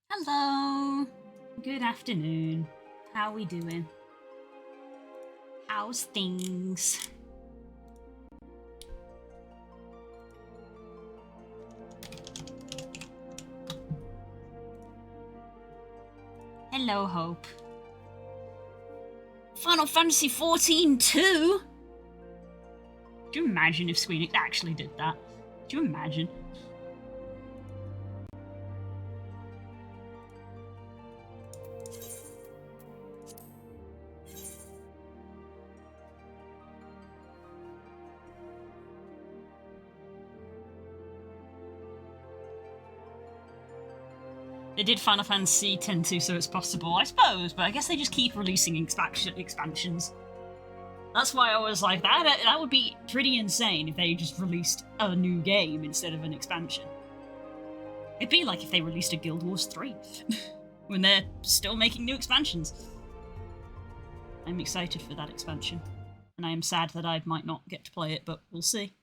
Hello! Good afternoon. How we doing? How's things? Hello, Hope. Final Fantasy XIV 2? Do you imagine if Squeenix actually did that? Do you imagine? They did Final Fantasy X-2, so it's possible, I suppose, but I guess they just keep releasing expansions. That's why I was like, that would be pretty insane if they just released a new game instead of an expansion. It'd be like if they released a Guild Wars 3, when they're still making new expansions. I'm excited for that expansion, and I am sad that I might not get to play it, but we'll see.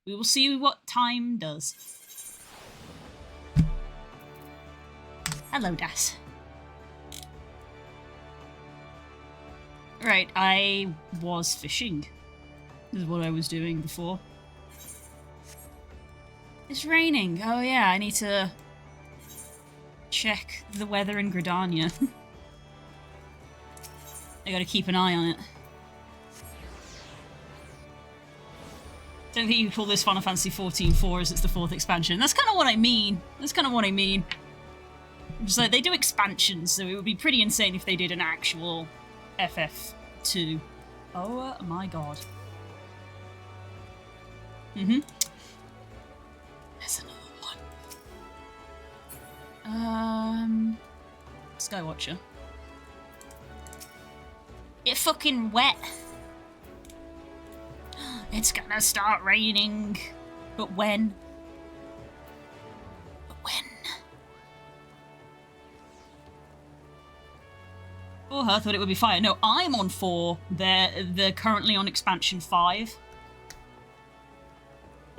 We will see what time does. Hello, Das. Right, I was fishing. This is what I was doing before. It's raining. Oh yeah, I need to check the weather in Gridania. I gotta keep an eye on it. Don't think you call this Final Fantasy XIV 4 as it's the 4th expansion. That's kind of what I mean. Just like, they do expansions, so it would be pretty insane if they did an actual FF2. Oh my god. There's another one. Skywatcher. It fucking wet. It's gonna start raining. But when? Oh, I thought it would be fire. No, I'm on 4. They're currently on expansion 5.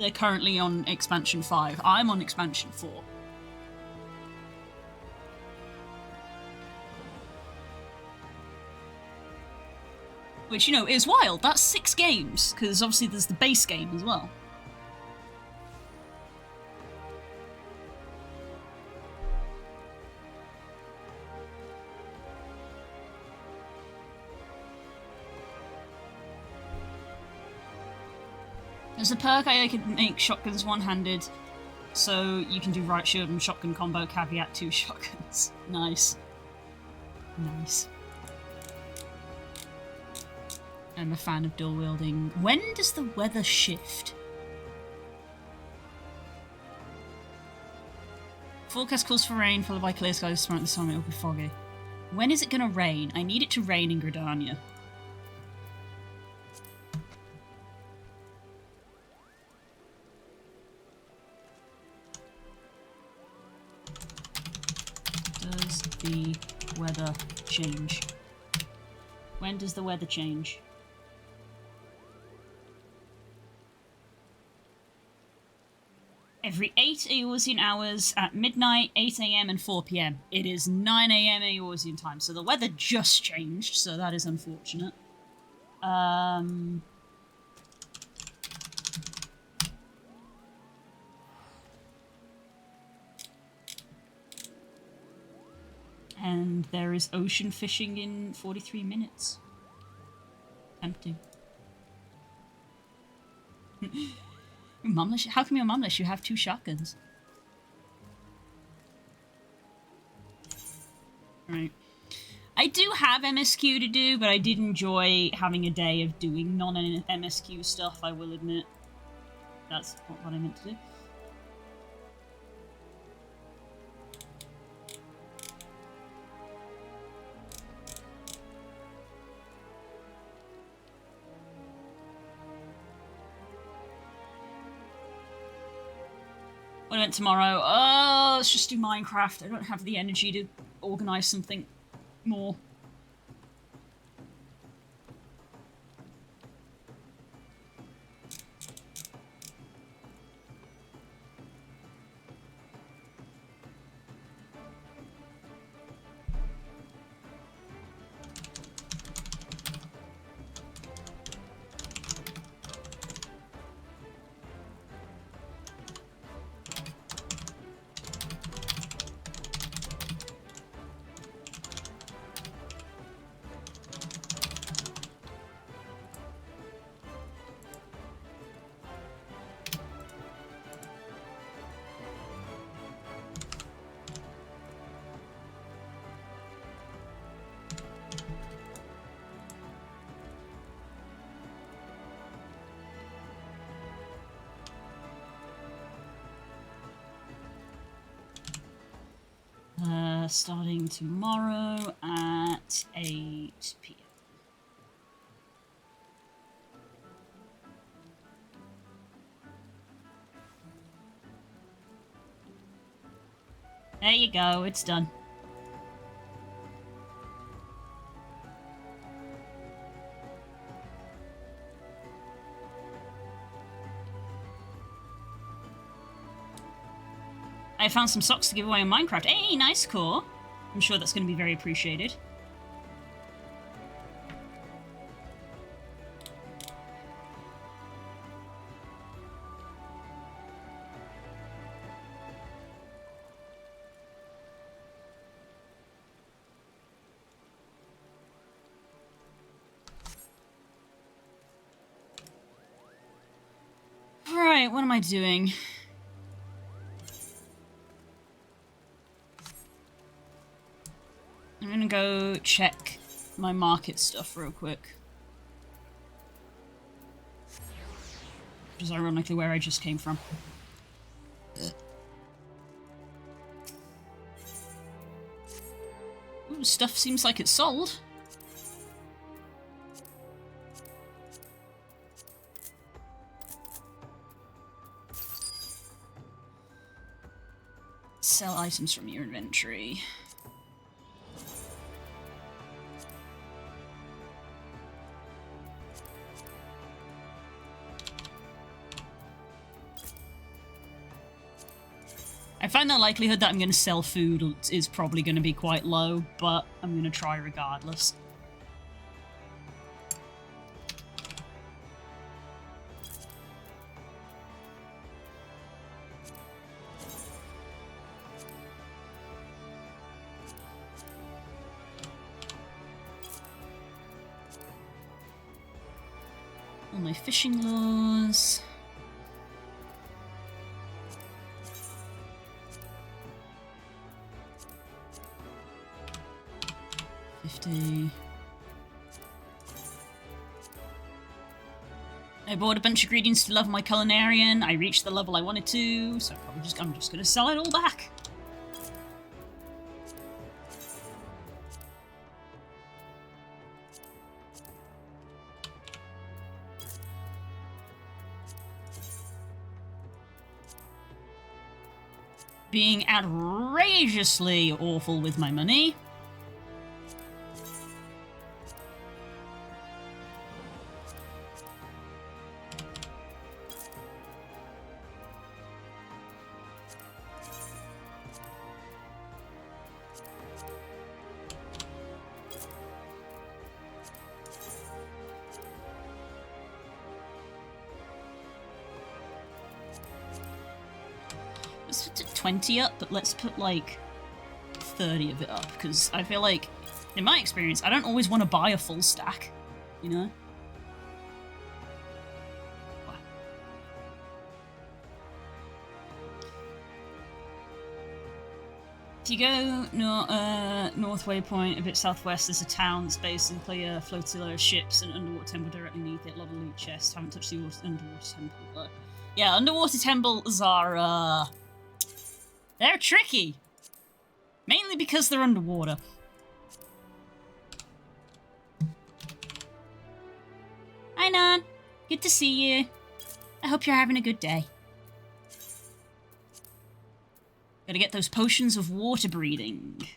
They're currently on expansion 5. I'm on expansion 4. Which, you know, is wild. That's 6 games, because obviously there's the base game as well. There's a perk I can make shotguns one-handed, so you can do right shield and shotgun combo, caveat 2 shotguns. Nice. Nice. I'm a fan of dual wielding. When does the weather shift? Forecast calls for rain, followed by clear skies. Tomorrow at this time it will be foggy. When is it gonna rain? I need it to rain in Gridania. Does the weather change? When does the weather change? Every 8 Eorzean hours at midnight, 8 AM and 4 PM. It is 9 AM Eorzean time, so the weather just changed, so that is unfortunate. And there is ocean fishing in 43 minutes. Tempting. Mumless? How come you're mumless? You have 2 shotguns. Right. I do have MSQ to do, but I did enjoy having a day of doing non-MSQ stuff, I will admit. That's not what I meant to do. What I went tomorrow? Oh, let's just do Minecraft. I don't have the energy to organise something more. starting tomorrow at 8 p.m. There you go, it's done. I found some socks to give away in Minecraft. Hey, nice core. I'm sure that's going to be very appreciated. Right, what am I doing? I'm gonna go check my market stuff real quick. Which is ironically where I just came from. Ooh, stuff seems like it's sold. Sell items from your inventory. I find the likelihood that I'm going to sell food is probably going to be quite low, but I'm going to try regardless. All my fishing lures. I bought a bunch of ingredients to level my culinarian. I reached the level I wanted to, so I'm just gonna sell it all back. Being outrageously awful with my money. Let's put 20 up, but let's put like 30 of it up, because I feel like, in my experience, I don't always want to buy a full stack, you know? If you go north waypoint, a bit southwest, there's a town that's basically a flotilla of ships and underwater temple directly beneath it. A lot of loot chests. Haven't touched the underwater temple, but yeah, underwater temples are they're tricky, mainly because they're underwater. Hi, Nan. Good to see you. I hope you're having a good day. Gotta get those potions of water breathing.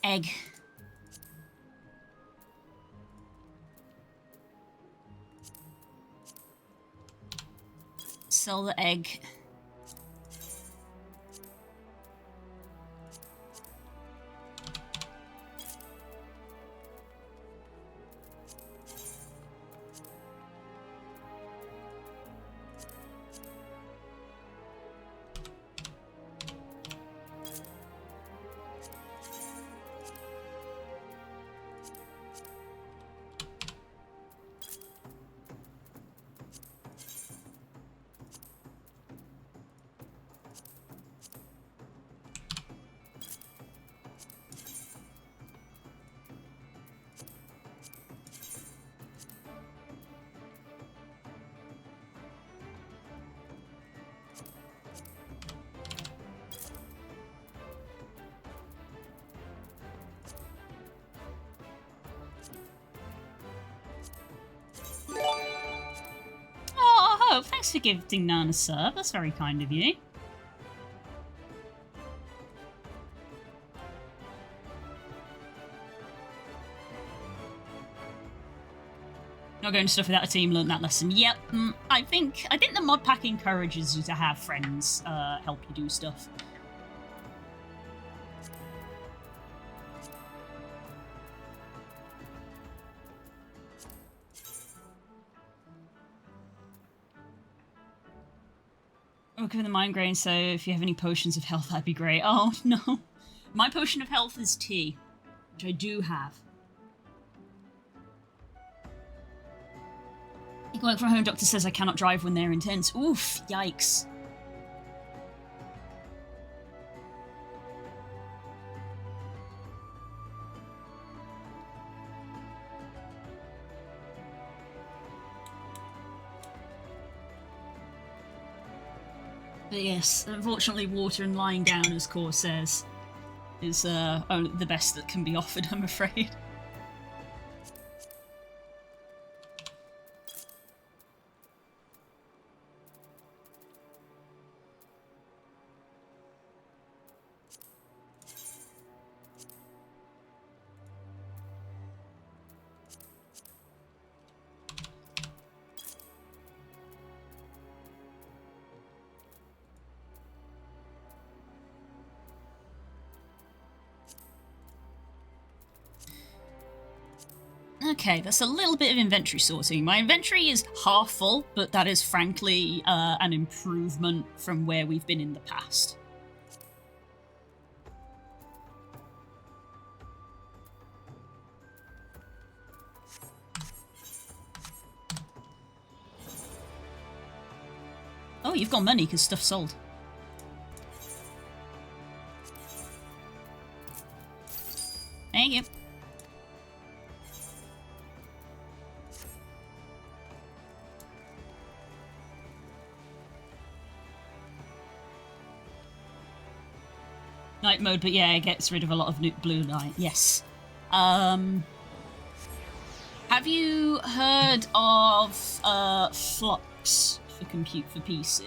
Egg. Sell the egg. Oh, thanks for gifting Nana sub. That's very kind of you. Not going to stuff without a team, learned that lesson. Yep, I think the mod pack encourages you to have friends help you do stuff. I'll give the migraine, so if you have any potions of health, that'd be great. Oh, no. My potion of health is tea, which I do have. Work from home doctor says I cannot drive when they're intense. Oof, yikes. But yes, unfortunately water and lying down, as Core says, is only the best that can be offered, I'm afraid. Okay, that's a little bit of inventory sorting. My inventory is half full, but that is frankly an improvement from where we've been in the past. Oh, you've got money because stuff's sold. Thank you. Night mode, but yeah, it gets rid of a lot of blue light. Yes. Have you heard of Flux for PC?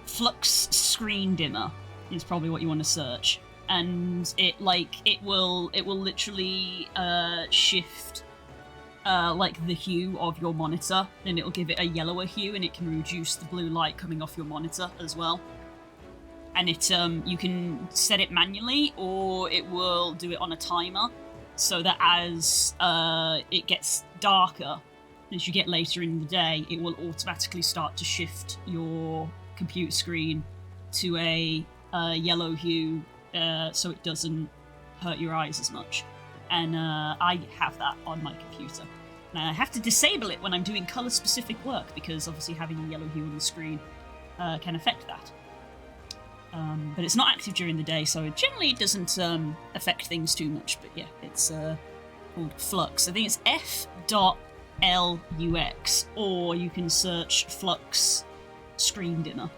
Flux screen dimmer is probably what you want to search, and it will literally shift like the hue of your monitor, and it'll give it a yellower hue, and it can reduce the blue light coming off your monitor as well. And it you can set it manually, or it will do it on a timer, so that as it gets darker, as you get later in the day, it will automatically start to shift your computer screen to a yellow hue, so it doesn't hurt your eyes as much. And I have that on my computer. And I have to disable it when I'm doing colour-specific work, because obviously having a yellow hue on the screen can affect that. But it's not active during the day, so it generally doesn't affect things too much. But yeah, it's called Flux. I think it's F.LUX, or you can search Flux screen dimmer.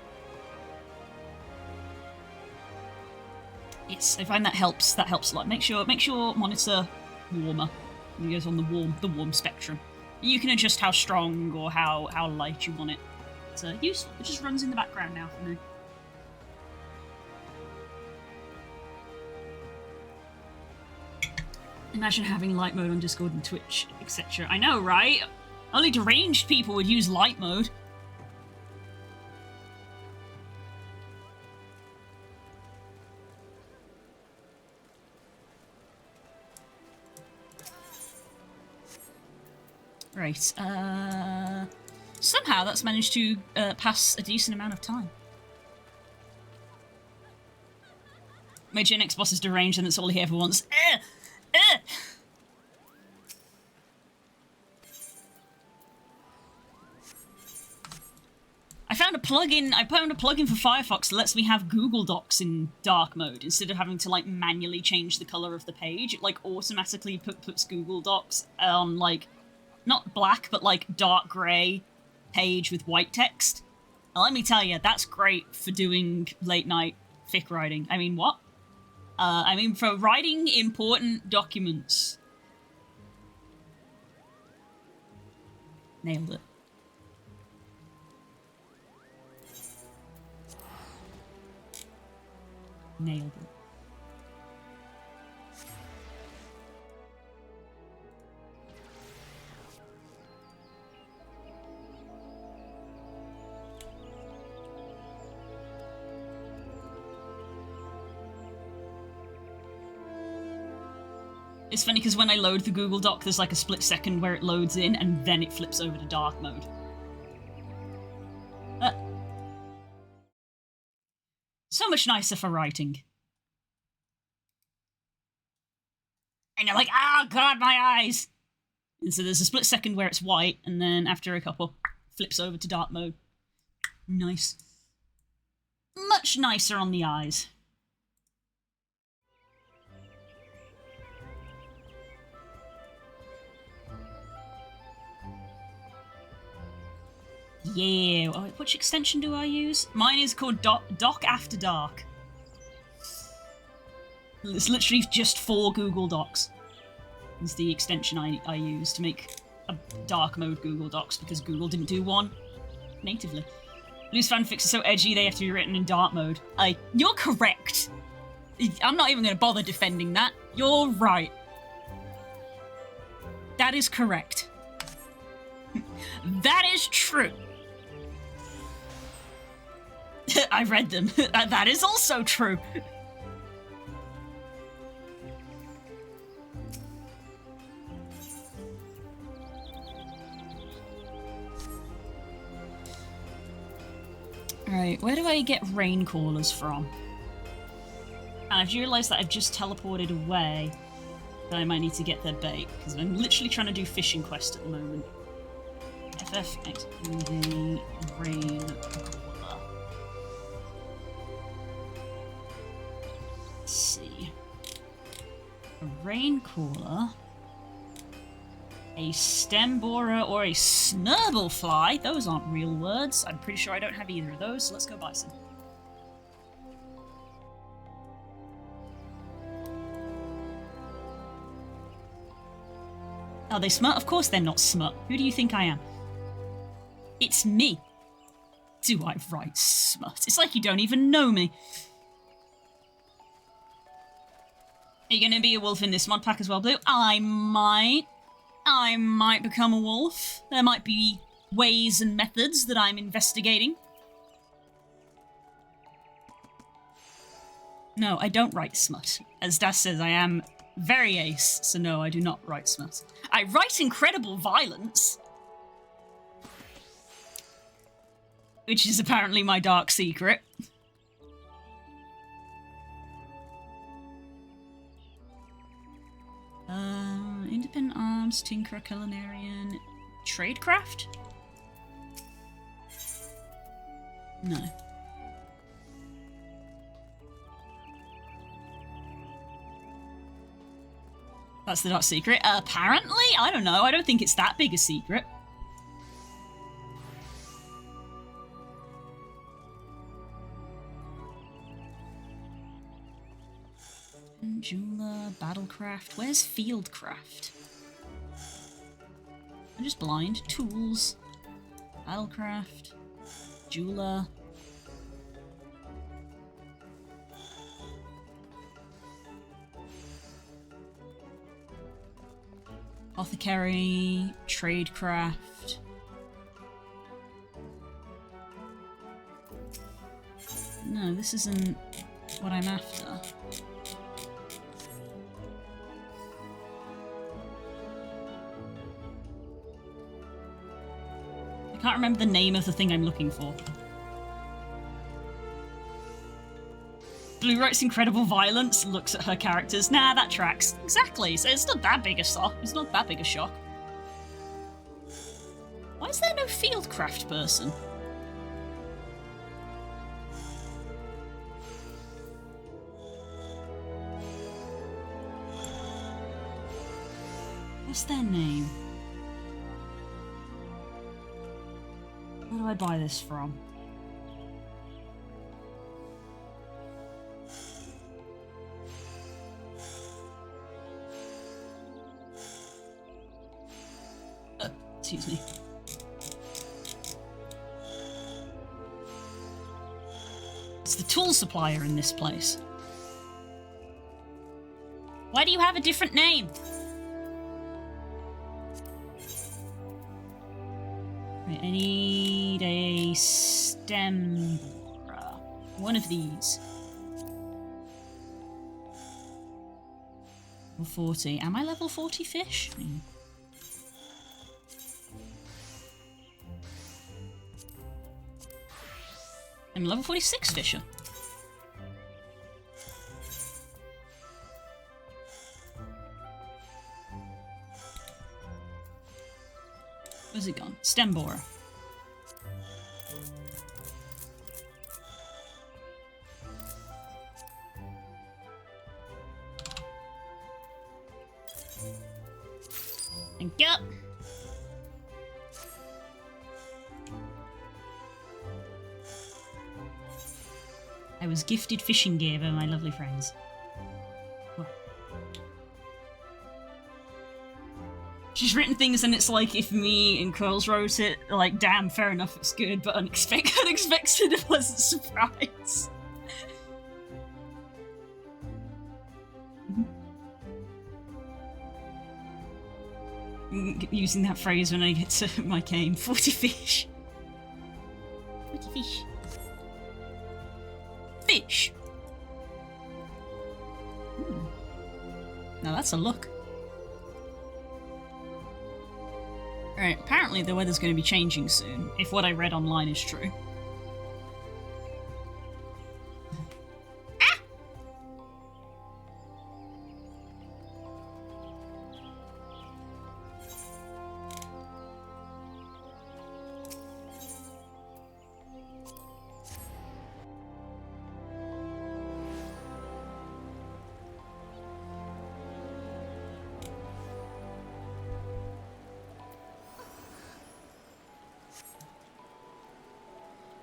Yes, I find that helps. That helps a lot. Make sure monitor warmer. It goes on the warm spectrum. You can adjust how strong or how light you want it. It's useful. It just runs in the background now for me. Imagine having light mode on Discord and Twitch, etc. I know, right? Only deranged people would use light mode. Right, somehow that's managed to pass a decent amount of time. My Gen X boss is deranged and that's all he ever wants. I found a plugin for Firefox that lets me have Google Docs in dark mode instead of having to like manually change the color of the page. It like automatically puts Google Docs on like not black, but like dark grey page with white text. Now, let me tell you, that's great for doing late night fic writing. I mean, what? I mean, for writing important documents. Nailed it. Nailed it. It's funny because when I load the Google Doc, there's like a split second where it loads in and then it flips over to dark mode. So much nicer for writing. And you're like, oh god, my eyes! And so there's a split second where it's white, and then after a couple, flips over to dark mode. Nice. Much nicer on the eyes. Yeah, which extension do I use? Mine is called Doc After Dark. It's literally just for Google Docs. It's the extension I use to make a dark mode Google Docs because Google didn't do one natively. Loose fanfics are so edgy they have to be written in dark mode. You're correct. I'm not even going to bother defending that. You're right. That is correct. That is true. I read them. That is also true. Alright, where do I get rain callers from? And I've realised that I've just teleported away, that I might need to get their bait, because I'm literally trying to do fishing quest at the moment. FFXIV rain caller. Let's see. A rain caller, a stem borer, or a snurblefly. Those aren't real words. I'm pretty sure I don't have either of those, so let's go buy some. Are they smut? Of course they're not smut. Who do you think I am? It's me. Do I write smut? It's like you don't even know me. Are you going to be a wolf in this mod pack as well, Blue? I might become a wolf. There might be ways and methods that I'm investigating. No, I don't write smut. As Das says, I am very ace, so no, I do not write smut. I write incredible violence, which is apparently my dark secret. Independent Arms, Tinkerer, Culinarian, Tradecraft? No. That's the dark secret. Apparently? I don't know. I don't think it's that big a secret. Jeweler, Battlecraft. Where's Fieldcraft? I'm just blind. Tools. Battlecraft. Jeweler. Apothecary. Tradecraft. No, this isn't what I'm after. I can't remember the name of the thing I'm looking for. Blue writes incredible violence, looks at her characters. Nah, that tracks. Exactly, so it's not that big a shock. It's not that big a shock. Why is there no Fieldcraft person? What's their name? Where do I buy this from? Excuse me. the tool supplier in this place. Why do you have a different name? Right, I need a stem borer. One of these. Level 40. Am I level 40 fish? I'm level 46 fisher. Where's it gone? Stem borer. Thank you. I was gifted fishing gear by my lovely friends. What? She's written things and it's like if me and Curls wrote it, like, damn, fair enough, it's good, but unexpected a pleasant surprise. Using that phrase when I get to my game. 40 fish. 40 fish. Fish. Now that's a look. Alright, apparently the weather's going to be changing soon, if what I read online is true.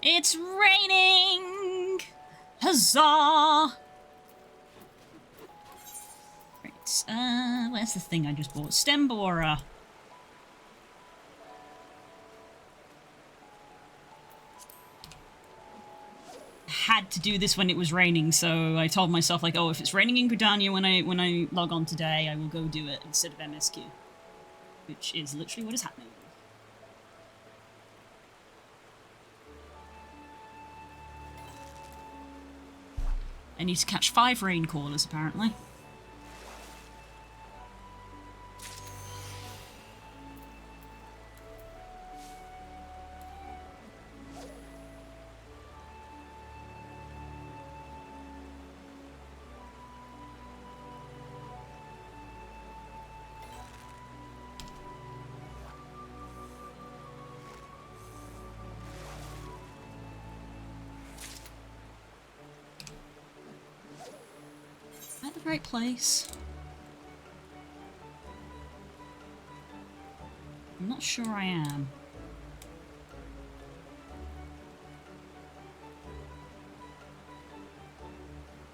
It's raining! Huzzah! Right, where's the thing I just bought? Stem borer. Had to do this when it was raining, so I told myself, like, oh, if it's raining in Gridania when I log on today, I will go do it instead of MSQ. Which is literally what is happening. I need to catch 5 rain callers, apparently. At the right place. I'm not sure I am.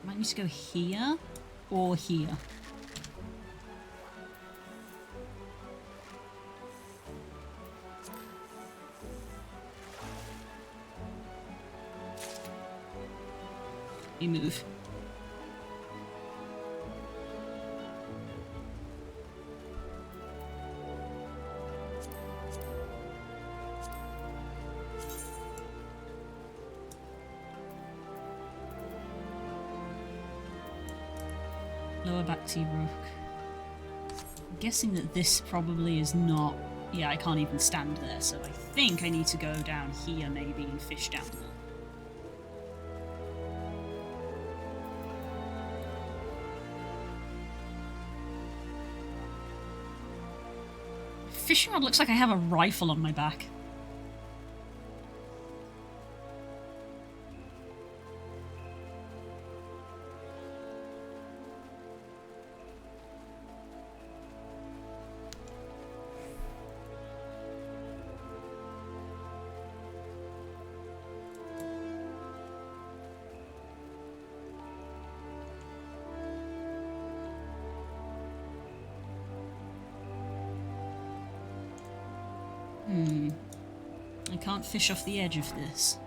Might need to go here or here. You move. Lower back to Rook. I'm guessing that this probably is not... Yeah, I can't even stand there, so I think I need to go down here maybe and fish down there. Fishing rod looks like I have a rifle on my back. I can't fish off the edge of this.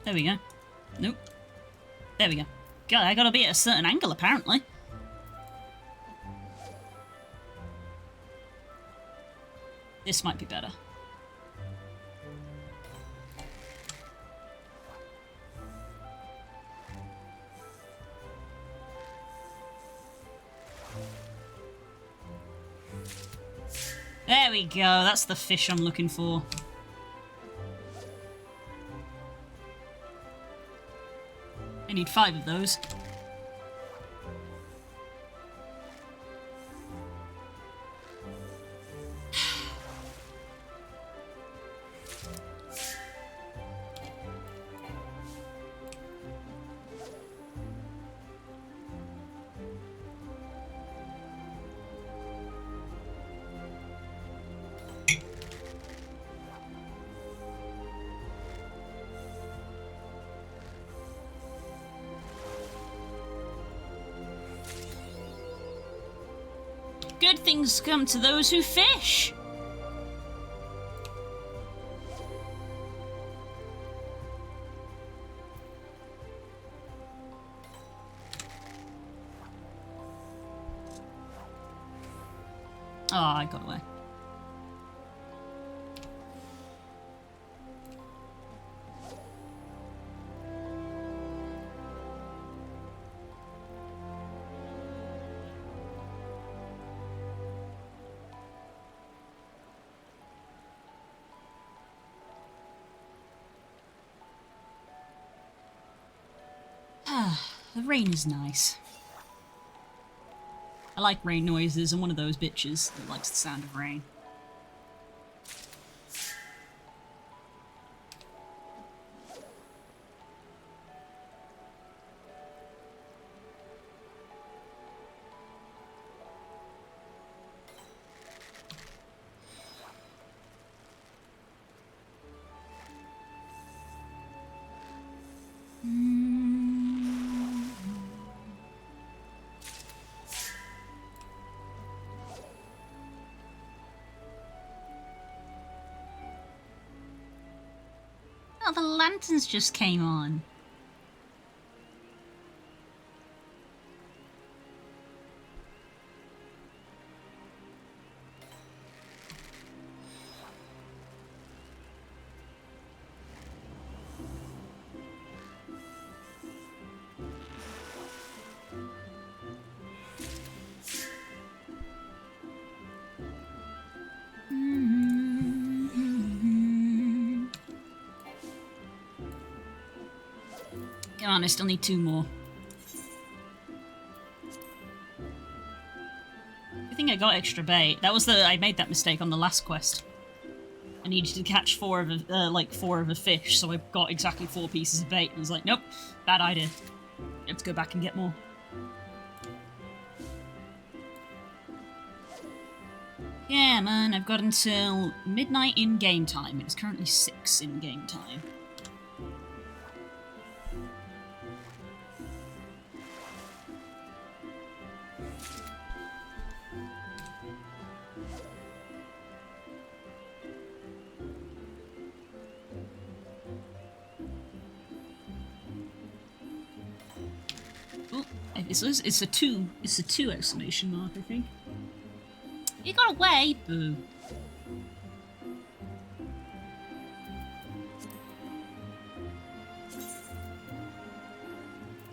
There we go. Nope. There we go. God, I gotta be at a certain angle, apparently. This might be better. There we go, that's the fish I'm looking for. I need 5 of those. Good things come to those who fish. Oh, I got away. The rain is nice. I like rain noises. I'm one of those bitches that likes the sound of rain. Oh, the lanterns just came on. Come on, I still need 2 more. I think I got extra bait. That was I made that mistake on the last quest. I needed to catch 4 of a fish, so I got exactly 4 pieces of bait, and I was like, nope, bad idea. You have to go back and get more. Yeah, man, I've got until midnight in game time. It's currently 6 in game time. It's a 2. It's a 2 exclamation mark, I think. You got away! Boo.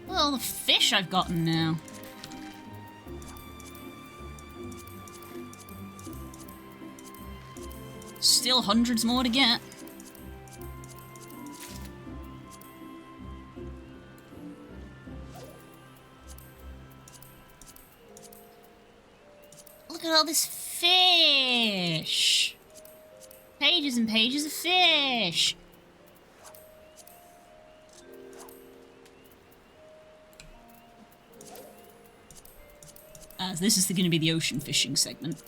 Well, the fish I've gotten now. Still hundreds more to get. Look at all this fish! Pages and pages of fish! This is going to be the ocean fishing segment.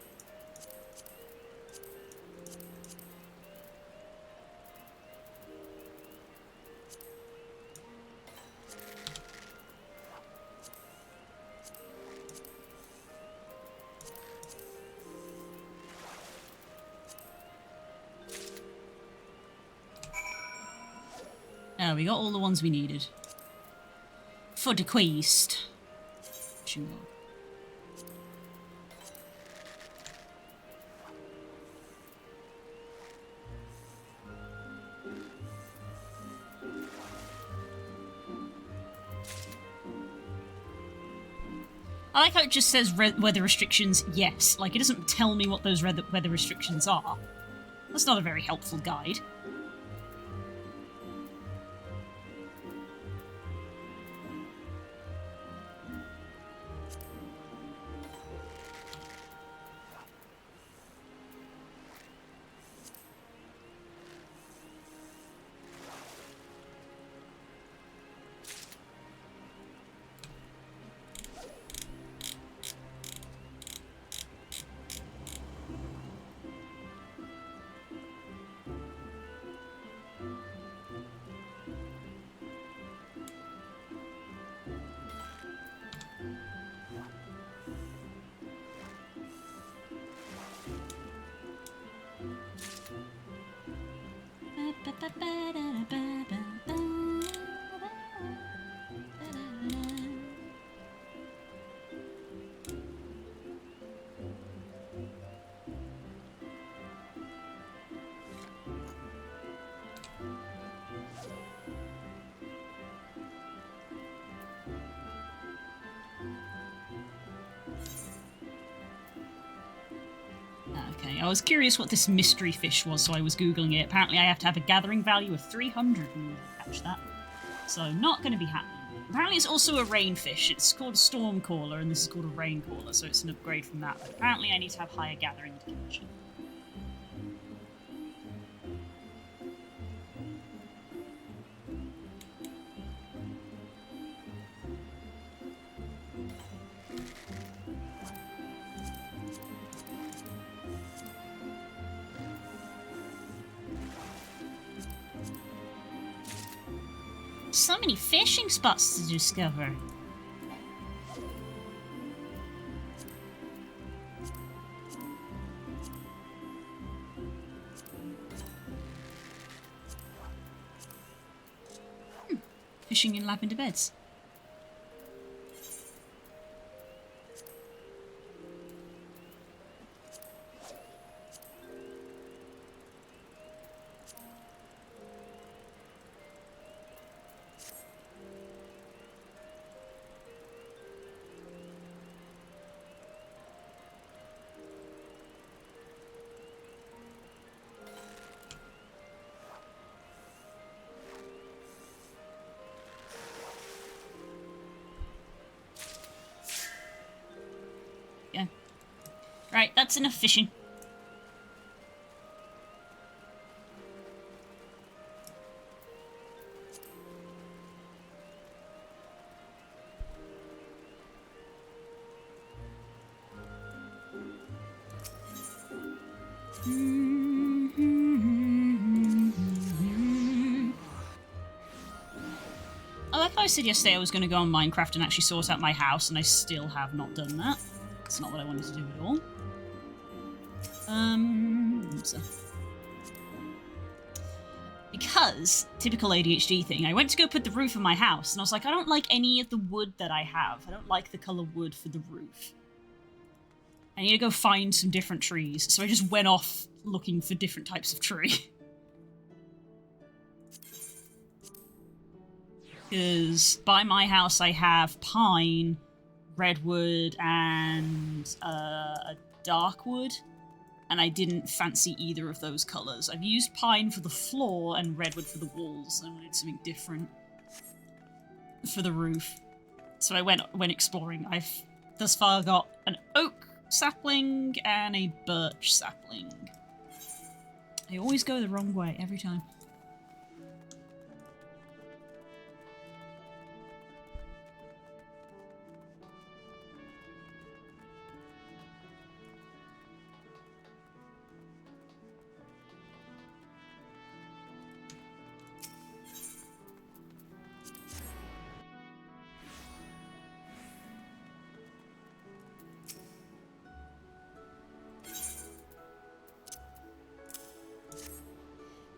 We got all the ones we needed. For the quest. Sure. I like how it just says weather restrictions, yes. Like, it doesn't tell me what those weather restrictions are. That's not a very helpful guide. Okay, I was curious what this mystery fish was, so I was googling it. Apparently I have to have a gathering value of 300 in order to catch that. So, not going to be happening. Apparently it's also a rainfish. It's called a storm caller, and this is called a rain caller, so it's an upgrade from that. But apparently I need to have higher gathering to catch it. So many fishing spots to discover. Fishing in lavender beds. Yeah. Right, that's enough fishing. I like how I said yesterday I was going to go on Minecraft and actually sort out my house, and I still have not done that. It's not what I wanted to do at all. So. Because, typical ADHD thing, I went to go put the roof on my house, and I was like, I don't like any of the wood that I have. I don't like the colour wood for the roof. I need to go find some different trees, so I just went off looking for different types of tree. Because by my house I have pine, redwood, and a dark wood. And I didn't fancy either of those colours. I've used pine for the floor and redwood for the walls. I wanted something different for the roof. So I went exploring. I've thus far got an oak sapling and a birch sapling. I always go the wrong way every time.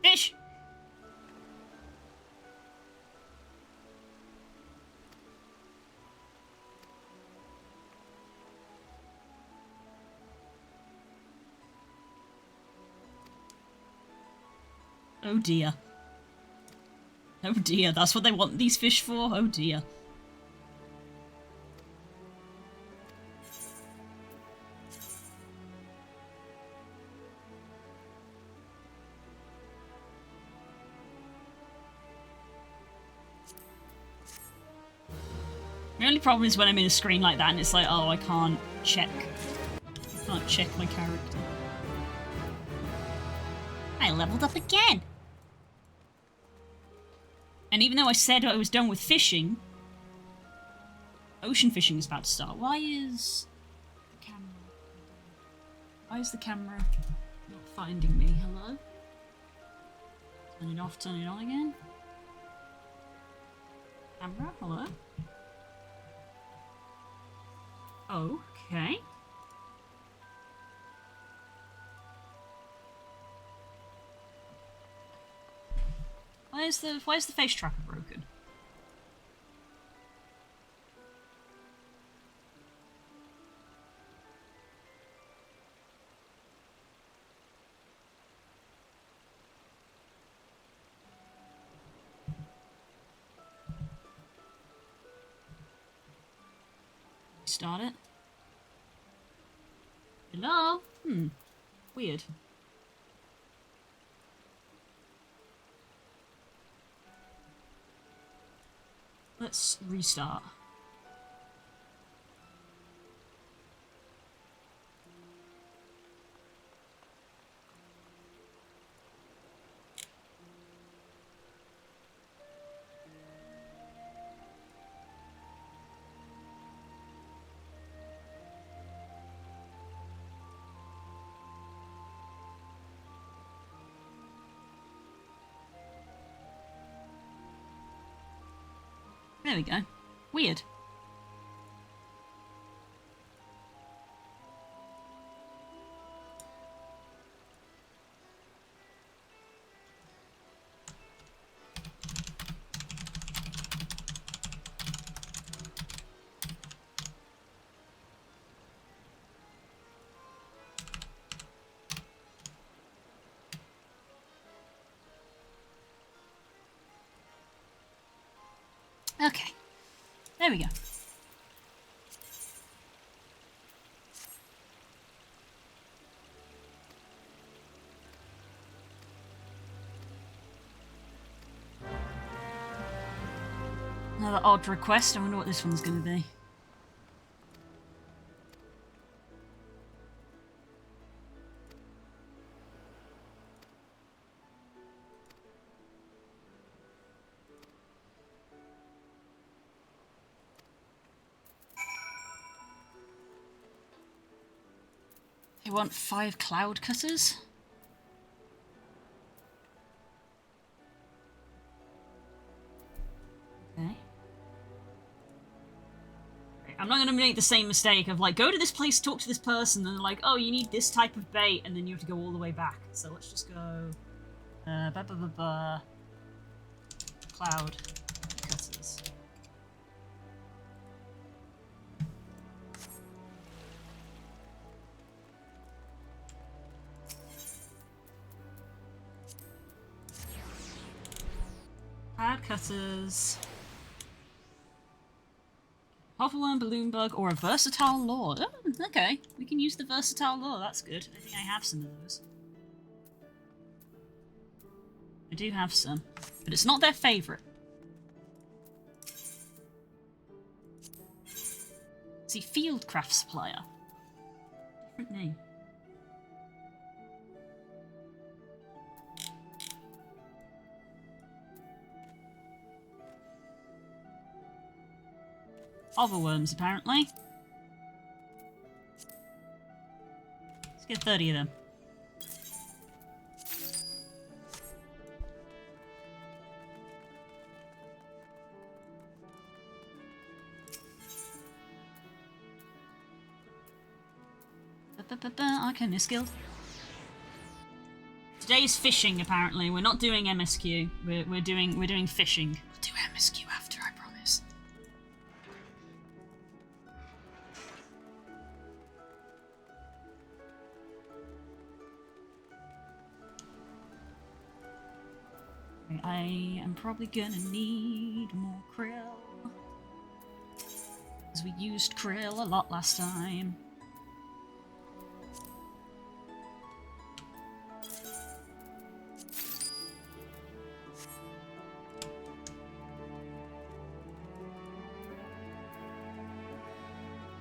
Fish! Oh dear. Oh dear, that's what they want these fish for? Oh dear. The only problem is when I'm in a screen like that and it's like, oh, I can't check my character. I leveled up again! And even though I said I was done with fishing, ocean fishing is about to start. Why is the camera not finding me? Hello? Turn it off, turn it on again. Camera, hello? Okay. Why is the face tracker broken? Start it. Hello? Weird. Let's restart. There we go. Weird. Okay. There we go. Another odd request. I wonder what this one's going to be. They want 5 cloud cutters? Okay. I'm not going to make the same mistake of like, go to this place, talk to this person, and they're like, oh, you need this type of bait, and then you have to go all the way back. So let's just go... Cloud cutters. Cloud cutters... Hoverworm, balloon bug, or a versatile lord. Oh, okay. We can use the versatile lord, that's good. I think I have some of those. I do have some, but it's not their favourite. See, Fieldcraft Supplier. Different name. Hoverworms, apparently. Let's get 30 of them. Arcanist Guild. Today is fishing, apparently. We're not doing MSQ. We're doing fishing. We'll do MSQ after, I promise. I am probably gonna need more krill. Because we used krill a lot last time.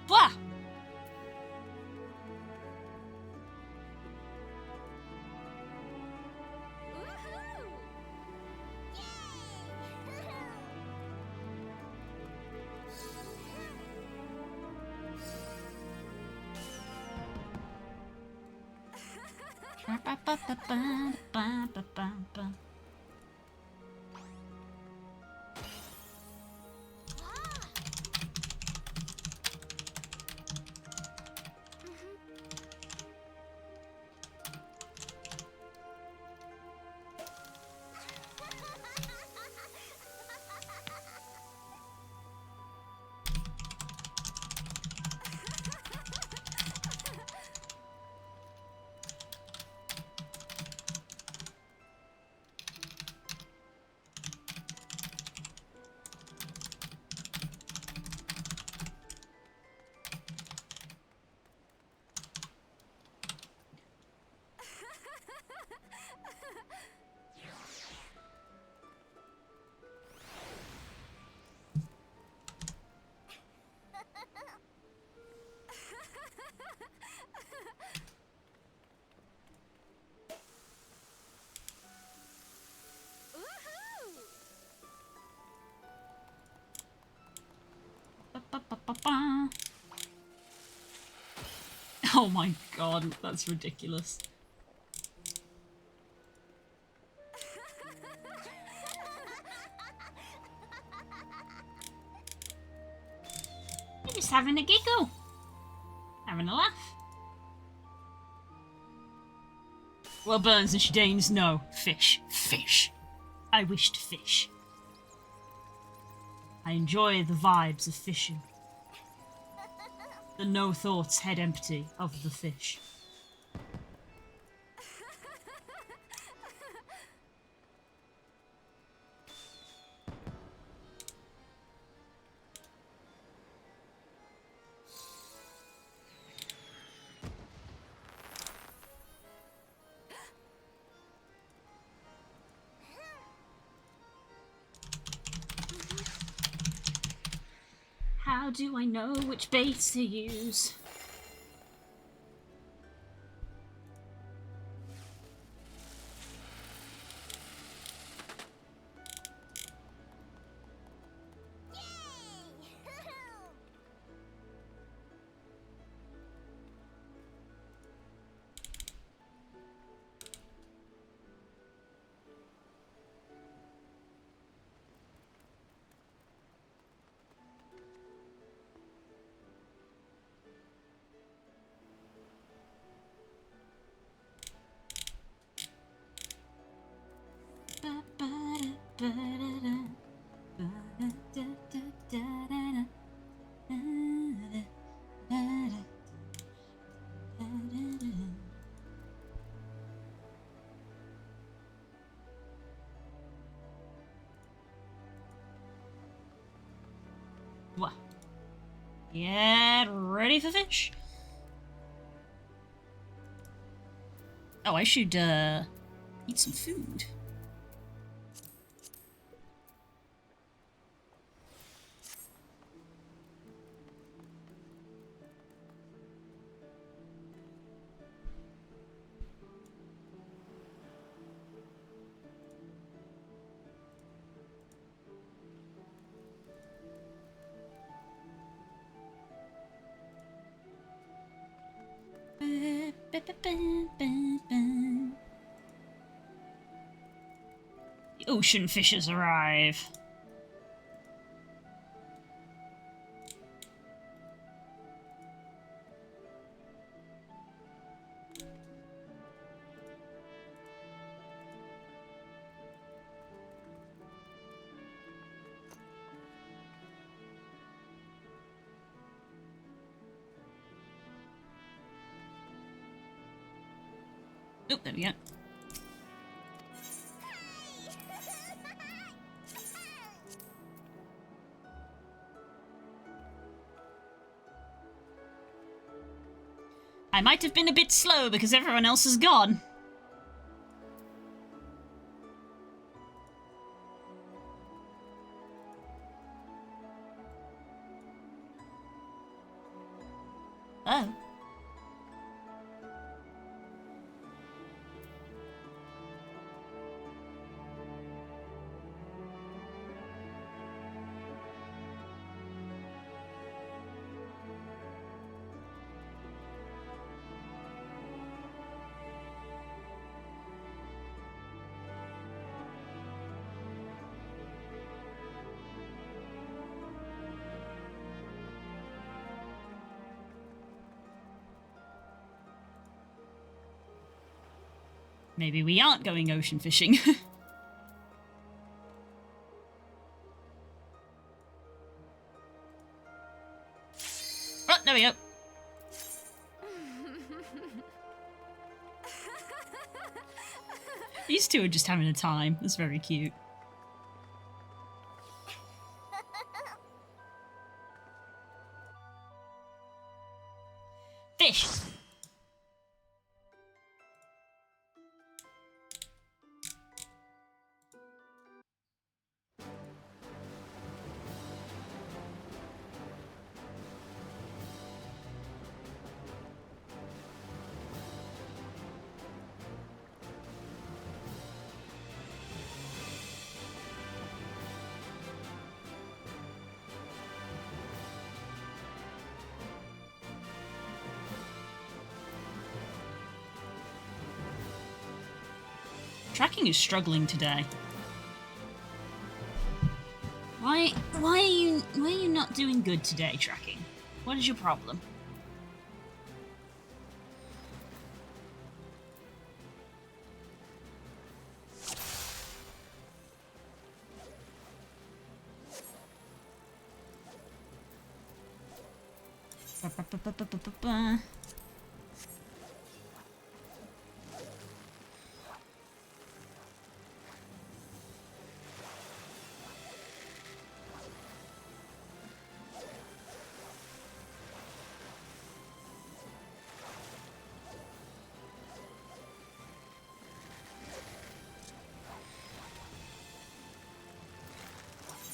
Blah! Oh my god, that's ridiculous. You're just having a giggle. Having a laugh. Well, Burns and Shadanes, no. Fish. Fish. I wished fish. I enjoy the vibes of fishing. The no thoughts head empty of the fish. How do I know which bait to use? What? Get ready for fish? Oh, I should, eat some food. The ocean fishes arrive. Oh, there we go. I might have been a bit slow because everyone else is gone. Oh. Maybe we aren't going ocean fishing. Oh, there we go. These two are just having a time. That's very cute. Fish! Tracking is struggling today. Why are you not doing good today, tracking? What is your problem?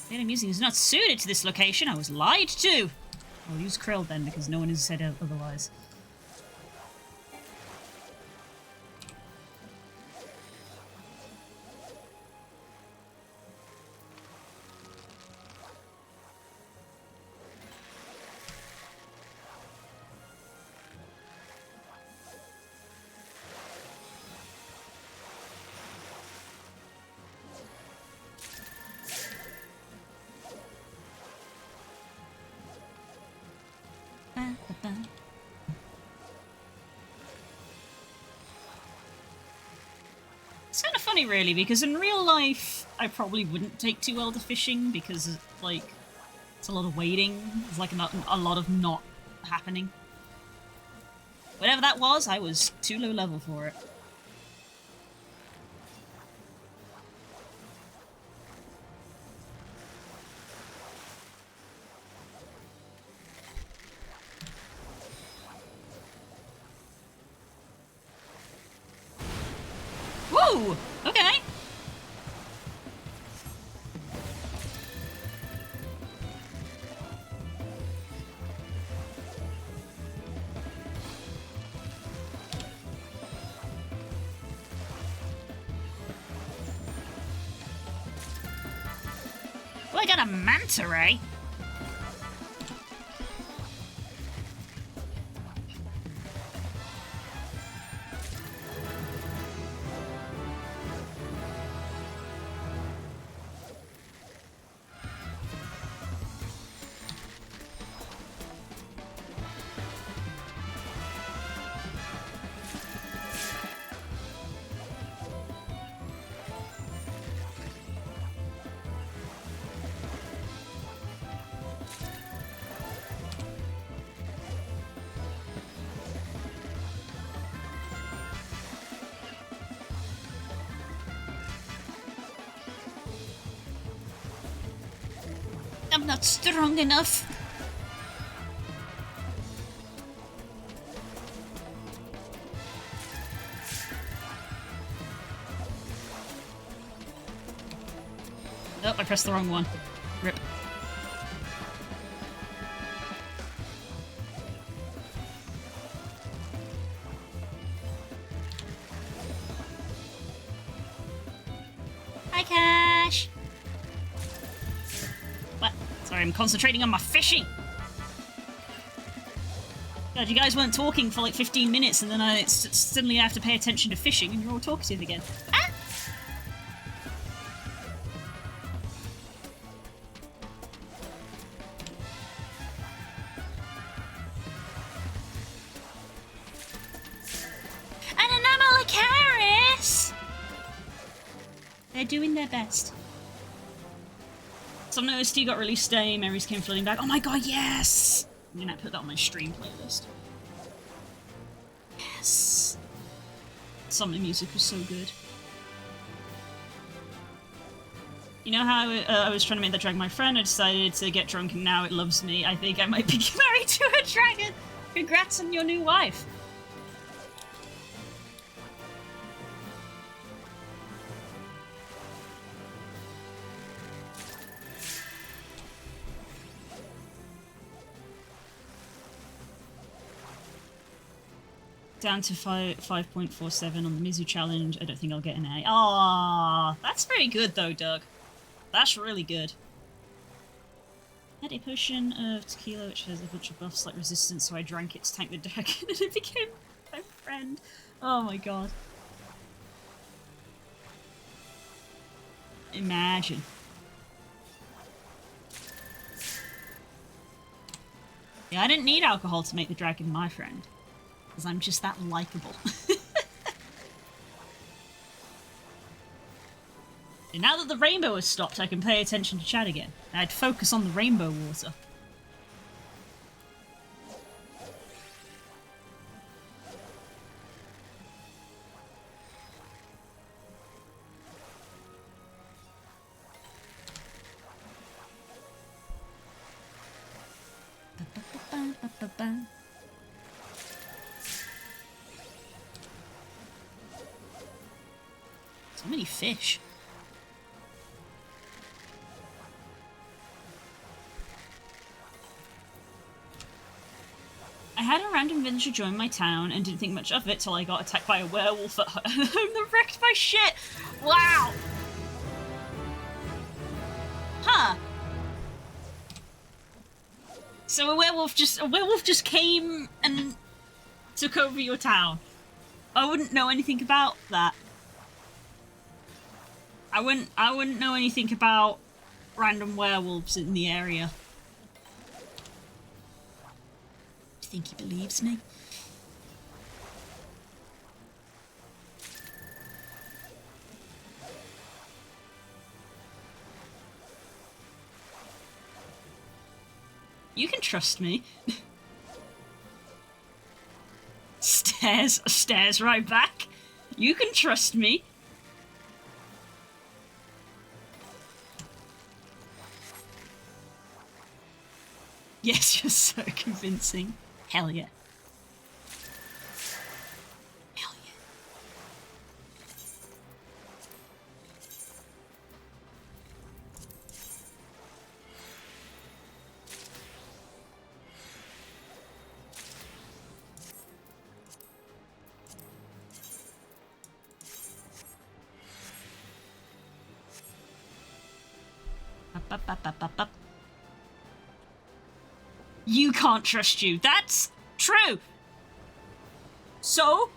The I'm using is not suited to this location. I was lied to. I'll use krill then, because no one has said otherwise. It's kind of funny, really, because in real life, I probably wouldn't take too well to fishing because, like, it's a lot of waiting. It's like a lot of not happening. Whatever that was, I was too low level for it. Woo! Okay. Oh, I got a manta ray. I'm not strong enough. Oh, I pressed the wrong one. Rip. Hi, Cash! What? Sorry, I'm concentrating on my fishing! God, you guys weren't talking for like 15 minutes and then I suddenly have to pay attention to fishing and you're all talkative again. Ah! An Anomalocaris! They're doing their best. Some noticed you got released today, memories came flooding back. Oh my god, yes! I'm gonna put that on my stream playlist. Yes! Some of the music was so good. You know how I was trying to make that dragon my friend? I decided to get drunk and now it loves me. I think I might be married to a dragon! Congrats on your new wife! Down to 5.47 on the Mizu challenge. I don't think I'll get an A. Ah, that's very good though, Doug. That's really good. I had a potion of tequila which has a bunch of buffs like resistance, so I drank it to tank the dragon and it became my friend. Oh my god. Imagine. Yeah, I didn't need alcohol to make the dragon my friend. Because I'm just that likable. And now that the rainbow has stopped, I can pay attention to chat again. I'd focus on the rainbow water. So many fish. I had a random villager join my town and didn't think much of it till I got attacked by a werewolf at home that wrecked my shit! Wow! Huh. So a werewolf just came and took over your town. I wouldn't know anything about that. I wouldn't know anything about random werewolves in the area. Do you think he believes me? You can trust me. Stares right back. You can trust me. Yes, you're so convincing. Hell yeah. Hell yeah. Up. You can't trust you. That's true. So?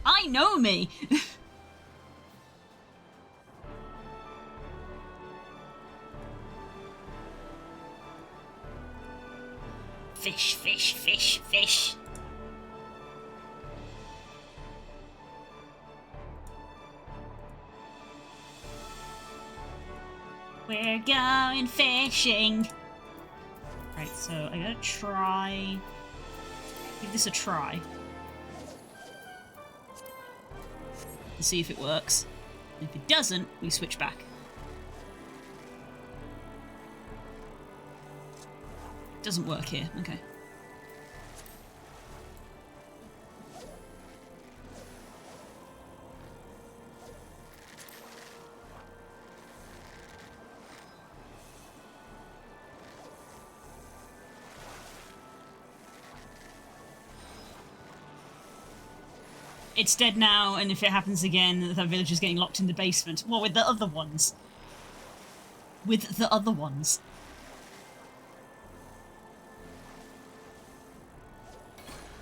I know me. Fish, fish, fish, fish. We're going fishing. Right, so I gotta try. Give this a try. And see if it works. And if it doesn't, we switch back. Doesn't work here, okay. It's dead now, and if it happens again, that villager's getting locked in the basement. Well, with the other ones. With the other ones.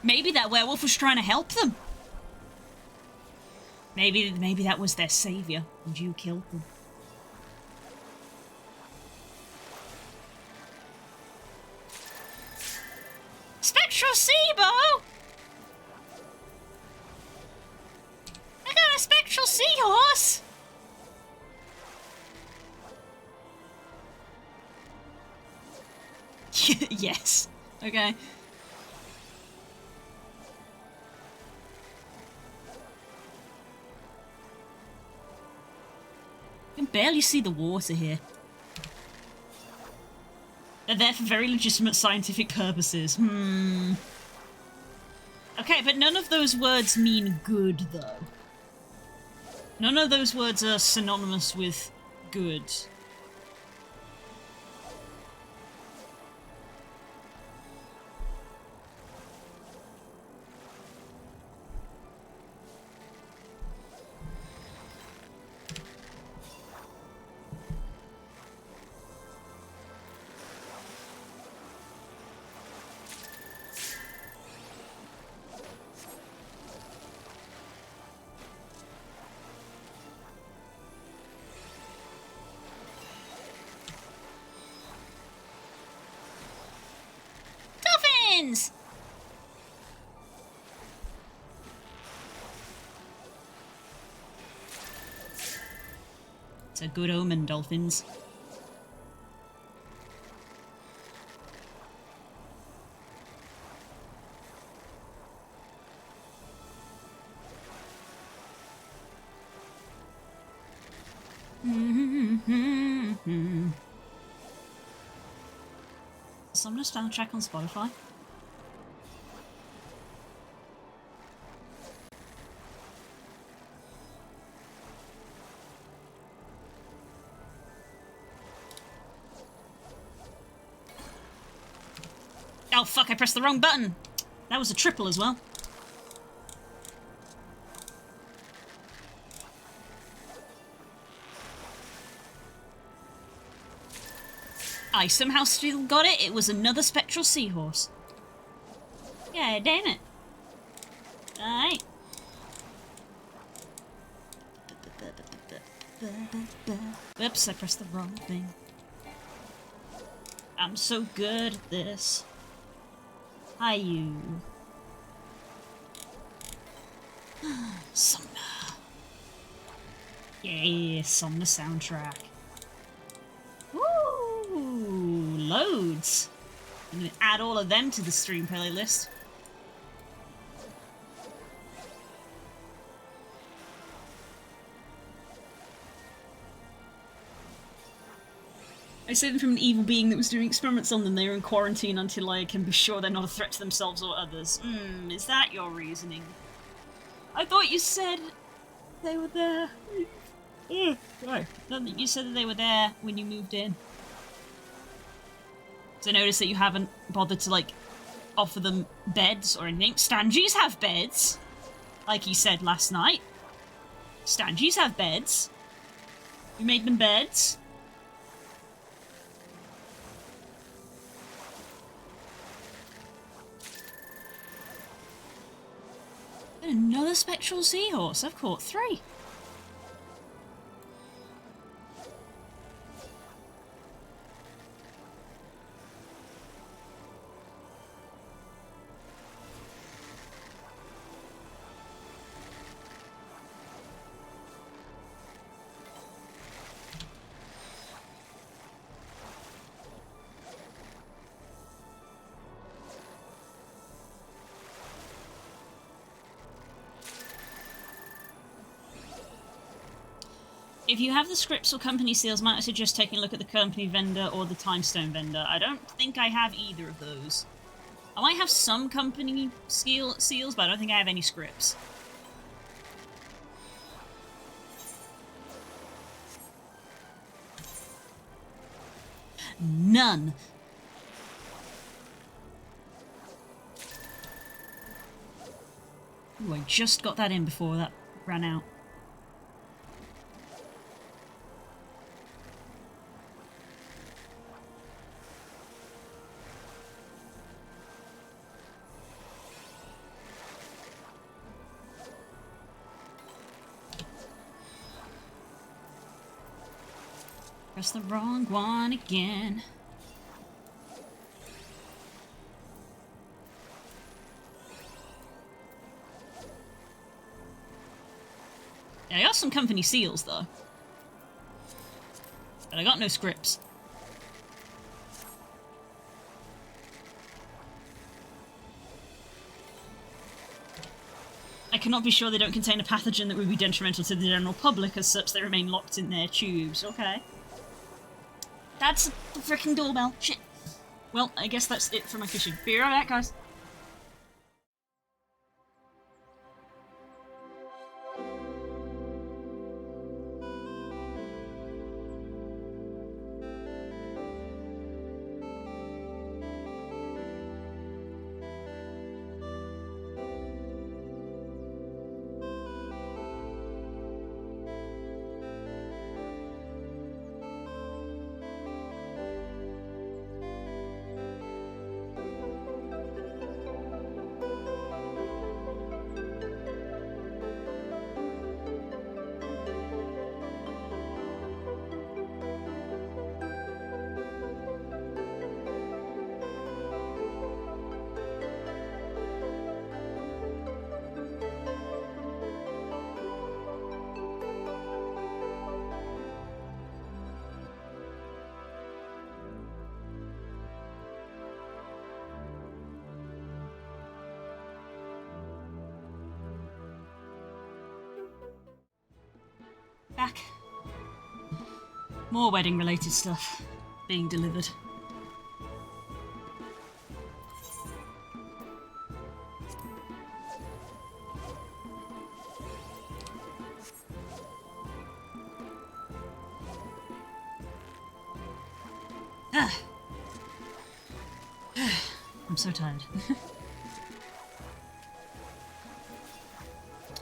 Maybe that werewolf was trying to help them. Maybe that was their savior, and you killed them. Spectral Seabo! I got a spectral seahorse! Yes. Okay. You can barely see the water here. They're there for very legitimate scientific purposes. Okay, but none of those words mean good, though. None of those words are synonymous with good. Dolphins! It's a good omen, dolphins. Summoner soundtrack on Spotify. Oh fuck, I pressed the wrong button! That was a triple as well. I somehow still got it. It was another spectral seahorse. Yeah, damn it. Alright. Whoops, I pressed the wrong thing. I'm so good at this. Hi, you. Summoner. Yeah, Summoner soundtrack. Ooh, loads. I'm gonna add all of them to the stream playlist. I saved them from an evil being that was doing experiments on them. They were in quarantine until I can be sure they're not a threat to themselves or others. Is that your reasoning? I thought you said they were there. Right. I thought you said that they were there when you moved in. So I noticed that you haven't bothered to, like, offer them beds or anything. Stangies have beds, like you said last night. Stangies have beds. You made them beds. Another spectral seahorse. I've caught 3. If you have the scripts or company seals, might I suggest taking a look at the company vendor or the timestone vendor? I don't think I have either of those. I might have some company seals, but I don't think I have any scripts. None. Ooh, I just got that in before that ran out. Press the wrong one again. Yeah, I got some company seals, though. But I got no scripts. I cannot be sure they don't contain a pathogen that would be detrimental to the general public, as such they remain locked in their tubes. Okay. That's the frickin' doorbell. Shit. Well, I guess that's it for my fishing. Be right back, guys. Back. More wedding-related stuff being delivered. I'm so tired.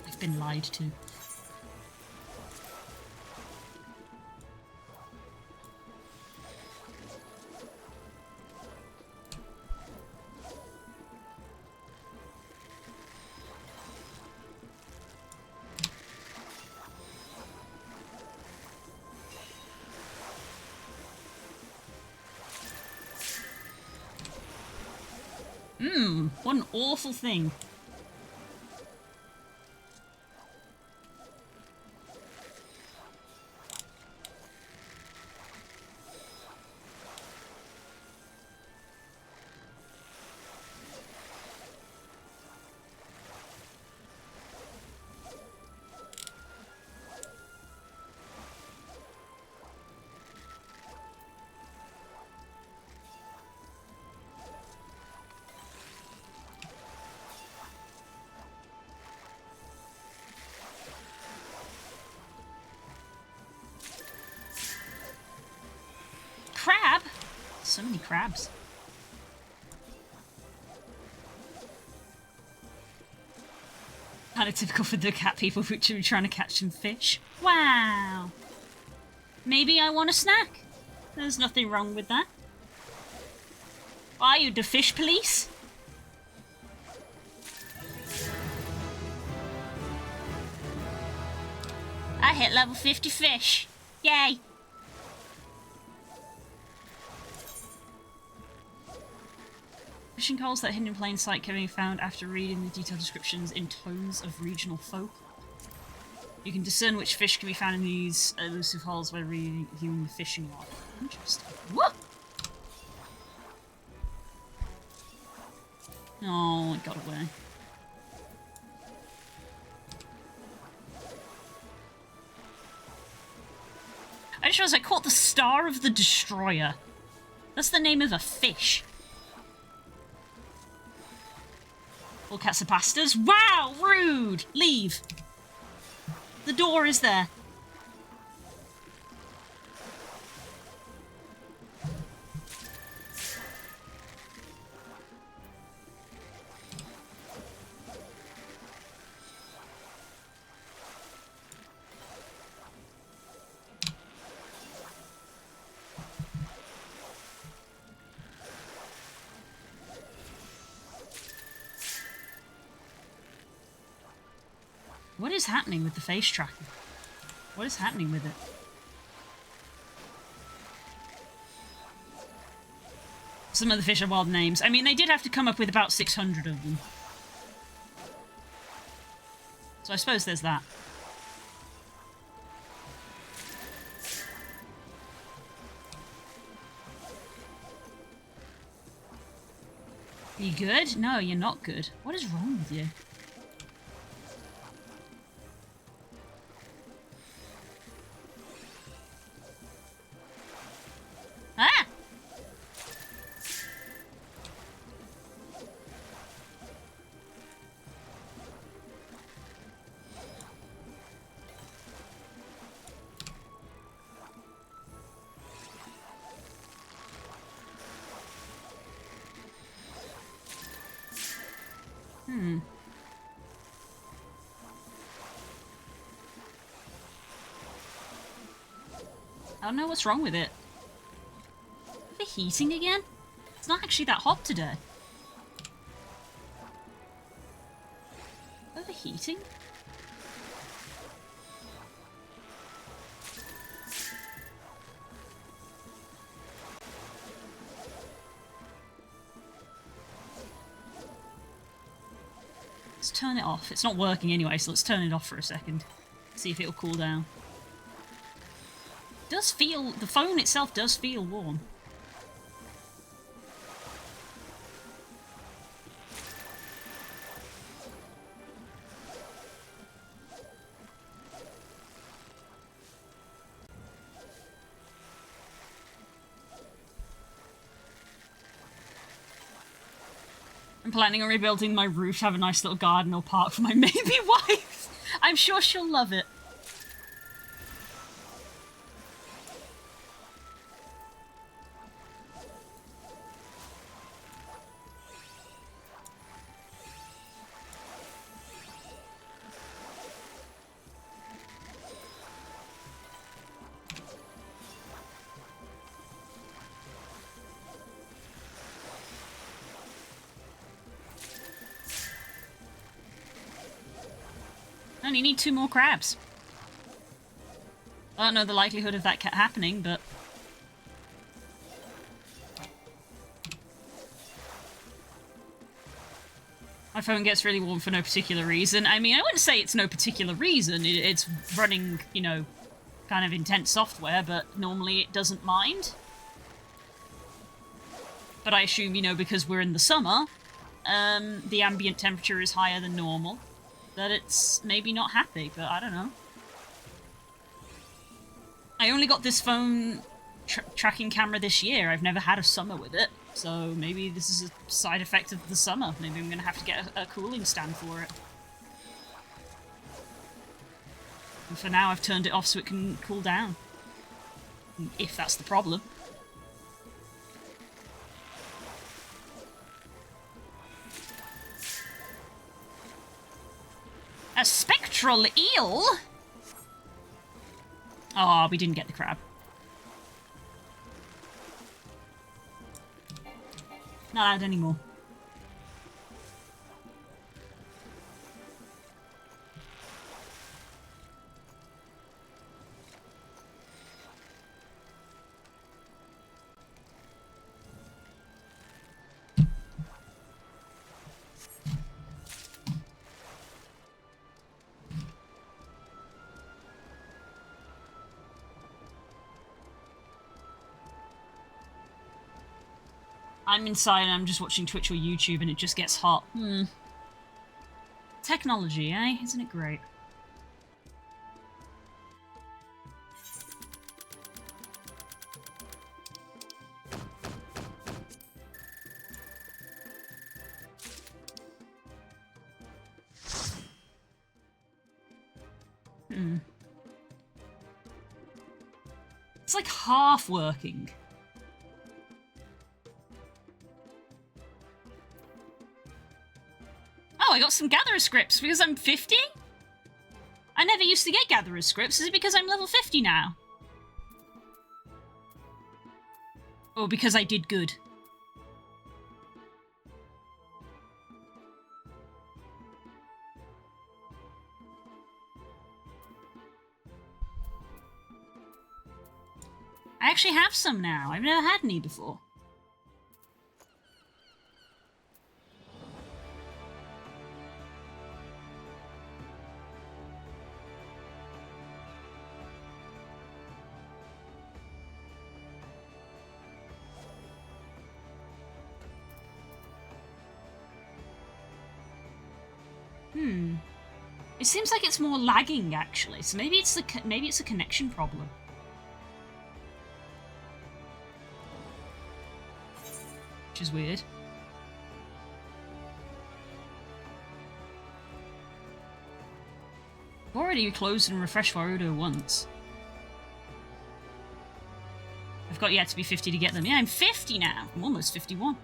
I've been lied to. What an awful thing. Crab? So many crabs. Kind of typical for the cat people which are trying to catch some fish. Wow. Maybe I want a snack. There's nothing wrong with that. Are you the fish police? I hit level 50 fish. Yay. Fishing coals that are hidden in plain sight can be found after reading the detailed descriptions in tomes of regional folk. You can discern which fish can be found in these elusive holes by viewing the fishing log. Interesting. What? Oh, it got away. I just realized I caught the Star of the Destroyer. That's the name of a fish. All cats are bastards. Wow, rude! Leave. The door is there. What is happening with the face tracking? What is happening with it? Some of the fish are wild names. I mean, they did have to come up with about 600 of them. So I suppose there's that. Are you good? No, you're not good. What is wrong with you? Ah! I don't know what's wrong with it. Overheating again? It's not actually that hot today. Overheating? Let's turn it off. It's not working anyway, so let's turn it off for a second. See if it'll cool down. It does feel... the phone itself does feel warm. I'm planning on rebuilding my roof to have a nice little garden or park for my maybe wife. I'm sure she'll love it. I only need 2 more crabs. I don't know the likelihood of that happening, but... my phone gets really warm for no particular reason. I mean, I wouldn't say it's no particular reason. It's running, you know, kind of intense software, but normally it doesn't mind. But I assume, you know, because we're in the summer, the ambient temperature is higher than normal, that it's maybe not happy, but I don't know. I only got this phone tracking camera this year. I've never had a summer with it, so maybe this is a side effect of the summer. Maybe I'm going to have to get a cooling stand for it. And for now, I've turned it off so it can cool down. If that's the problem. A spectral eel? Oh, we didn't get the crab. Not allowed anymore. I'm inside and I'm just watching Twitch or YouTube and it just gets hot. Technology, eh? Isn't it great? It's like half working. Oh, I got some gatherer scripts because I'm 50? I never used to get gatherer scripts. Is it because I'm level 50 now? Or because I did good? I actually have some now. I've never had any before. It seems like it's more lagging, actually. So maybe it's a connection problem. Which is weird. I've already closed and refreshed Warudo once. I've got yet to be 50 to get them. Yeah, I'm 50 now. I'm almost 51.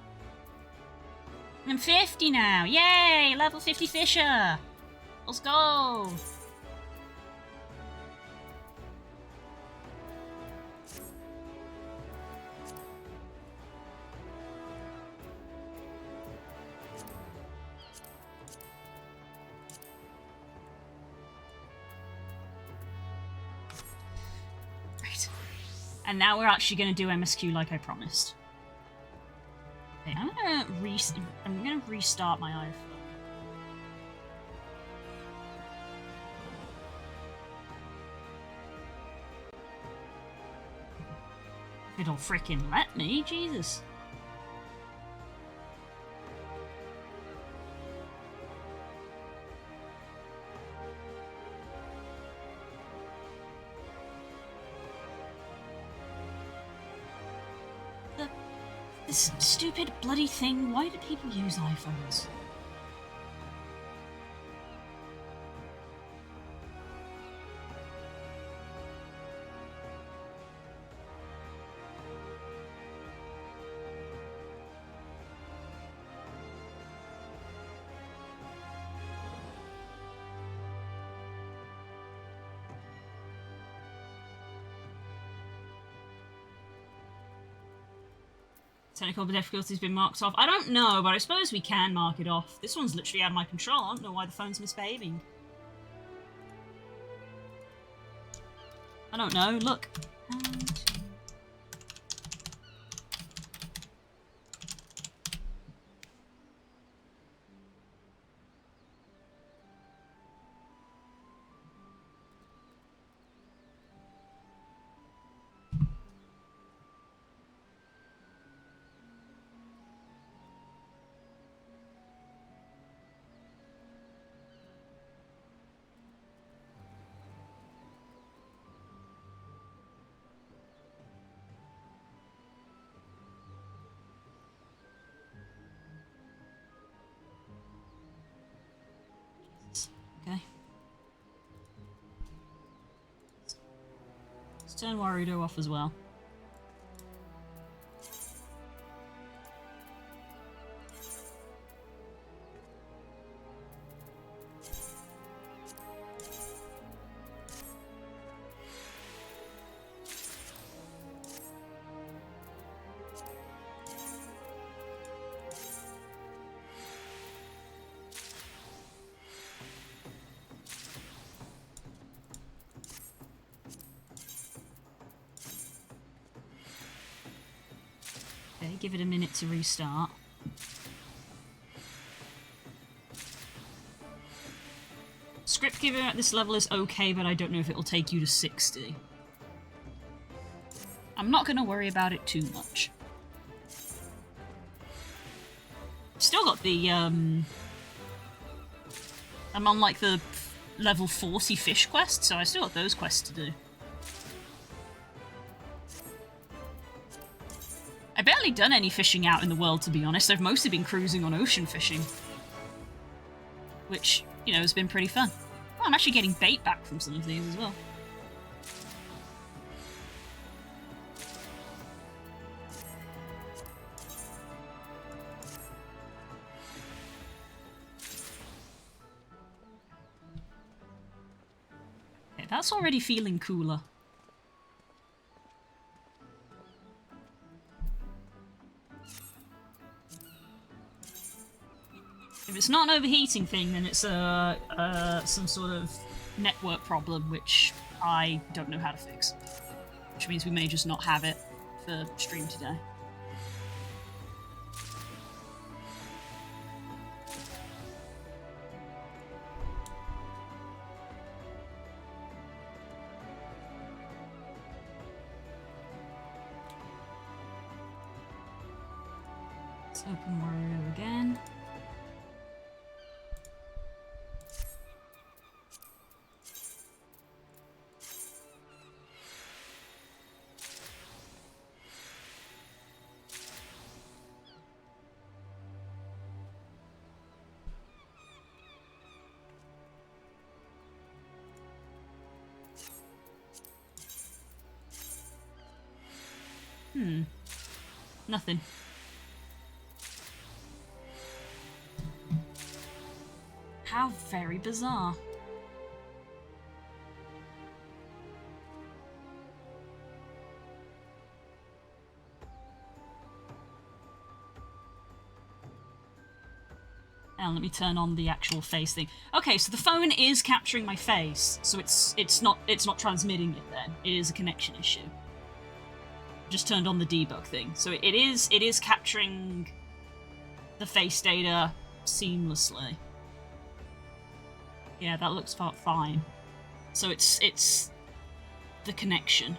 I'm 50 now. Yay! Level 50 Fisher! Let's go! Right. And now we're actually going to do MSQ like I promised. Okay, I'm gonna restart my iPhone. It'll frickin' let me, Jesus. This stupid bloody thing, why do people use iPhones? Technical difficulty's been marked off. I don't know, but I suppose we can mark it off. This one's literally out of my control. I don't know why the phone's misbehaving. I don't know. Look. Okay. Let's turn Warudo off as well. Okay, give it a minute to restart. Script given at this level is okay, but I don't know if it'll take you to 60. I'm not gonna worry about it too much. Still got the, I'm on, like, the level 40 fish quest, so I still got those quests to do. I've barely done any fishing out in the world, to be honest. I've mostly been cruising on ocean fishing. Which, you know, has been pretty fun. Oh, I'm actually getting bait back from some of these as well. Okay, that's already feeling cooler. If it's not an overheating thing, then it's some sort of network problem, which I don't know how to fix. which means we may just not have it for stream today. Let's open Wario again. Nothing. How very bizarre. Now let me turn on the actual face thing. Okay, so the phone is capturing my face, so it's not transmitting it then. It is a connection issue. Just turned on the debug thing. So it is capturing the face data seamlessly. Yeah, that looks fine. So it's the connection.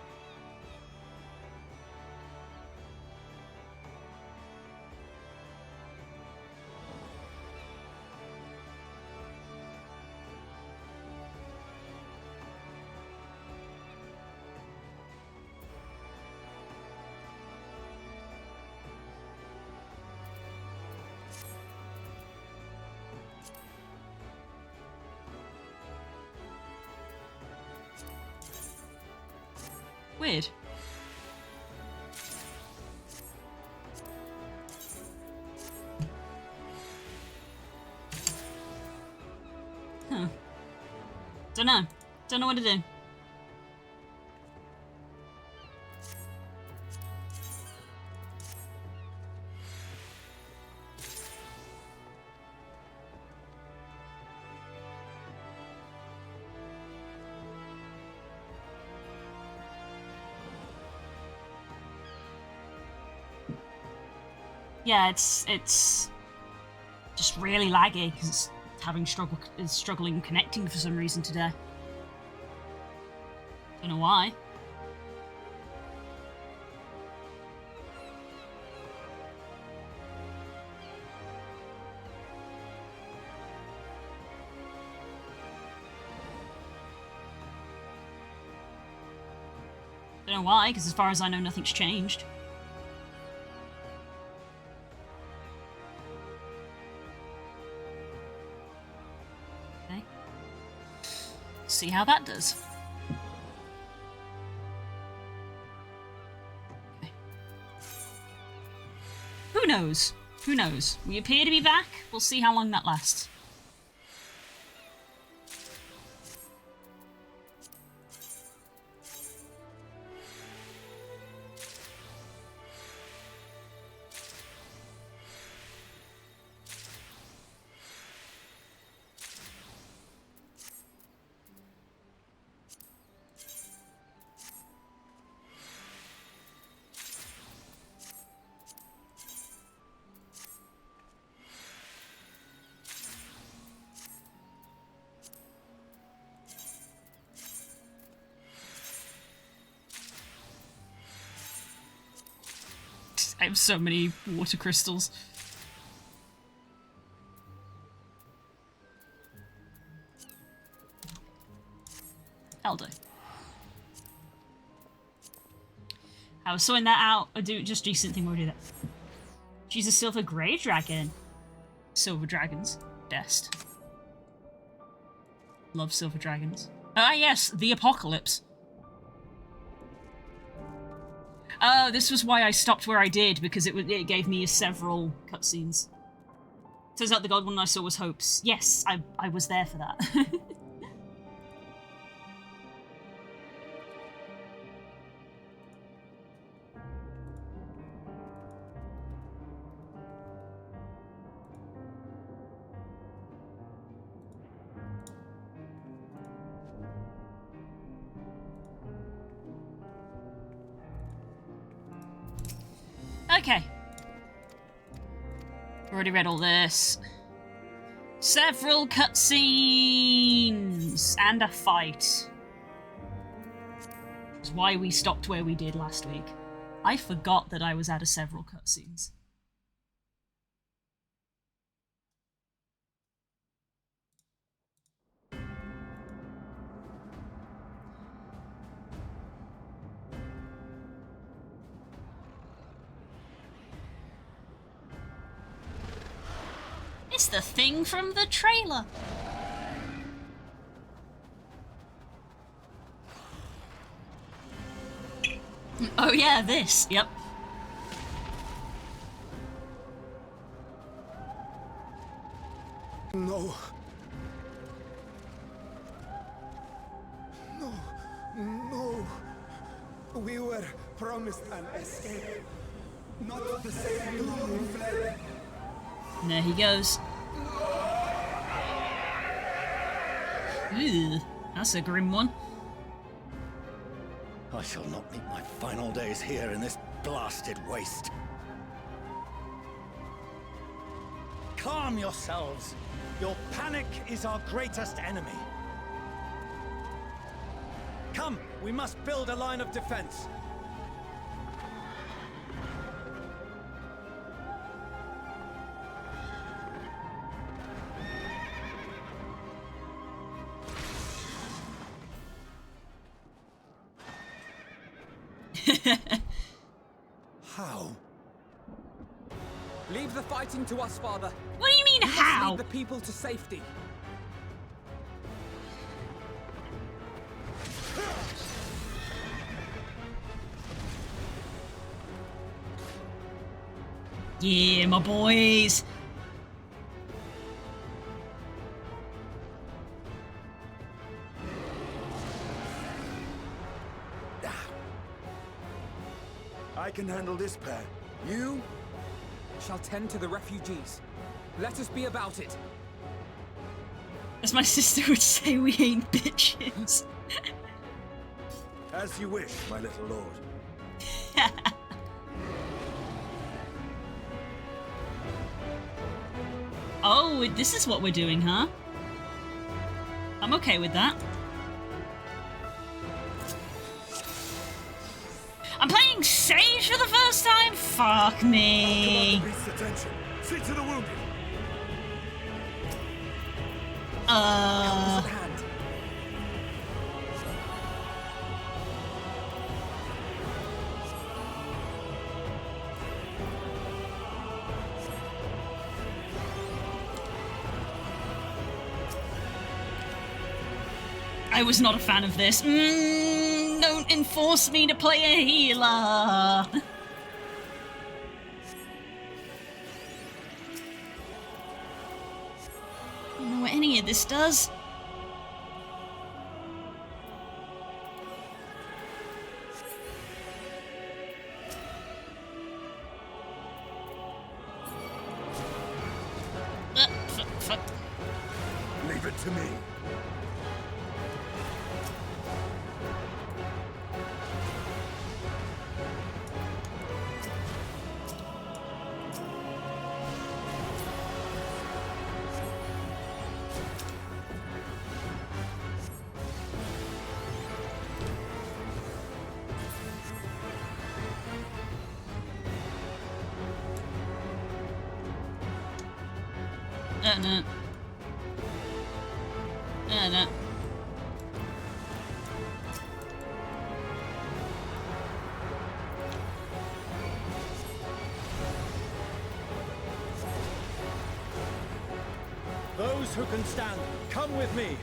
Weird. Huh. Don't know. Don't know what to do. Yeah, it's just really laggy because it's struggling connecting for some reason today. Don't know why. Don't know why, because as far as I know, nothing's changed. See how that does. Okay. Who knows? Who knows? We appear to be back. We'll see how long that lasts. I have so many water crystals. I'll do. I was sorting that out. I do just decent thing. We'll do that. She's a silver grey dragon. Silver dragons, best. Love silver dragons. Ah, yes, the apocalypse. Oh, this was why I stopped where I did, because it gave me several cutscenes. Turns out the god one I saw was Hope's. Yes, I was there for that. Okay. Already read all this. Several cutscenes and a fight. That's why we stopped where we did last week. I forgot that I was out of several cutscenes. It's the thing from the trailer. Oh yeah, this. Yep. No. No. No. We were promised an escape. Not the same doom we fled. And there he goes. Ew, that's a grim one. I shall not meet my final days here in this blasted waste. Calm yourselves. Your panic is our greatest enemy. Come, we must build a line of defense. How? Leave the fighting to us, Father. What do you mean, We must how? lead the people to safety. Yeah, my boys. I can handle this pair. You? Shall tend to the refugees. Let us be about it. As my sister would say, we ain't bitches. As you wish, my little lord. Oh, this is what we're doing, huh? I'm okay with that. I'm playing Sage for the first time? Fuck me. Command the beast's attention. See to the wounded. At hand. I was not a fan of this. Don't enforce me to play a healer. I don't know what any of this does. Fuck. Leave it to me. No. No. Those who can stand, come with me.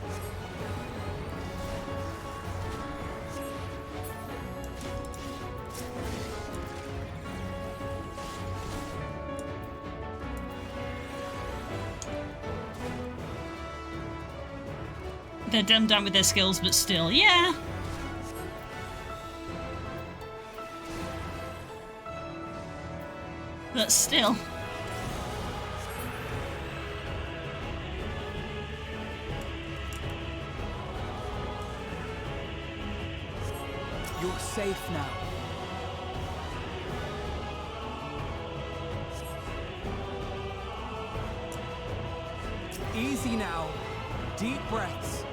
They're done with their skills, but still, yeah. But still. You're safe now. now. Deep breaths.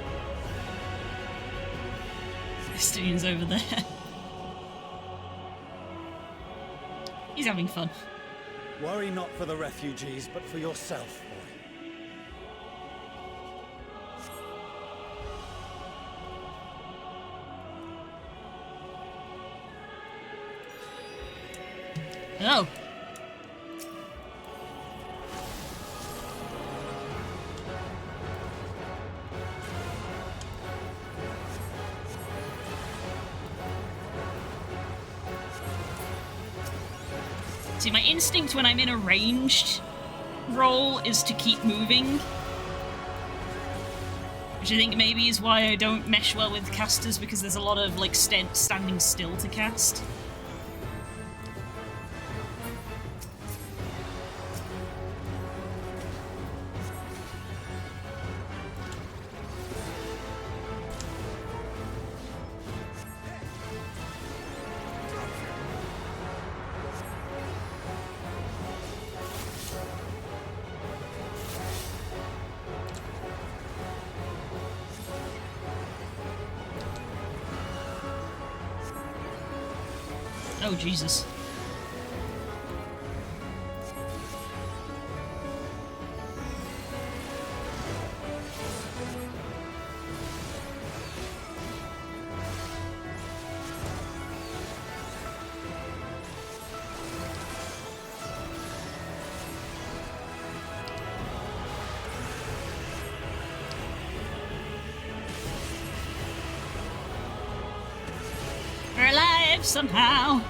Styrian's over there. He's having fun. Worry not for the refugees, but for yourself, boy. Oh. See, my instinct when I'm in a ranged role is to keep moving. Which I think maybe is why I don't mesh well with casters, because there's a lot of, like, standing still to cast. Oh, Jesus. We're alive somehow.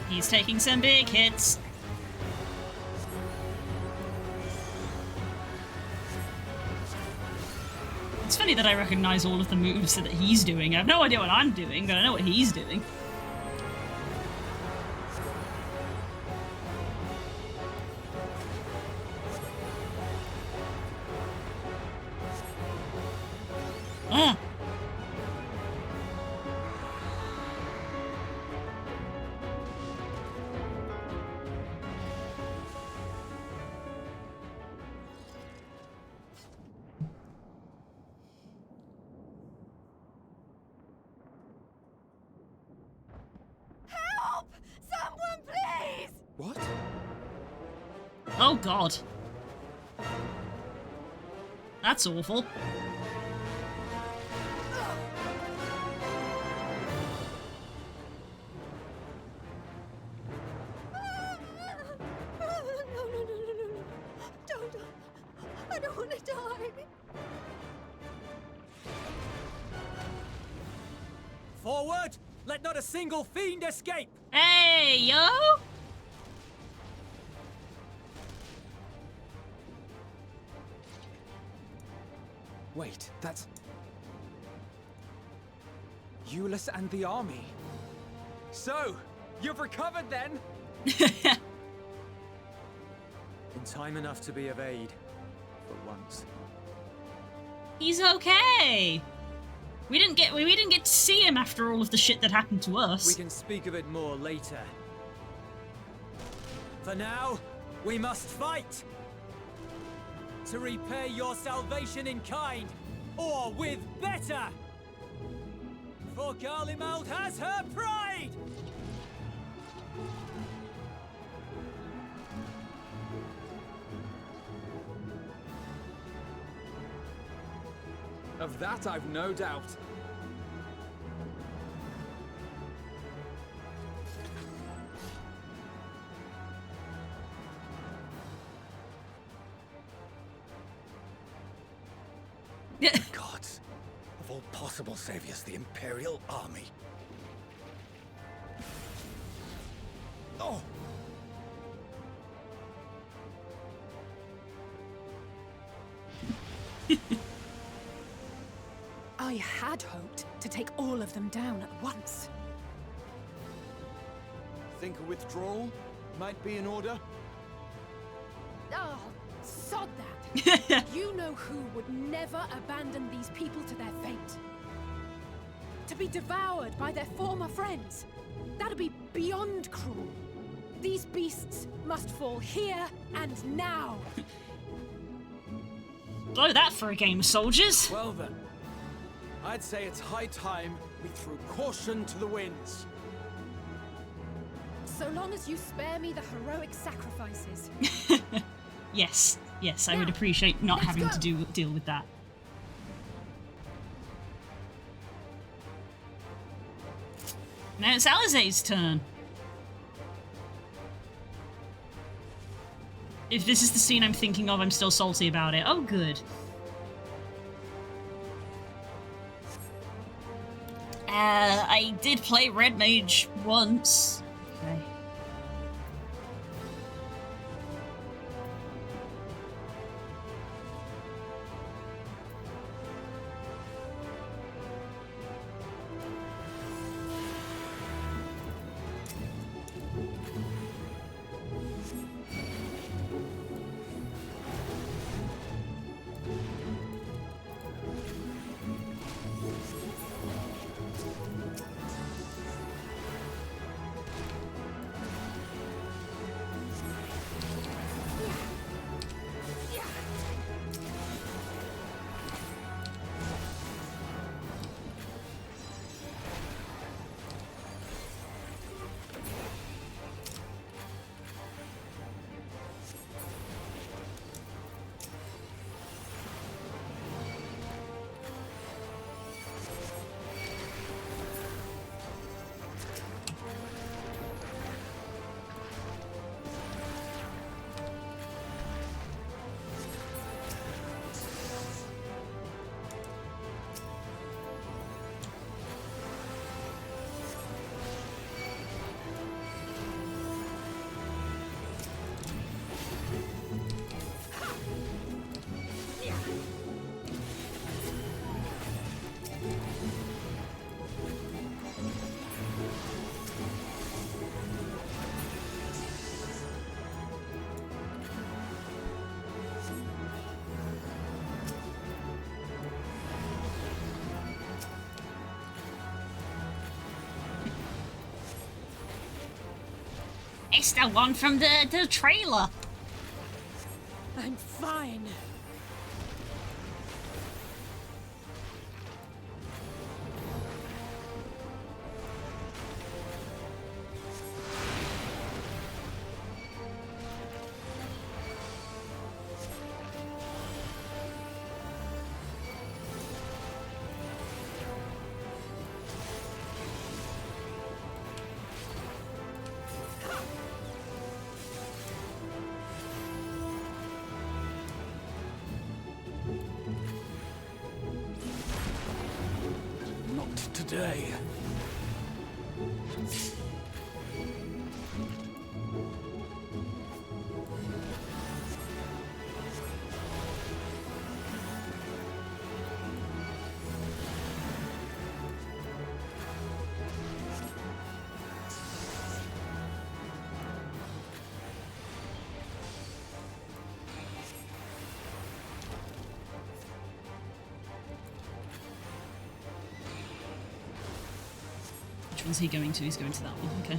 He's taking some big hits. It's funny that I recognize all of the moves that he's doing. I have no idea what I'm doing, but I know what he's doing. Ah! Help! Someone, please! What? Oh, God. That's awful. No. Don't. I don't want to die. Forward! Let not a single fiend escape! Hey, yo! Wait, that's... Euless and the army. So, you've recovered then? In time enough to be of aid. For once. He's okay. We didn't get to see him after all of the shit that happened to us. We can speak of it more later. For now, we must fight! To repay your salvation in kind, or with better! For Garlemald has her pride! Of that I've no doubt. Gods. Of all possible saviors, the Imperial Army. Oh! I had hoped to take all of them down at once. Think a withdrawal might be in order? Oh, sod that. You know who would never abandon these people to their fate? To be devoured by their former friends. That'd be beyond cruel. These beasts must fall here and now. Blow that for a game of soldiers. Well then, I'd say it's high time we threw caution to the winds. So long as you spare me the heroic sacrifices. Yes, yes, I would appreciate not Let's having go. to deal with that. Now it's Alizé's turn. If this is the scene I'm thinking of, I'm still salty about it. Oh, good. I did play Red Mage once. Okay. It's the one from the trailer. I'm fine. Not today. Which one's he going to? He's going to that one, okay.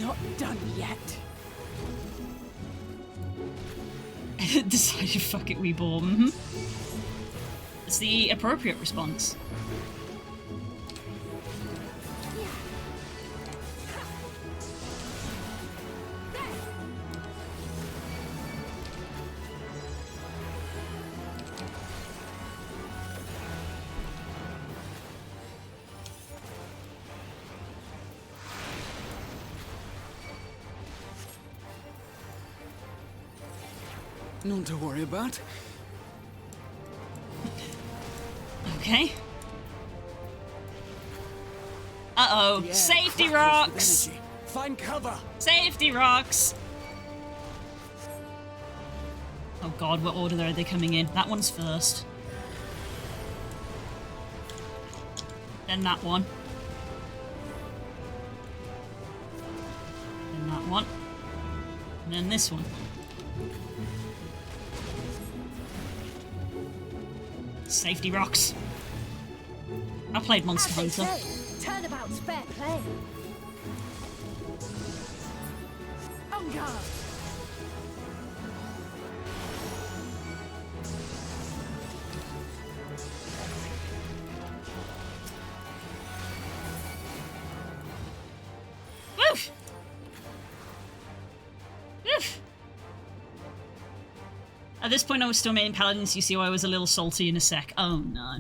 not done yet. Decided, fuck it, we bore. Mm-hmm. It's the appropriate response. None to worry about. Okay. Uh-oh. The air Safety crackles with rocks! energy. Find cover! Safety rocks! Oh god, what order are they coming in? That one's first. Then that one. Then that one. And then this one. Safety rocks. I played Monster As they Hunter. say, turnabout's fair play. On guard. Woof! Woof! At this point I was still main paladin, so you see why I was a little salty in a sec. Oh no.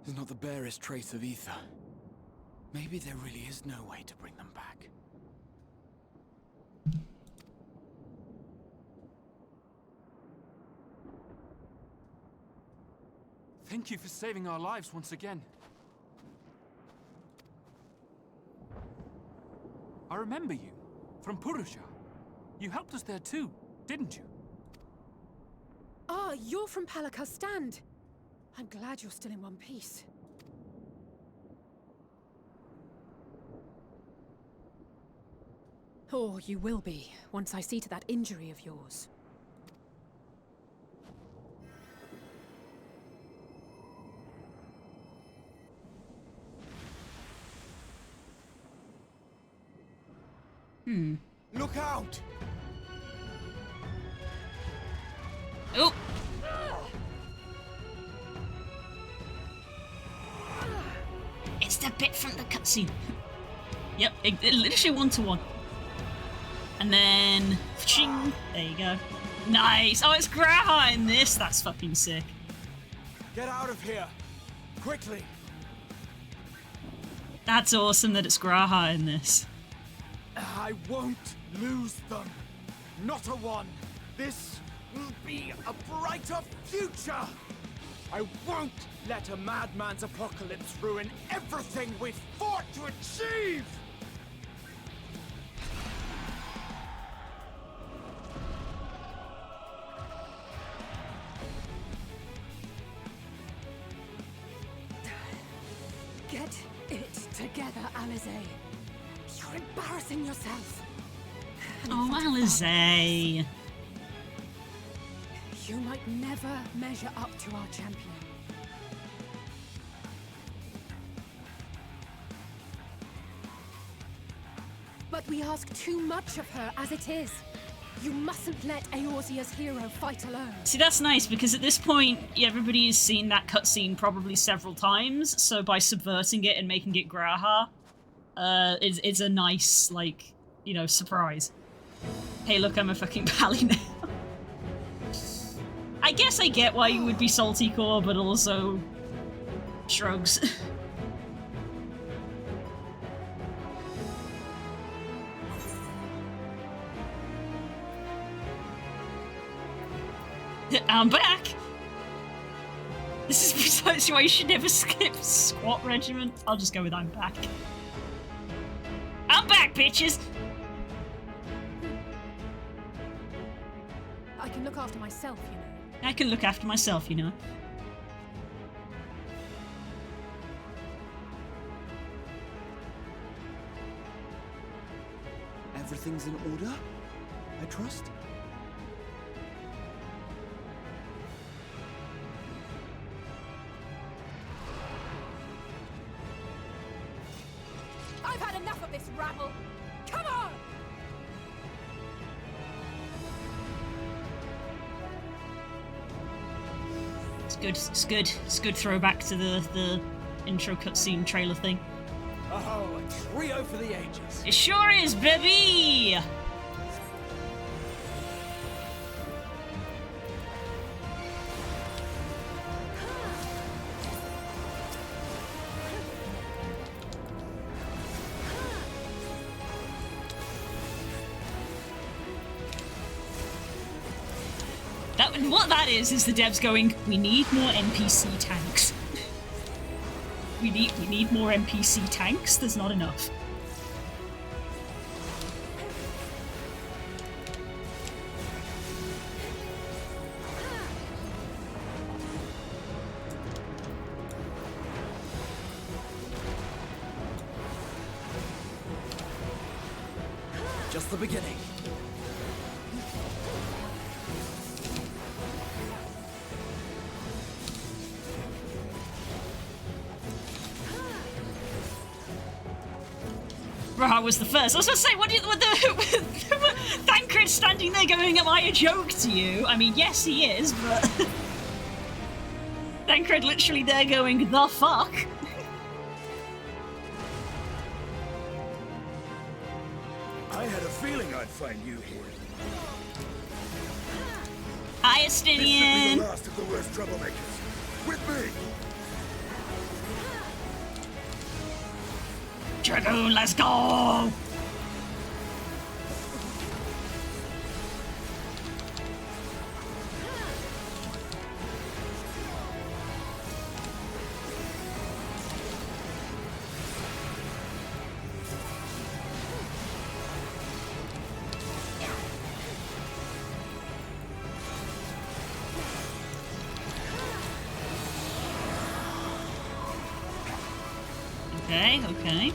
There's not the barest trace of ether. Maybe there really is no way to bring them back. Thank you for saving our lives once again. I remember you, from Purusha. You helped us there too, didn't you? Ah, you're from Palaka's stand. I'm glad you're still in one piece. Or you will be, once I see to that injury of yours. Look out! Oh! It's the bit from the cutscene. Yep, it literally one-to-one. And then... Ching! There you go. Nice! Oh, it's Graha in this! That's fucking sick. Get out of here! Quickly! That's awesome that it's Graha in this. I won't lose them. Not a one. This will be a brighter future. I won't let a madman's apocalypse ruin everything we've fought to achieve. Get it together, Alizé. You're embarrassing yourself. Oh, Alizé. You might never measure up to our champion. But we ask too much of her as it is. You mustn't let Eorzea's hero fight alone. See, that's nice, because at this point, everybody has seen that cutscene probably several times, so by subverting it and making it Graha, it's a nice, like, you know, surprise. Hey, look, I'm a fucking pally now. I guess I get why you would be salty, core, but also... shrugs. I'm back! This is precisely why you should never skip squat regiment. I'll just go with I'm back. I'm back, bitches! I can look after myself, you know. I can look after myself, you know. Everything's in order, I trust? It's good. It's good. It's good throwback to the intro cutscene trailer thing. Oh, a trio for the ages. It sure is, baby! What that is the devs going, we need more NPC tanks. we need more NPC tanks, there's not enough. Just the beginning. Raha was the first. I was going to say, what the Thancred standing there going, am I a joke to you? I mean, yes, he is, but Thancred literally there going, the fuck? I had a feeling I'd find you here. Hi, This should be Estinian. the last of the worst troublemakers. With me! Dragoon, let's go! Okay, okay.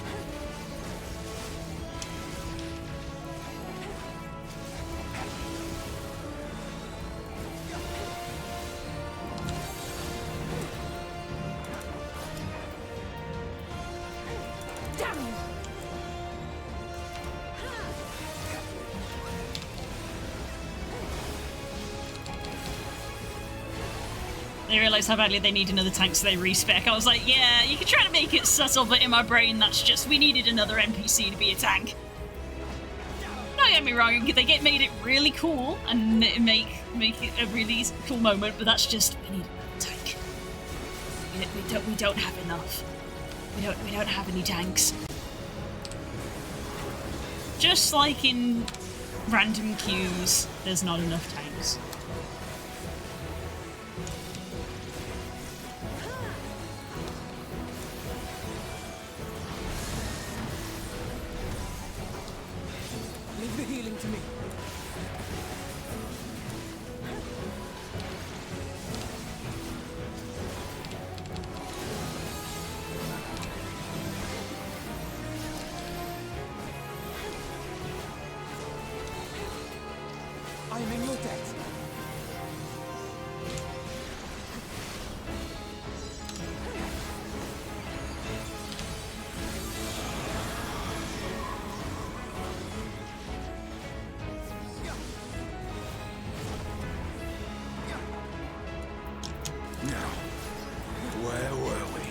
They realised how badly they need another tank, so they respec. I was like, yeah, you can try to make it subtle, but in my brain, that's just, we needed another NPC to be a tank. Don't get me wrong, they made it really cool and make it a really cool moment, but that's just, we need another tank. We don't have enough. We don't have any tanks. Just like in random queues, there's not enough tanks. Leave the healing to me. I am in your debt. Now, where were we?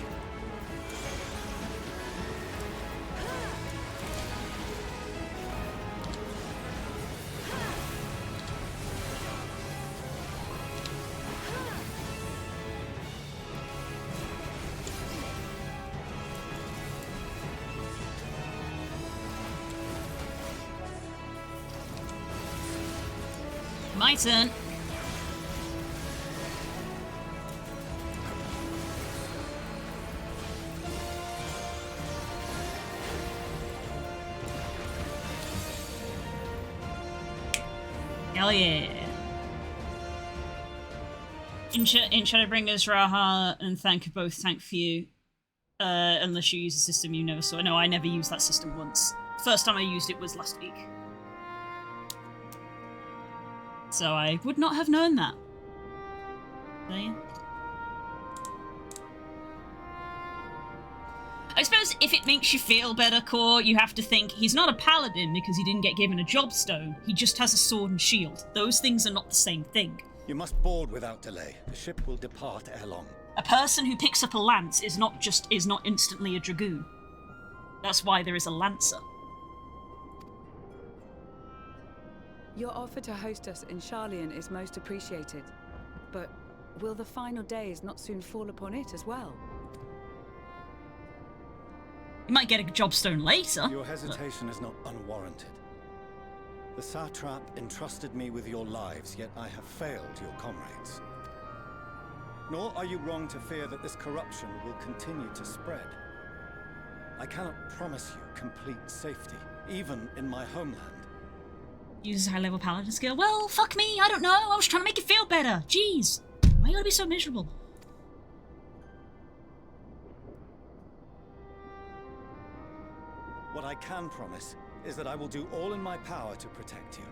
My turn. Hell yeah. In Shadowbringers, Raha and Thank are both tank for you. Unless you use a system you never saw. No, I never used that system once. First time I used it was last week. So I would not have known that. So, yeah. I suppose if it makes you feel better, Core, you have to think he's not a paladin because he didn't get given a job stone. He just has a sword and shield. Those things are not the same thing. You must board without delay. The ship will depart ere long. A person who picks up a lance is not instantly a dragoon. That's why there is a lancer. Your offer to host us in Charlian is most appreciated. But will the final days not soon fall upon it as well? You might get a jobstone later. Your hesitation is not unwarranted. The satrap entrusted me with your lives, yet I have failed your comrades. Nor are you wrong to fear that this corruption will continue to spread. I cannot promise you complete safety, even in my homeland. Uses high-level paladin skill. Well, fuck me, I don't know. I was trying to make it feel better. Jeez. Why you gotta be so miserable? What I can promise is that I will do all in my power to protect you.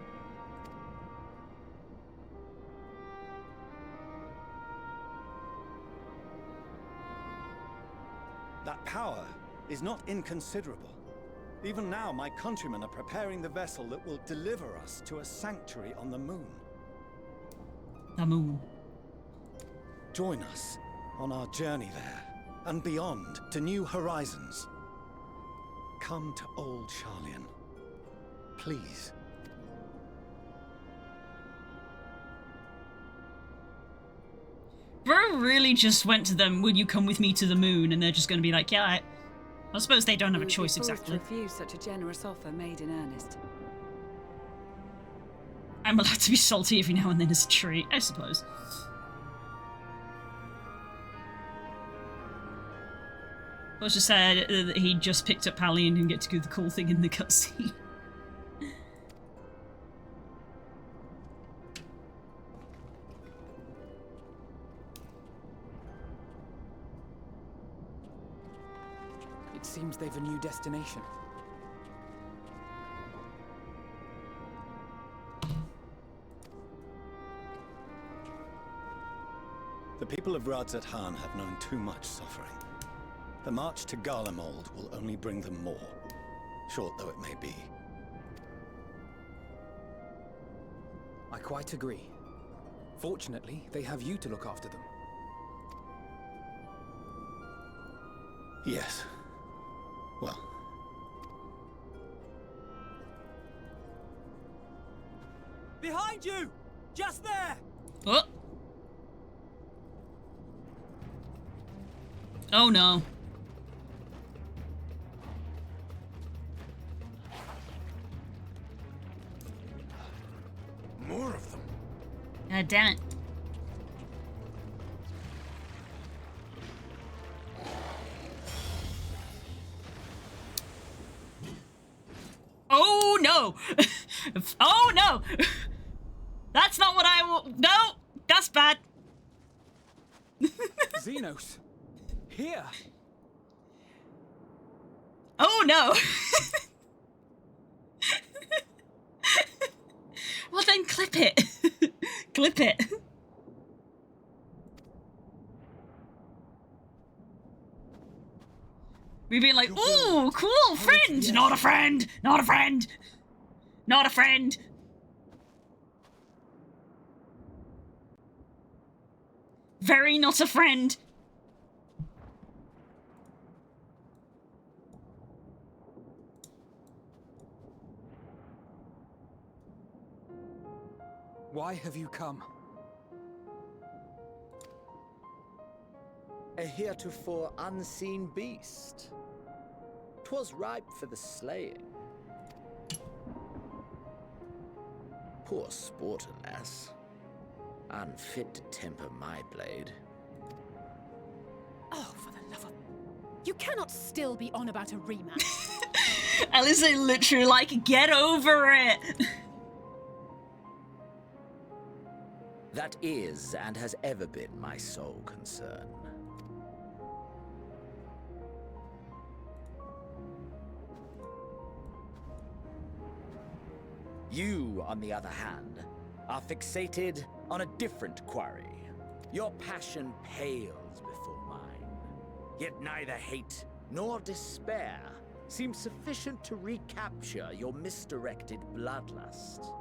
That power is not inconsiderable. Even now, my countrymen are preparing the vessel that will deliver us to a sanctuary on the moon. The moon. Join us on our journey there, and beyond, to new horizons. Come to old Charlian. Please. Bro really just went to them, will you come with me to the moon? And they're just going to be like, yeah, I suppose they don't have a choice exactly. To refuse such a generous offer made in earnest. I'm allowed to be salty every now and then as a treat, I suppose. I was just said that he just picked up Pally and didn't get to do the cool thing in the cutscene. It seems they've a new destination. The people of Radzat-Han have known too much suffering. The march to Garlemald will only bring them more, short though it may be. I quite agree. Fortunately, they have you to look after them. Yes. Well. Behind you! Just there! Oh. Oh no. More of them. God damn it. Oh no! Oh no! That's not what I will. No! That's bad. Xenos! Here! Oh no! Well then clip it. Clip it. We've been like, ooh, cool, friend! Not a friend! Not a friend! Not a friend! Very not a friend! Why have you come? A heretofore unseen beast. 'Twas ripe for the slaying. Poor sport, alas. Unfit to temper my blade. Oh, for the love of... You cannot still be on about a rematch. Alice literally like, get over it! That is and has ever been my sole concern. You, on the other hand, are fixated on a different quarry. Your passion pales before mine. Yet neither hate nor despair seem sufficient to recapture your misdirected bloodlust.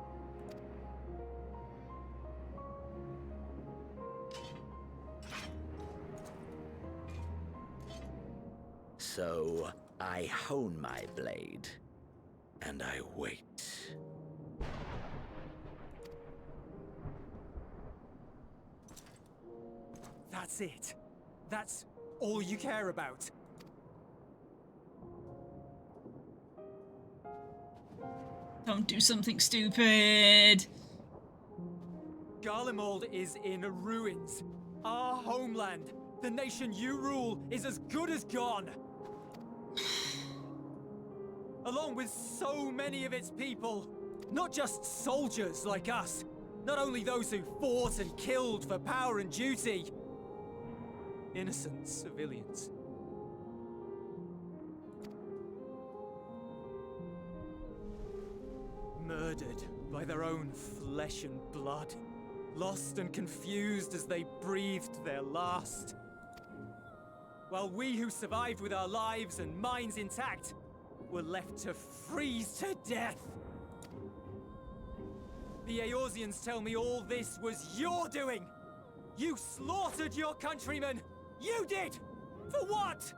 So I hone my blade, and I wait. That's it. That's all you care about. Don't do something stupid. Garlemald is in ruins. Our homeland, the nation you rule, is as good as gone. Along with so many of its people. Not just soldiers like us. Not only those who fought and killed for power and duty. Innocent civilians. Murdered by their own flesh and blood. Lost and confused as they breathed their last. While we who survived with our lives and minds intact were left to freeze to death. The Eorzeans tell me all this was your doing! You slaughtered your countrymen! You did! For what?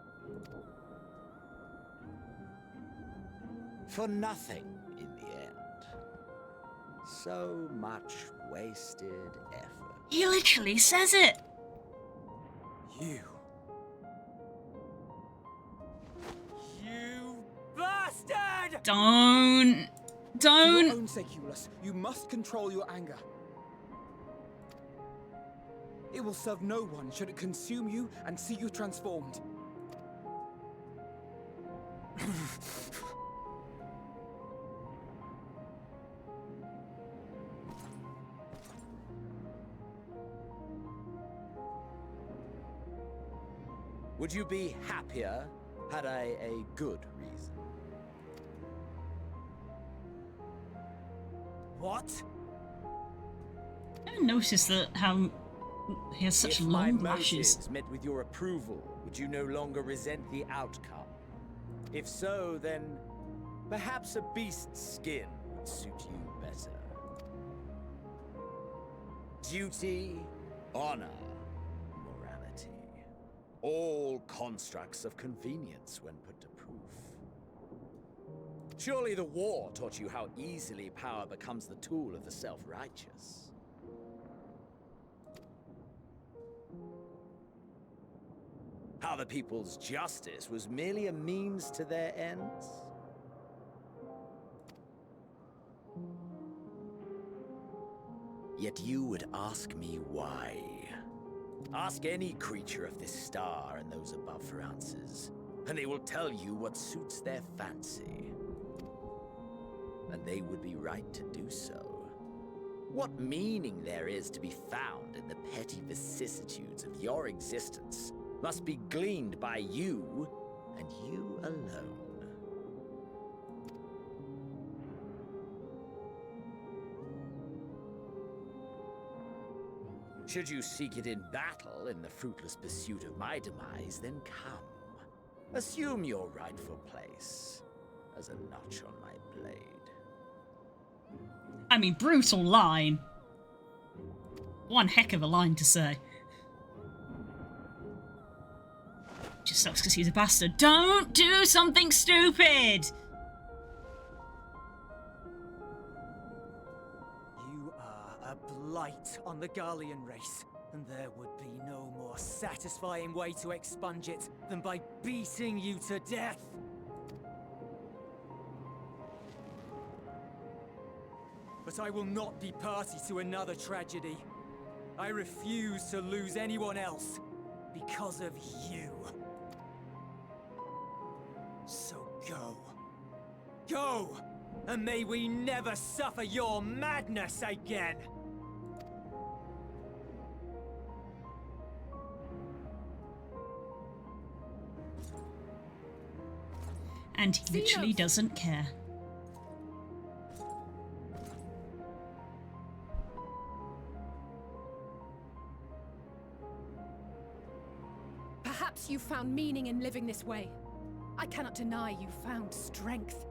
For nothing, in the end. So much wasted effort. He literally says it. You bastard! Don't. For your own sake, Eulus, you must control your anger. It will serve no one should it consume you and see you transformed. Would you be happier had I a good reason? What? I haven't noticed that how he has such If long my lashes. motives met with your approval, would you no longer resent the outcome? If so, then perhaps a beast's skin would suit you better. Duty, honor, morality. All constructs of convenience when put to proof. Surely the war taught you how easily power becomes the tool of the self-righteous. How the people's justice was merely a means to their ends? Yet you would ask me why. Ask any creature of this star and those above for answers, and they will tell you what suits their fancy. And they would be right to do so. What meaning there is to be found in the petty vicissitudes of your existence must be gleaned by you, and you alone. Should you seek it in battle in the fruitless pursuit of my demise, then come. Assume your rightful place as a notch on my blade. I mean, brutal line. One heck of a line to say. Just sucks because he's a bastard. Don't do something stupid! You are a blight on the Garlean race, and there would be no more satisfying way to expunge it than by beating you to death. But I will not be party to another tragedy. I refuse to lose anyone else because of you. So go. Go! And may we never suffer your madness again! And he literally doesn't care. Perhaps you found meaning in living this way. I cannot deny you found strength.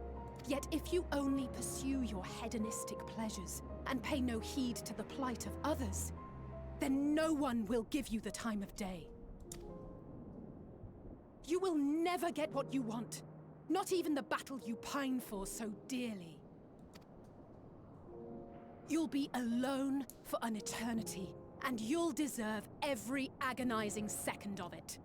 Yet if you only pursue your hedonistic pleasures and pay no heed to the plight of others, then no one will give you the time of day. You will never get what you want. Not even the battle you pine for so dearly. You'll be alone for an eternity, and you'll deserve every agonizing second of it.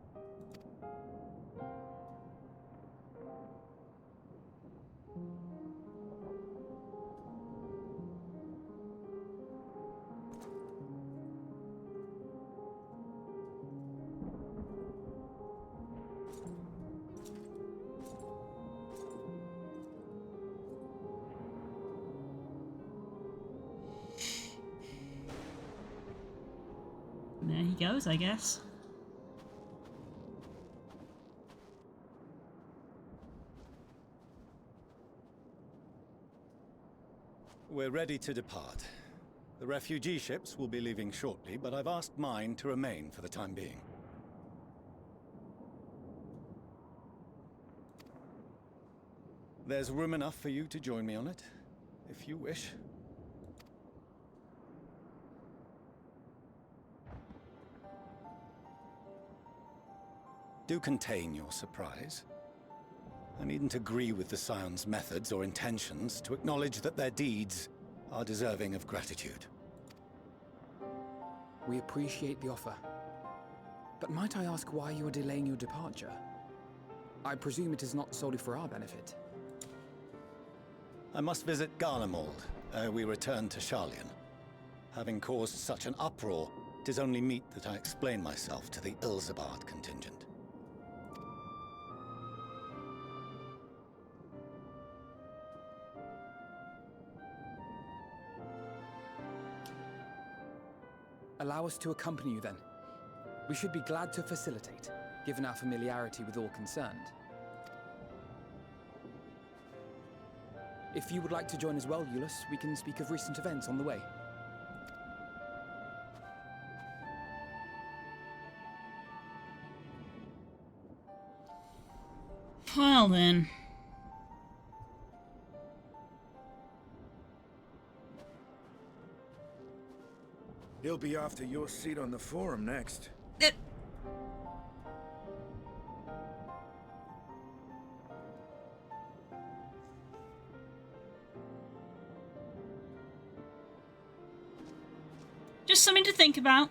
There he goes, I guess. We're ready to depart. The refugee ships will be leaving shortly, but I've asked mine to remain for the time being. There's room enough for you to join me on it, if you wish. Do contain your surprise. I needn't agree with the Scion's methods or intentions to acknowledge that their deeds are deserving of gratitude. We appreciate the offer. But might I ask why you are delaying your departure? I presume it is not solely for our benefit. I must visit Garlemald ere we return to Sharlayan. Having caused such an uproar, it is only meet that I explain myself to the Ilzabard contingent. Allow us to accompany you then. We should be glad to facilitate, given our familiarity with all concerned. If you would like to join as well, Eulus, we can speak of recent events on the way. Well then. He'll be after your seat on the forum next. Just something to think about.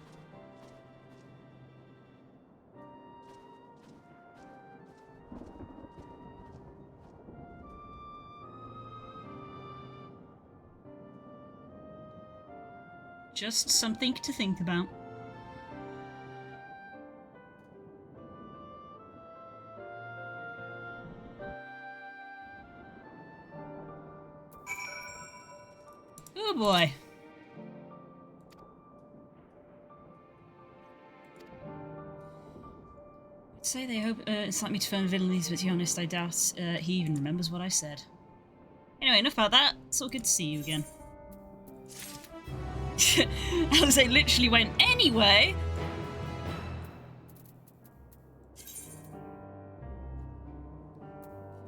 Just something to think about. Oh boy. I'd say they hope it's like me to phone villainies, but to be honest, I doubt he even remembers what I said. Anyway, enough about that. It's all good to see you again. As they literally went anyway.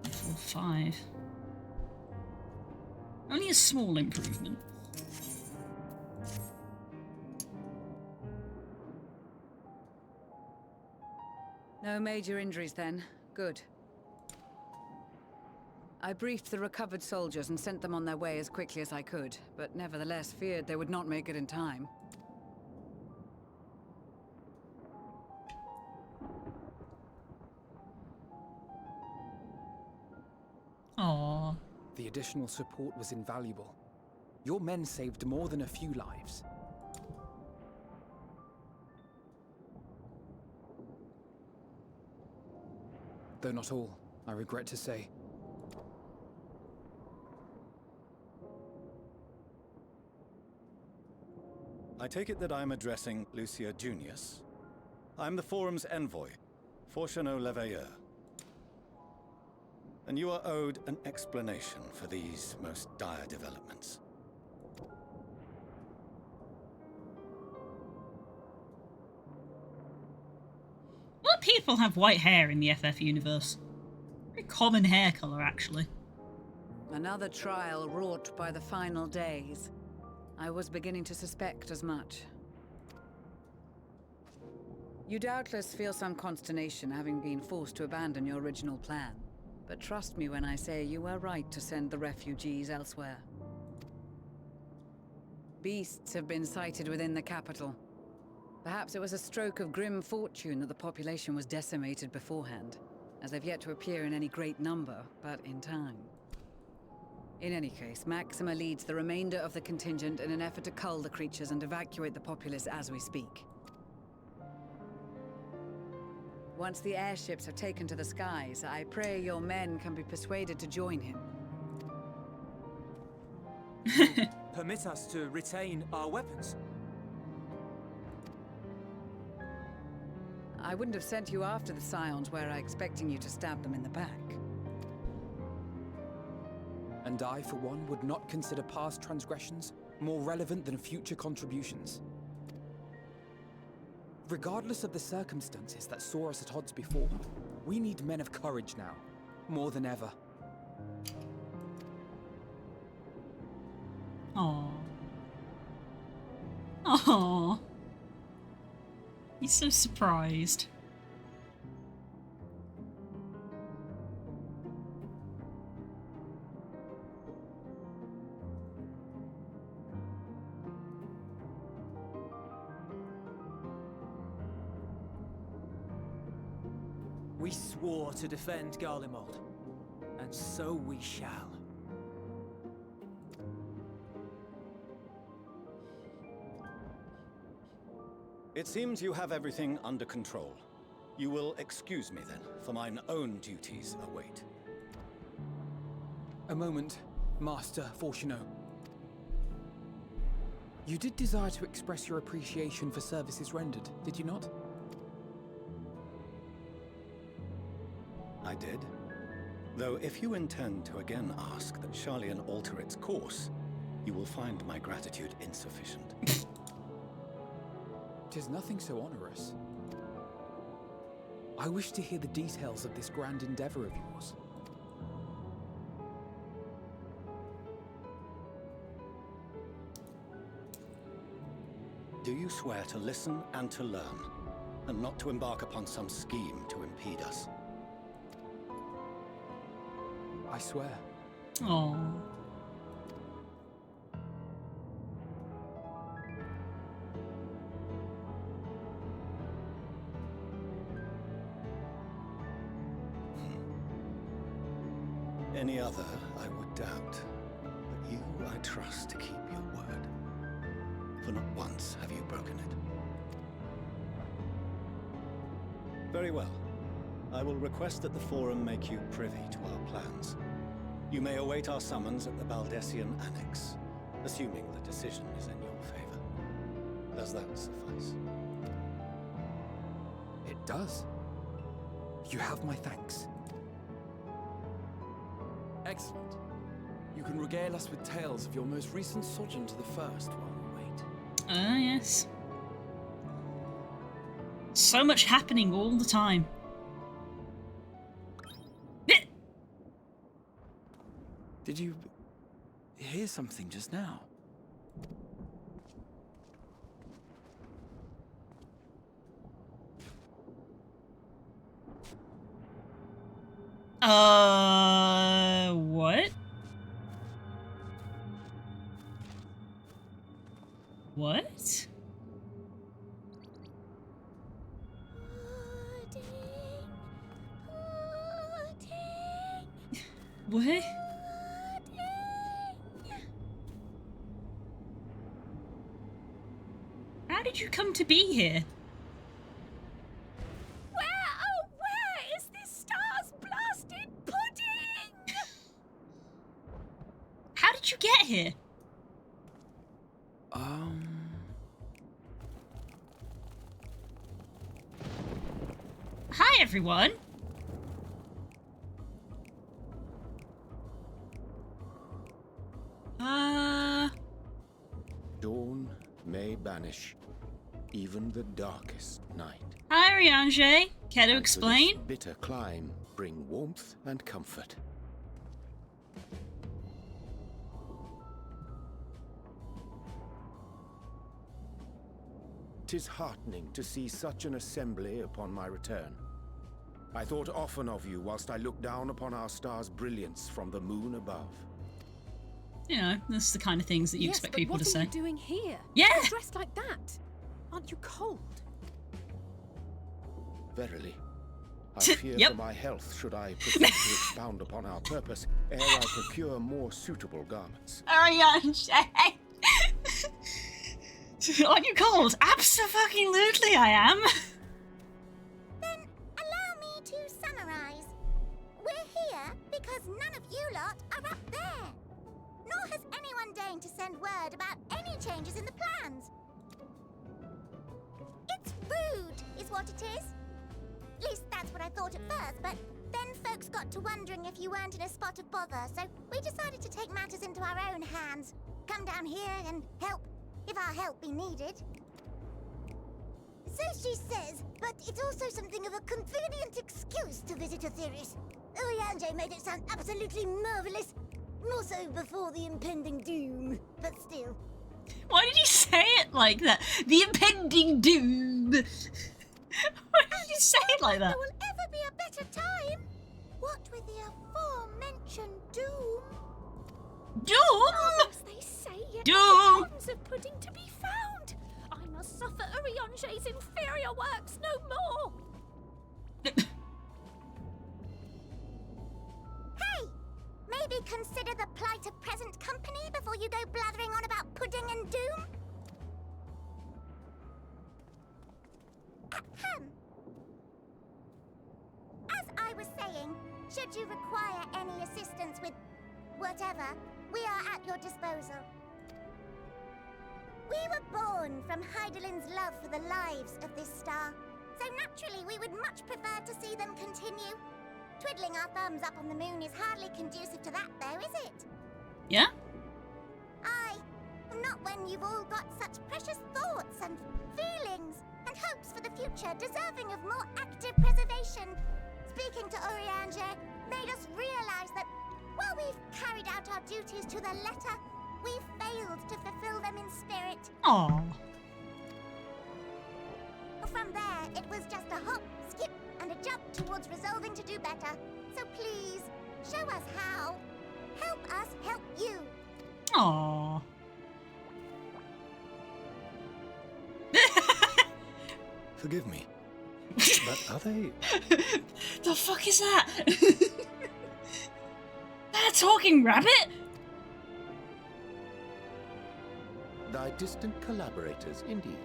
Level 5. Only a small improvement. No major injuries then. Good. I briefed the recovered soldiers and sent them on their way as quickly as I could, but nevertheless feared they would not make it in time. Aww. The additional support was invaluable. Your men saved more than a few lives. Though not all, I regret to say. I take it that I'm addressing Lucia Junius. I'm the Forum's envoy, Fortuno Leveilleur. And you are owed an explanation for these most dire developments. What people have white hair in the FF universe? Very common hair colour, actually. Another trial wrought by the final days. I was beginning to suspect as much. You doubtless feel some consternation having been forced to abandon your original plan. But trust me when I say you were right to send the refugees elsewhere. Beasts have been sighted within the capital. Perhaps it was a stroke of grim fortune that the population was decimated beforehand, as they've yet to appear in any great number, but in time. In any case, Maxima leads the remainder of the contingent in an effort to cull the creatures and evacuate the populace as we speak. Once the airships have taken to the skies, I pray your men can be persuaded to join him. Permit us to retain our weapons. I wouldn't have sent you after the Scions were I expecting you to stab them in the back. And I, for one, would not consider past transgressions more relevant than future contributions. Regardless of the circumstances that saw us at odds before, we need men of courage now, more than ever. Aww. Aww. He's so surprised. We swore to defend Garlemald, and so we shall. It seems you have everything under control. You will excuse me then, for mine own duties await. A moment, Master Fortuneau. You did desire to express your appreciation for services rendered, did you not? I did. Though if you intend to again ask that Charlian alter its course, you will find my gratitude insufficient. 'Tis nothing so onerous. I wish to hear the details of this grand endeavor of yours. Do you swear to listen and to learn, and not to embark upon some scheme to impede us? I swear. Aww. Any other, I would doubt. But you, I trust to keep your word. For not once have you broken it. Very well. I will request that the Forum make you privy to our plans. You may await our summons at the Baldessian Annex, assuming the decision is in your favor. Does that suffice? It does. You have my thanks. Excellent. You can regale us with tales of your most recent sojourn to the First while we wait. Ah, yes. So much happening all the time. Did you hear something just now? What? What? What? How did you come to be here? Where is this stars-blasted pudding? How did you get here? Hi, everyone. Dawn may banish even the darkest night. Hi, Riange. Care to And explain? this bitter climb bring warmth and comfort. 'Tis heartening to see such an assembly upon my return. I thought often of you whilst I looked down upon our star's brilliance from the moon above. You know, that's the kind of things that you Yes, expect but people to say. What are you doing here? Yeah! You're dressed like that. Aren't you cold? Verily, I fear Yep. for my health should I proceed to expound upon our purpose ere I procure more suitable garments. Ariane, aren't you cold? Abso-fucking-lutely I am. Then allow me to summarize. We're here because none of you lot are up there. Nor has anyone deigned to send word about any changes in the plans. It's rude, is what it is. At least that's what I thought at first, but then folks got to wondering if you weren't in a spot of bother, so we decided to take matters into our own hands. Come down here and help, if our help be needed. So she says, but it's also something of a convenient excuse to visit Etheris. Oriange made it sound absolutely marvelous. More so before the impending doom, but still. Why did you say it like that? The impending doom. Why did you say it like that? There will ever be a better time. What with the aforementioned doom? Doom? As they say, yet Doom! tons of pudding to be found. I must suffer Oriange's inferior works no more. Hey! Maybe consider the plight of present company before you go blathering on about pudding and doom? Ahem. As I was saying, should you require any assistance with whatever, we are at your disposal. We were born from Heidelin's love for the lives of this star, so naturally we would much prefer to see them continue. Twiddling our thumbs up on the moon is hardly conducive to that, though, is it? Yeah? Aye, not when you've all got such precious thoughts and feelings and hopes for the future deserving of more active preservation. Speaking to Oriange made us realize that while we've carried out our duties to the letter, we've failed to fulfill them in spirit. Aww. From there, it was just a hop, skip, and a jump towards resolving to do better. So please, show us how. Help us help you. Aww. Forgive me, but are they... The fuck is that? That a talking rabbit? Thy distant collaborators, indeed.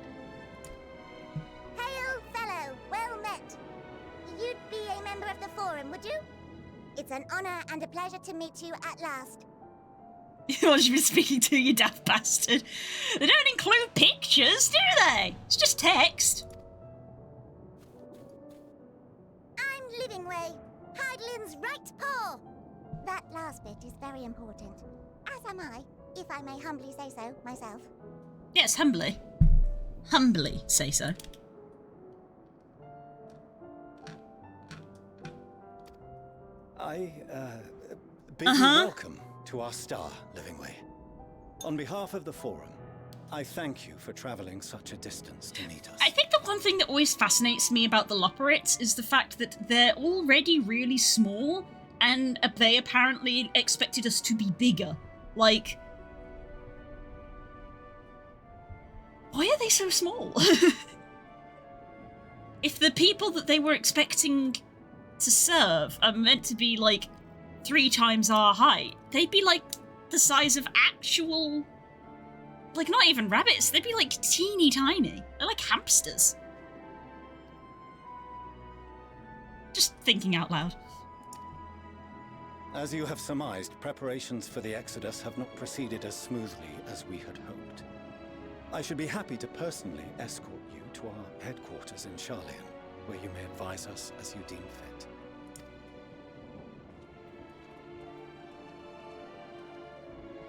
Hail, fellow, well met. You'd be a member of the Forum, would you? It's an honor and a pleasure to meet you at last. What you've been speaking to, you daft bastard. They don't include pictures, do they? It's just text. I'm Livingway, Heidelin's right paw. That last bit is very important. As am I, if I may humbly say so myself. Yes, humbly. Humbly say so. I bid you welcome to our star, Livingway. On behalf of the Forum, I thank you for travelling such a distance to meet us. I think the one thing that always fascinates me about the Loporrits is the fact that they're already really small, and they apparently expected us to be bigger. Like, why are they so small? If the people that they were expecting to serve are meant to be, like, 3 times our height, they'd be, like, the size of actual... Like, not even rabbits, they'd be, like, teeny tiny. They're like hamsters. Just thinking out loud. As you have surmised, preparations for the Exodus have not proceeded as smoothly as we had hoped. I should be happy to personally escort you to our headquarters in Charlian, where you may advise us as you deem fit.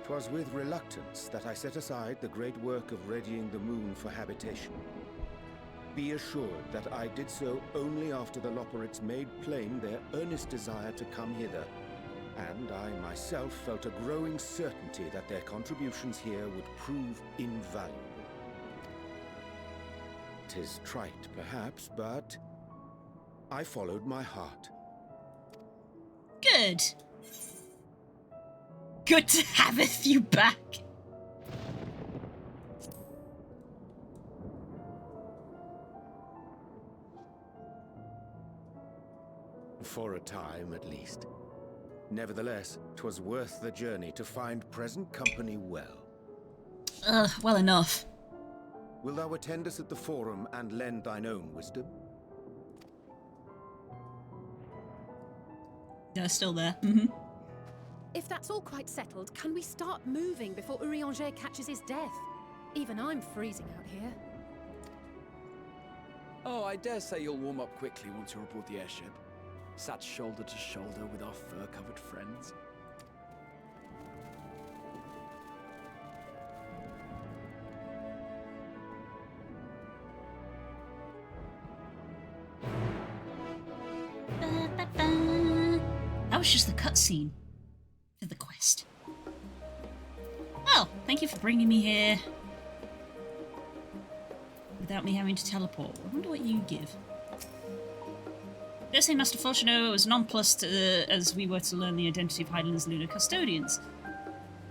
'Twas with reluctance that I set aside the great work of readying the moon for habitation. Be assured that I did so only after the Loporrits made plain their earnest desire to come hither, and I myself felt a growing certainty that their contributions here would prove invaluable. It is trite, perhaps, but I followed my heart. Good. Good to have you back. For a time, at least. Nevertheless, 'twas worth the journey to find present company well. Well enough. Will thou attend us at the forum and lend thine own wisdom? They're still there. If that's all quite settled, can we start moving before Urianger catches his death? Even I'm freezing out here. Oh, I dare say you'll warm up quickly once you're aboard the airship. Sat shoulder to shoulder with our fur-covered friends. That was just the cutscene for the quest. Oh, thank you for bringing me here without me having to teleport. I wonder what you give. Dare say Master Fulchino was nonplussed as we were to learn the identity of Hydaelyn's lunar custodians.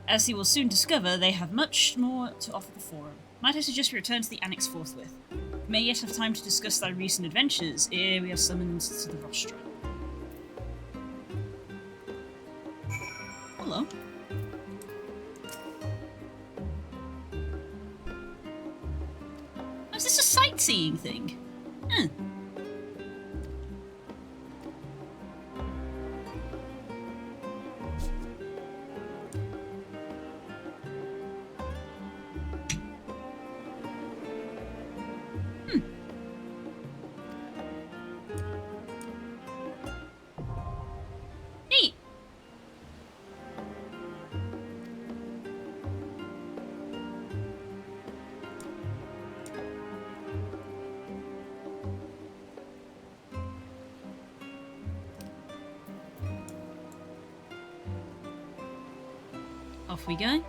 As he will soon discover, they have much more to offer the forum. Might I suggest we return to the Annex forthwith? We may yet have time to discuss thy recent adventures ere we are summoned to the rostrum. Hello. Oh, is this a sightseeing thing? Neat. Off we go.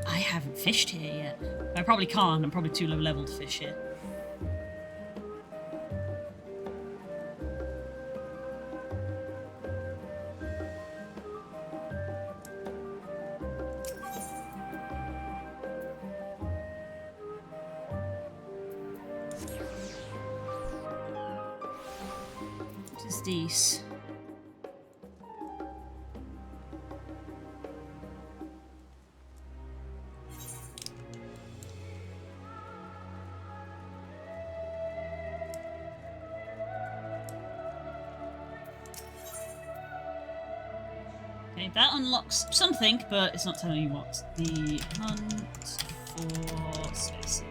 I haven't fished here yet. I probably can't. I'm probably too low level to fish here. What is this? Okay, that unlocks something, but it's not telling you what. The hunt for spaces.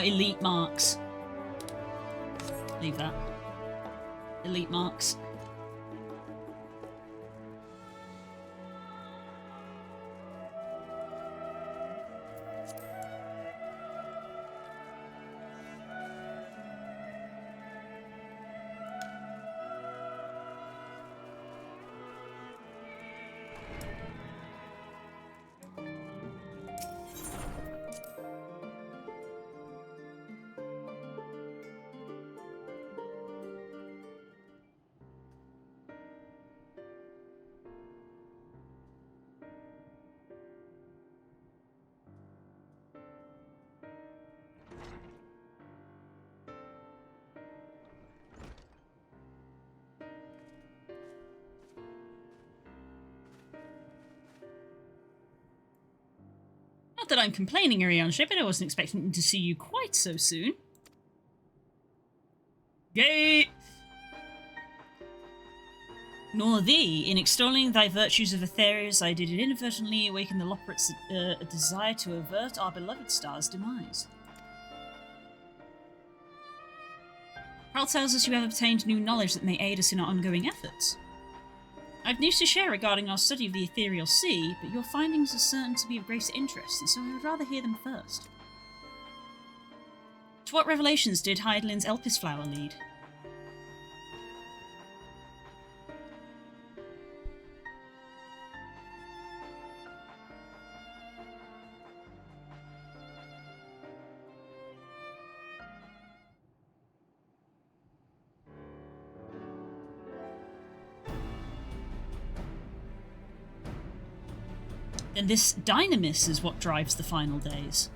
Elite marks. Leave that. Elite marks. Not that I'm complaining, Urianger, but I wasn't expecting to see you quite so soon. Gate! Nor thee. In extolling thy virtues of Aetherius, I did inadvertently awaken the Loporrit's a desire to avert our beloved star's demise. Carl tells us you have obtained new knowledge that may aid us in our ongoing efforts. I have news to share regarding our study of the ethereal sea, but your findings are certain to be of greater interest, and so I would rather hear them first. To what revelations did Hydaelyn's Elpis flower lead? Then this dynamis is what drives the final days.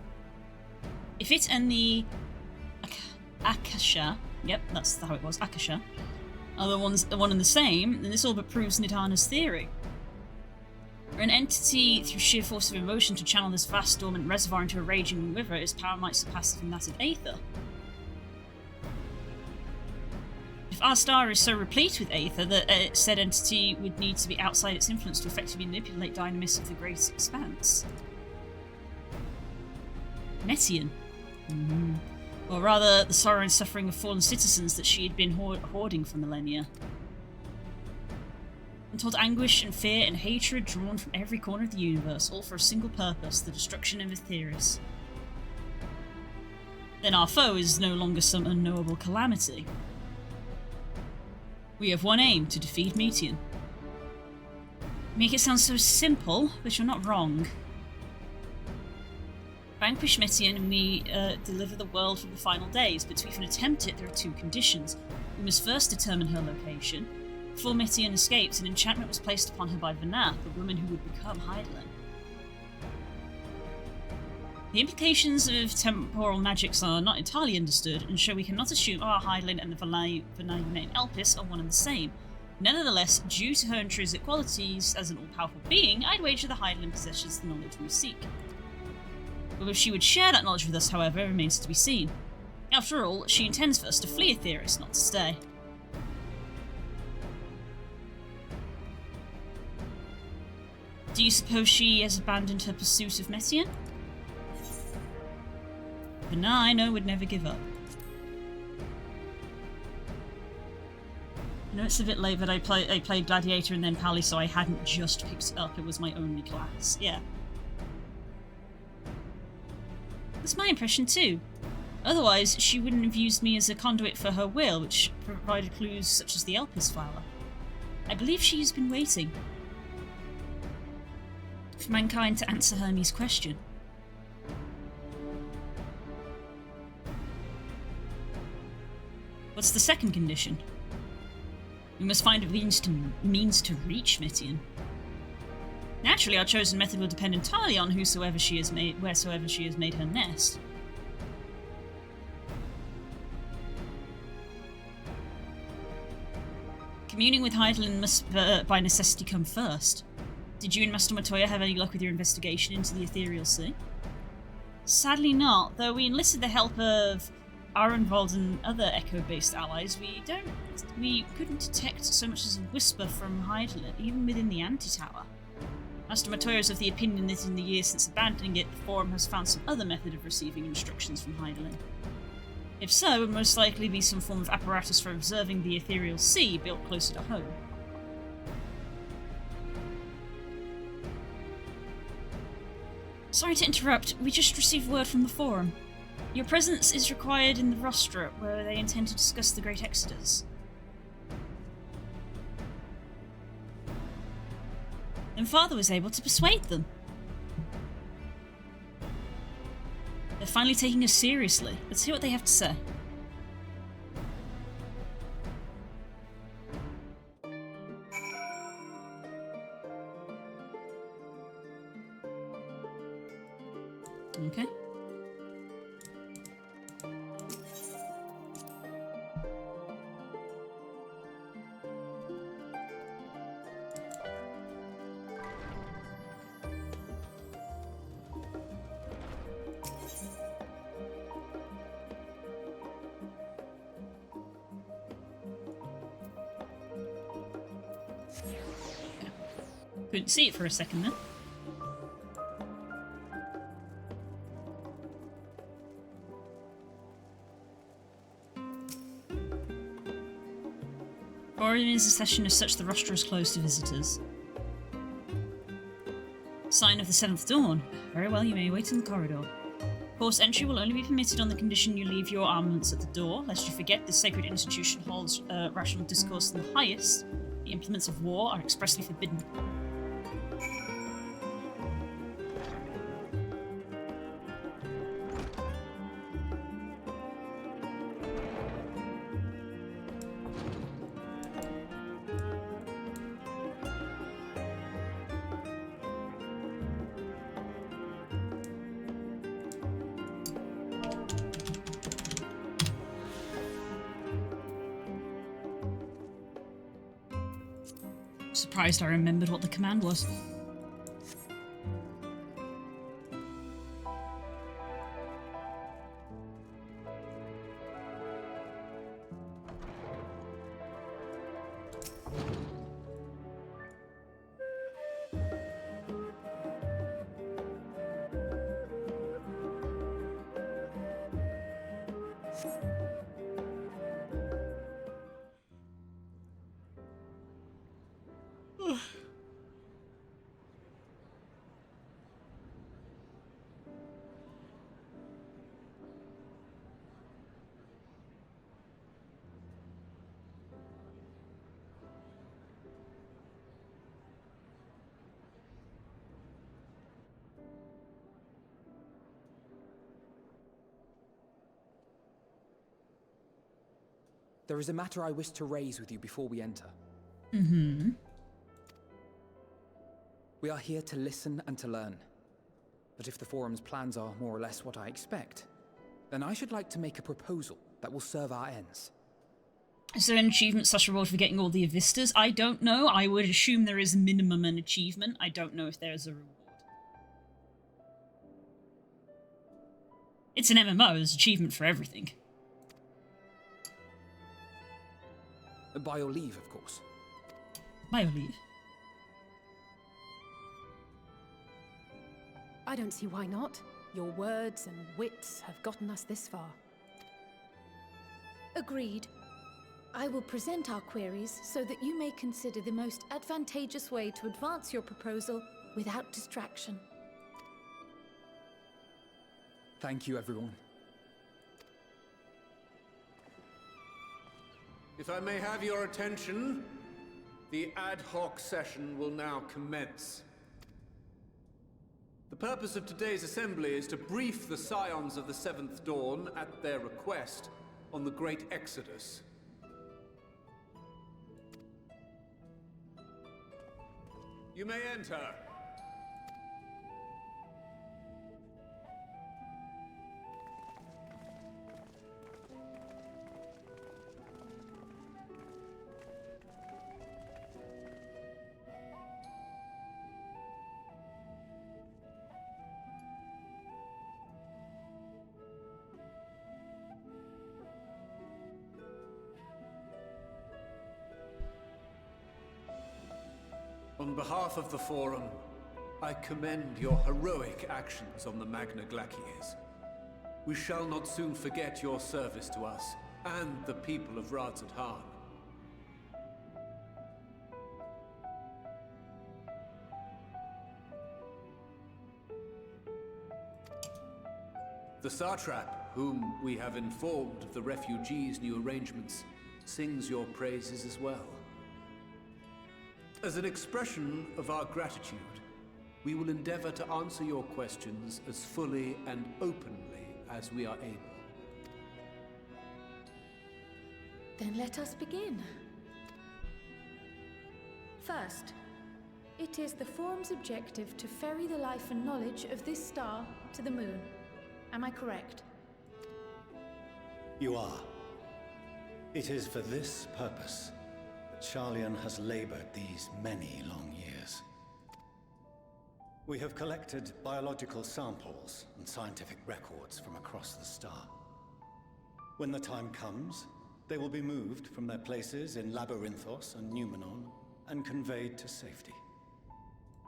If it and the Akasha, yep, that's how it was, Akasha, are the one and the same, then this all but proves Nidhana's theory. For an entity through sheer force of emotion to channel this vast dormant reservoir into a raging river, its power might surpass even that of Aether. If our star is so replete with Aether that said entity would need to be outside its influence to effectively manipulate dynamis of the great expanse. Metian. Or rather, the sorrow and suffering of fallen citizens that she had been hoarding for millennia. Untold anguish and fear and hatred drawn from every corner of the universe, all for a single purpose, the destruction of Aetherius. Then our foe is no longer some unknowable calamity. We have one aim, to defeat Metian. Make it sound so simple, but you're not wrong. Vanquish Metian and we deliver the world for the final days, but to even attempt it, there are two conditions. We must first determine her location. Before Metian escapes, an enchantment was placed upon her by Vanath, the woman who would become Hydaelyn. The implications of temporal magics are not entirely understood, and so we cannot assume our Hydaelyn and the Vanayan Elpis are one and the same. Nevertheless, due to her intrinsic qualities as an all-powerful being, I'd wager the Hydaelyn possesses the knowledge we seek. Whether she would share that knowledge with us, however, remains to be seen. After all, she intends for us to flee Aetherius, not to stay. Do you suppose she has abandoned her pursuit of Metian? But I know would never give up. I know it's a bit late, but I played Gladiator and then Pally, so I hadn't just picked it up. It was my only class. Yeah. That's my impression too. Otherwise, she wouldn't have used me as a conduit for her will, which provided clues such as the Elpis flower. I believe she has been waiting for mankind to answer Hermes' question. What's the second condition? We must find a means to reach Metian. Naturally, our chosen method will depend entirely on wheresoever she has made her nest. Communing with Hydaelyn must by necessity come first. Did you and Master Matoya have any luck with your investigation into the ethereal sea? Sadly not, though we enlisted the help of Arenvald and other Echo-based allies, we couldn't detect so much as a whisper from Hydaelyn, even within the anti-tower. Master Matoya is of the opinion that in the years since abandoning it, the Forum has found some other method of receiving instructions from Hydaelyn. If so, it would most likely be some form of apparatus for observing the ethereal sea built closer to home. Sorry to interrupt, we just received word from the Forum. Your presence is required in the rostra, where they intend to discuss the Great Exodus. And Father was able to persuade them. They're finally taking us seriously. Let's hear what they have to say. Okay. Couldn't see it for a second then. Orion's accession is such the rostra is closed to visitors. Sign of the 7th Dawn. Very well, you may wait in the corridor. Course entry will only be permitted on the condition you leave your armaments at the door, lest you forget this sacred institution holds rational discourse in the highest. The implements of war are expressly forbidden. Surprised I remembered what the command was. There is a matter I wish to raise with you before we enter. Mm-hmm. We are here to listen and to learn. But if the Forum's plans are more or less what I expect, then I should like to make a proposal that will serve our ends. Is there an achievement / reward for getting all the Avistas? I don't know. I would assume there is minimum an achievement. I don't know if there's a reward. It's an MMO. There's achievement for everything. By your leave, of course. By your leave. I don't see why not. Your words and wits have gotten us this far. Agreed. I will present our queries so that you may consider the most advantageous way to advance your proposal without distraction. Thank you, everyone. If I may have your attention, the ad hoc session will now commence. The purpose of today's assembly is to brief the Scions of the 7th Dawn at their request on the Great Exodus. You may enter. On behalf of the Forum, I commend your heroic actions on the Magna Glacies. We shall not soon forget your service to us and the people of Radzat-Han. The Satrap, whom we have informed of the refugees' new arrangements, sings your praises as well. As an expression of our gratitude, we will endeavor to answer your questions as fully and openly as we are able. Then let us begin. First, it is the Forum's objective to ferry the life and knowledge of this star to the moon. Am I correct? You are. It is for this purpose that Charlian has labored these many long years. We have collected biological samples and scientific records from across the star. When the time comes, they will be moved from their places in Labyrinthos and Numenon and conveyed to safety.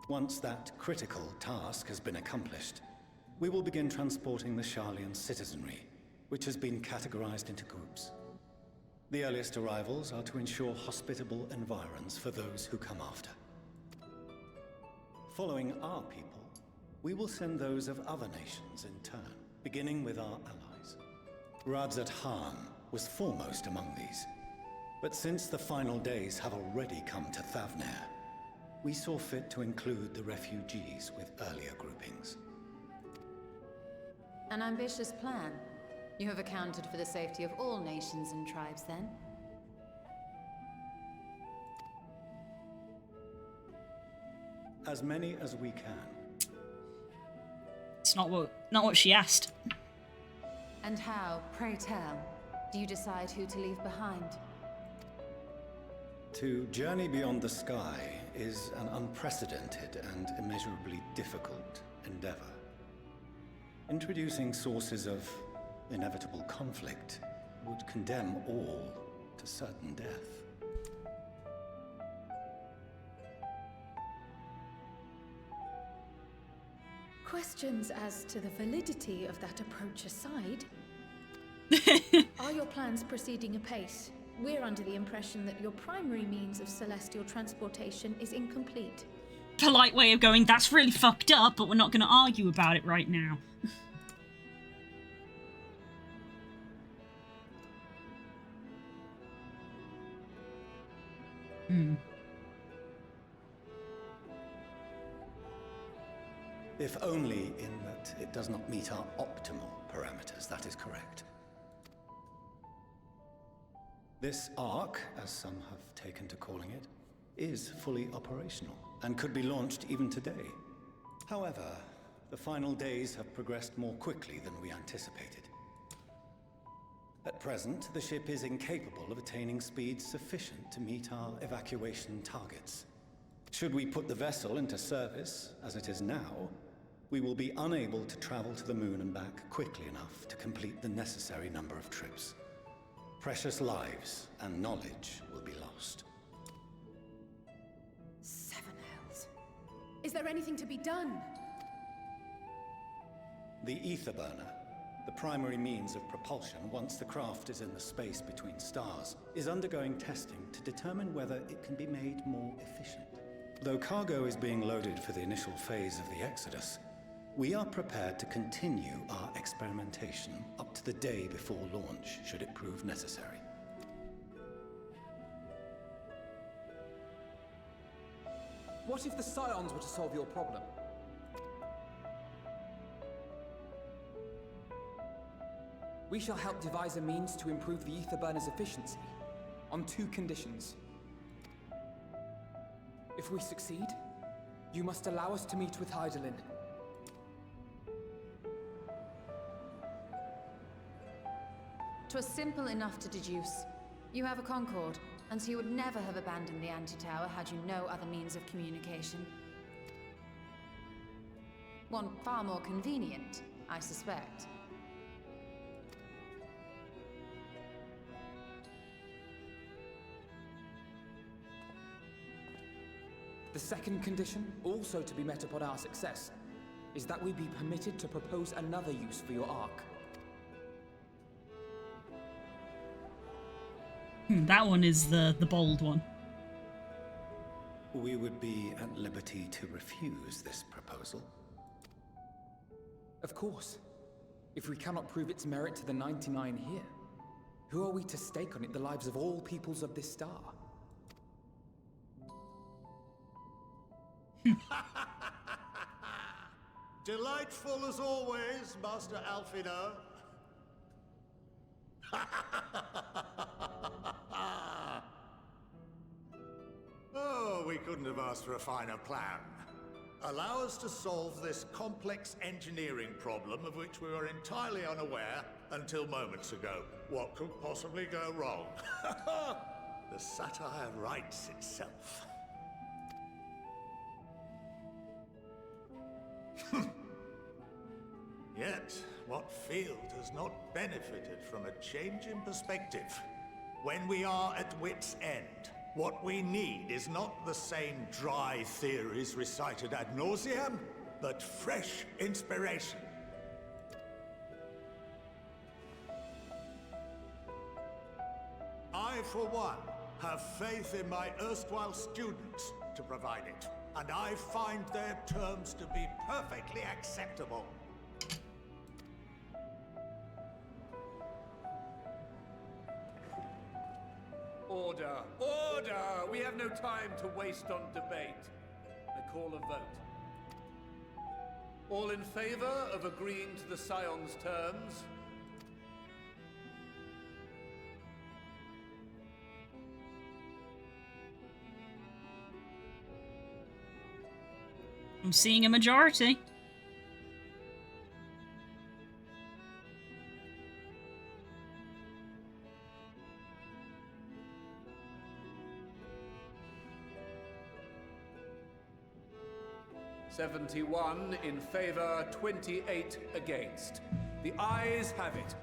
Once that critical task has been accomplished, we will begin transporting the Sharlayan citizenry, which has been categorized into groups. The earliest arrivals are to ensure hospitable environs for those who come after. Following our people, we will send those of other nations in turn, beginning with our allies. Radzat Han was foremost among these, but since the final days have already come to Thavnair, we saw fit to include the refugees with earlier groupings. An ambitious plan. You have accounted for the safety of all nations and tribes, then? As many as we can. It's not what she asked. And how, pray tell, do you decide who to leave behind? To journey beyond the sky is an unprecedented and immeasurably difficult endeavor. Introducing sources of inevitable conflict would condemn all to certain death. Questions as to the validity of that approach aside, are your plans proceeding apace? We're under the impression that your primary means of celestial transportation is incomplete. Polite way of going, that's really fucked up, but we're not going to argue about it right now. If only in that it does not meet our optimal parameters, that is correct. This Ark, as some have taken to calling it, is fully operational and could be launched even today. However, the final days have progressed more quickly than we anticipated. At present, the ship is incapable of attaining speeds sufficient to meet our evacuation targets. Should we put the vessel into service, as it is now, we will be unable to travel to the moon and back quickly enough to complete the necessary number of trips. Precious lives and knowledge will be lost. Seven hells. Is there anything to be done? The ether burner, the primary means of propulsion once the craft is in the space between stars, is undergoing testing to determine whether it can be made more efficient. Though cargo is being loaded for the initial phase of the Exodus, we are prepared to continue our experimentation up to the day before launch, should it prove necessary. What if the Scions were to solve your problem? We shall help devise a means to improve the ether burner's efficiency, on 2 conditions. If we succeed, you must allow us to meet with Hydaelyn. 'Twas simple enough to deduce. You have a Concord, and so you would never have abandoned the anti-tower had you no other means of communication. One far more convenient, I suspect. The second condition, also to be met upon our success, is that we be permitted to propose another use for your Ark. That one is the bold one. We would be at liberty to refuse this proposal. Of course. If we cannot prove its merit to the 99 here, who are we to stake on it the lives of all peoples of this star? Delightful as always, Master Alfino. Oh, we couldn't have asked for a finer plan. Allow us to solve this complex engineering problem of which we were entirely unaware until moments ago. What could possibly go wrong? The satire writes itself. Yet, what field has not benefited from a change in perspective? When we are at wit's end, What we need is not the same dry theories recited ad nauseam, but fresh inspiration. I, for one, have faith in my erstwhile students to provide it, and I find their terms to be perfectly acceptable. Order! Order! We have no time to waste on debate. I call a vote. All in favor of agreeing to the Scion's terms? I'm seeing a majority. "71 in favor, 28 against. The ayes have it.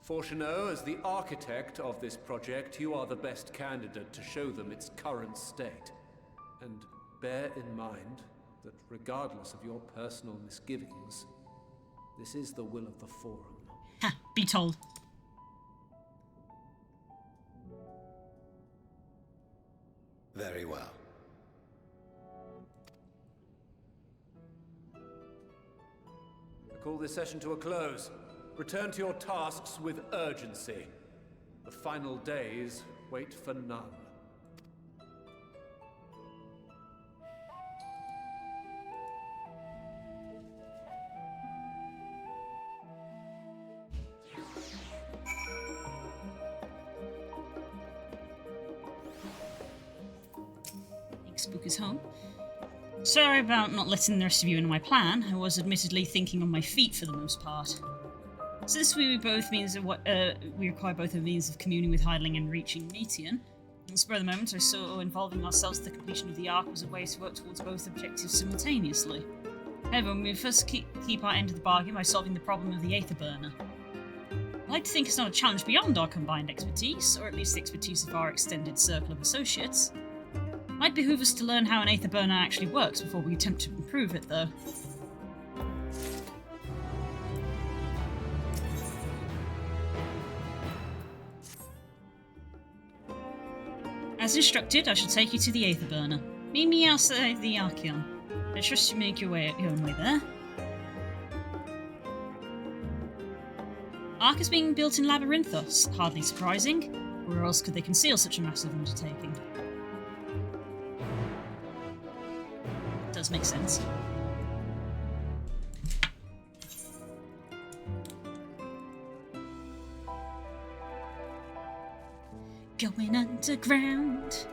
Fortuneau, as the architect of this project, you are the best candidate to show them its current state. And bear in mind that regardless of your personal misgivings, this is the will of the Forum. Ha, be told. Very well. I call this session to a close. Return to your tasks with urgency. The final days wait for none. Spook is home. Sorry about not letting the rest of you into my plan. I was admittedly thinking on my feet for the most part. Since we require both a means of communing with Heidling and reaching Meteon, in the spur of the moment I saw involving ourselves in the completion of the Ark was a way to work towards both objectives simultaneously. However, we first keep our end of the bargain by solving the problem of the Aether Burner. I like to think it's not a challenge beyond our combined expertise, or at least the expertise of our extended circle of associates. Might behoove us to learn how an Aether Burner actually works before we attempt to improve it, though. As instructed, I shall take you to the Aether Burner. Meet me outside the Archeon. I trust you make your own way there. Ark is being built in Labyrinthos, hardly surprising. Where else could they conceal such a massive undertaking? Does make sense. Going underground.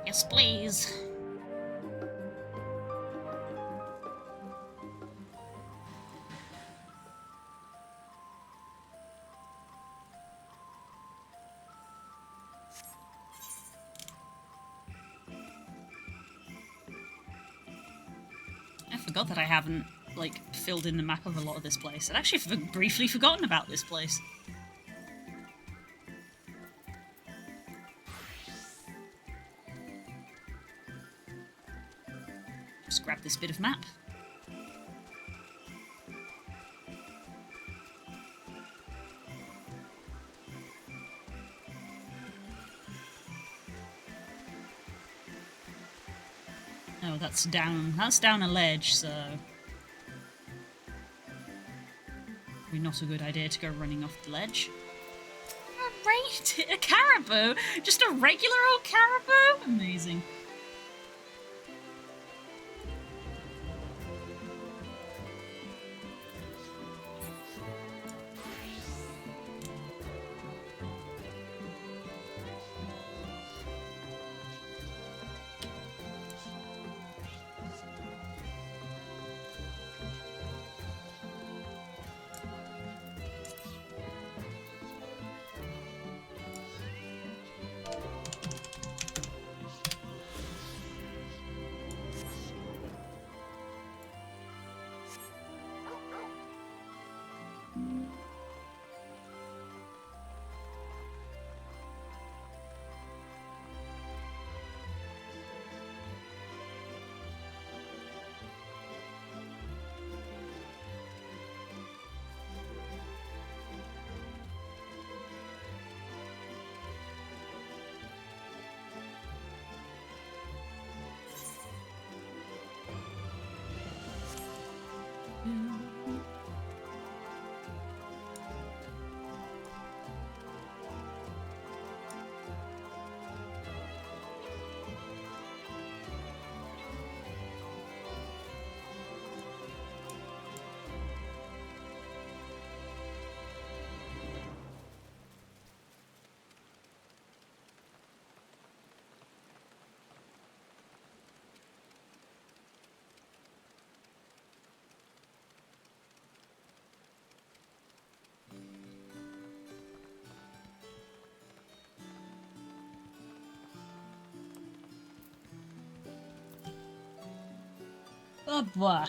Yes, please. I forgot that I haven't, filled in the map of a lot of this place. I'd actually briefly forgotten about this place. Just grab this bit of map. Oh, that's down a ledge, so probably not a good idea to go running off the ledge. A caribou? Just a regular old caribou? Amazing. Oh boy.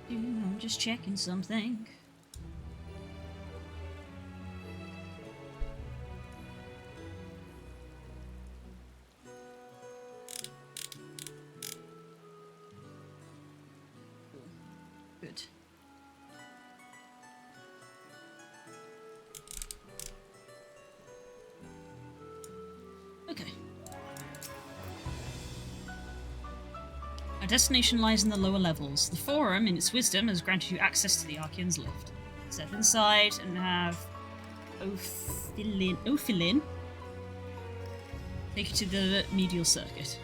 I'm just checking something. Good. Okay. Our destination lies in the lower levels. The Forum, in its wisdom, has granted you access to the Archeon's lift. Step inside and have Ophilin take you to the medial circuit.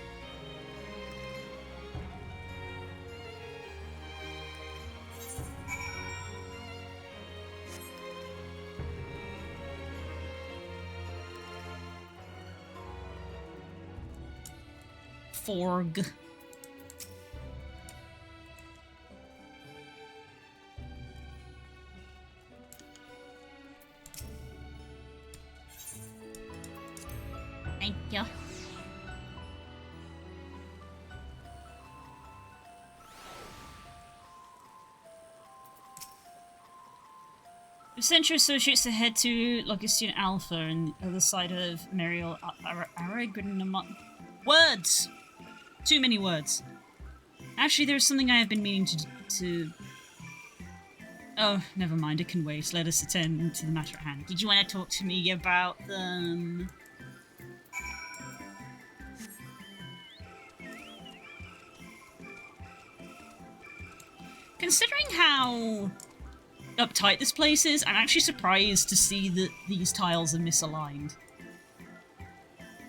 Forg. Thank you. We sent your associates to head to Logistion Alpha on the other side of Merial Aragonamon. Words! Too many words. Actually, there's something I have been meaning to... Oh, never mind, it can wait. Let us attend to the matter at hand. Did you want to talk to me about them? Considering how uptight this place is, I'm actually surprised to see that these tiles are misaligned.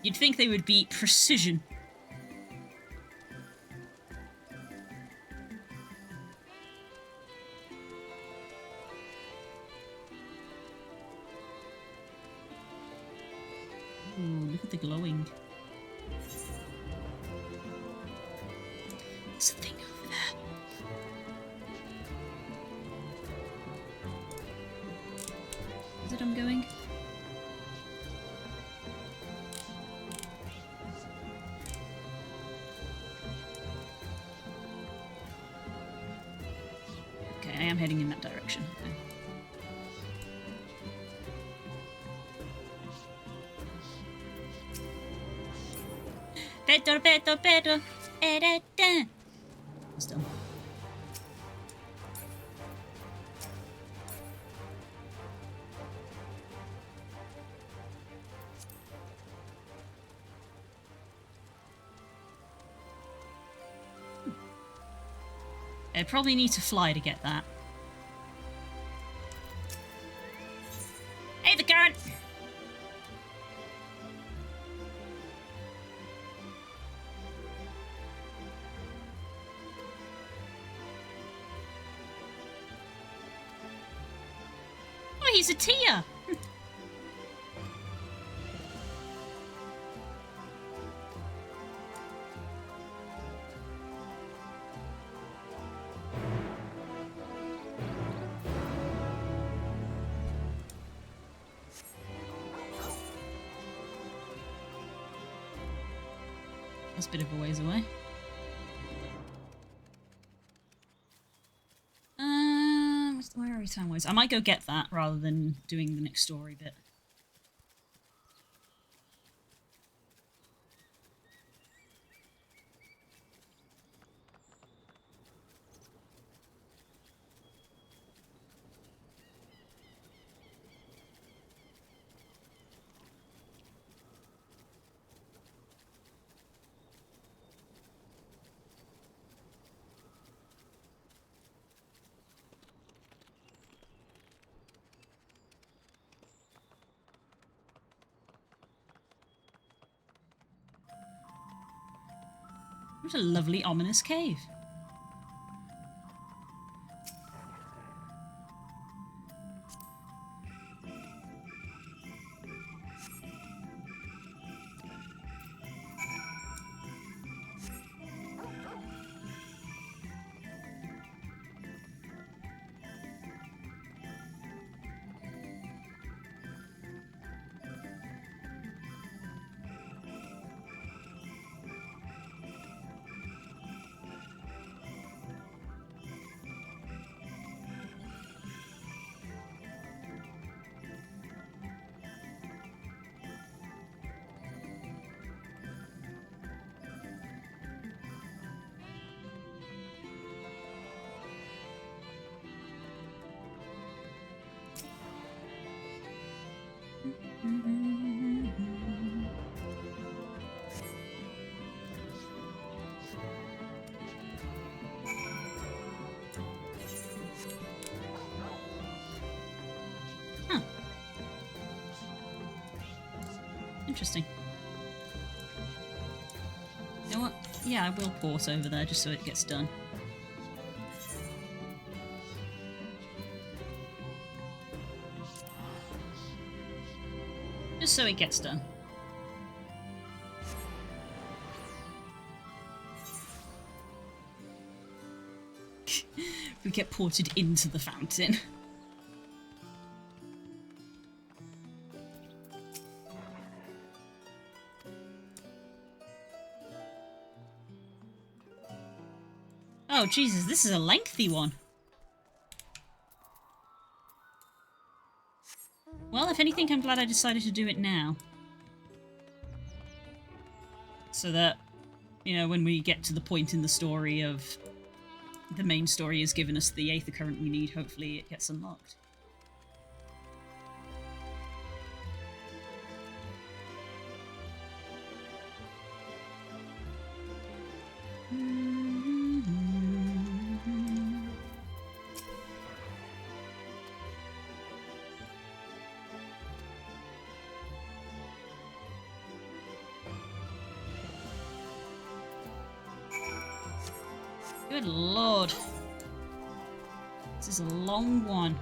You'd think they would be precision. Ooh, look at the glowing. There's a thing over there. Is it I'm going? Okay, I am heading in that direction. Okay. Better. It's done. I probably need to fly to get that. Hey, the current! Oh, he's a Tia! That's a bit of a ways away. Where are we time-wise? I might go get that rather than doing the next story bit. What a lovely, ominous cave. Huh. Interesting. You know what? Yeah, I will port over there just so it gets done. Just so it gets done. We get ported into the fountain. Oh, Jesus, this is a lengthy one. Well, if anything, I'm glad I decided to do it now. So that, you know, when we get to the point in the story of the main story has given us the Aether current we need, hopefully it gets unlocked. Good lord. This is a long one.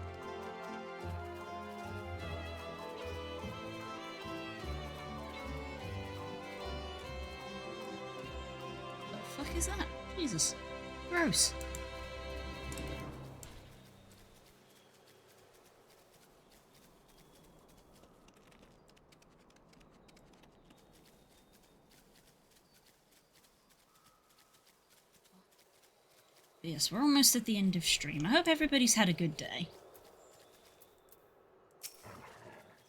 What the fuck is that? Jesus. Gross. Yes, we're almost at the end of stream. I hope everybody's had a good day.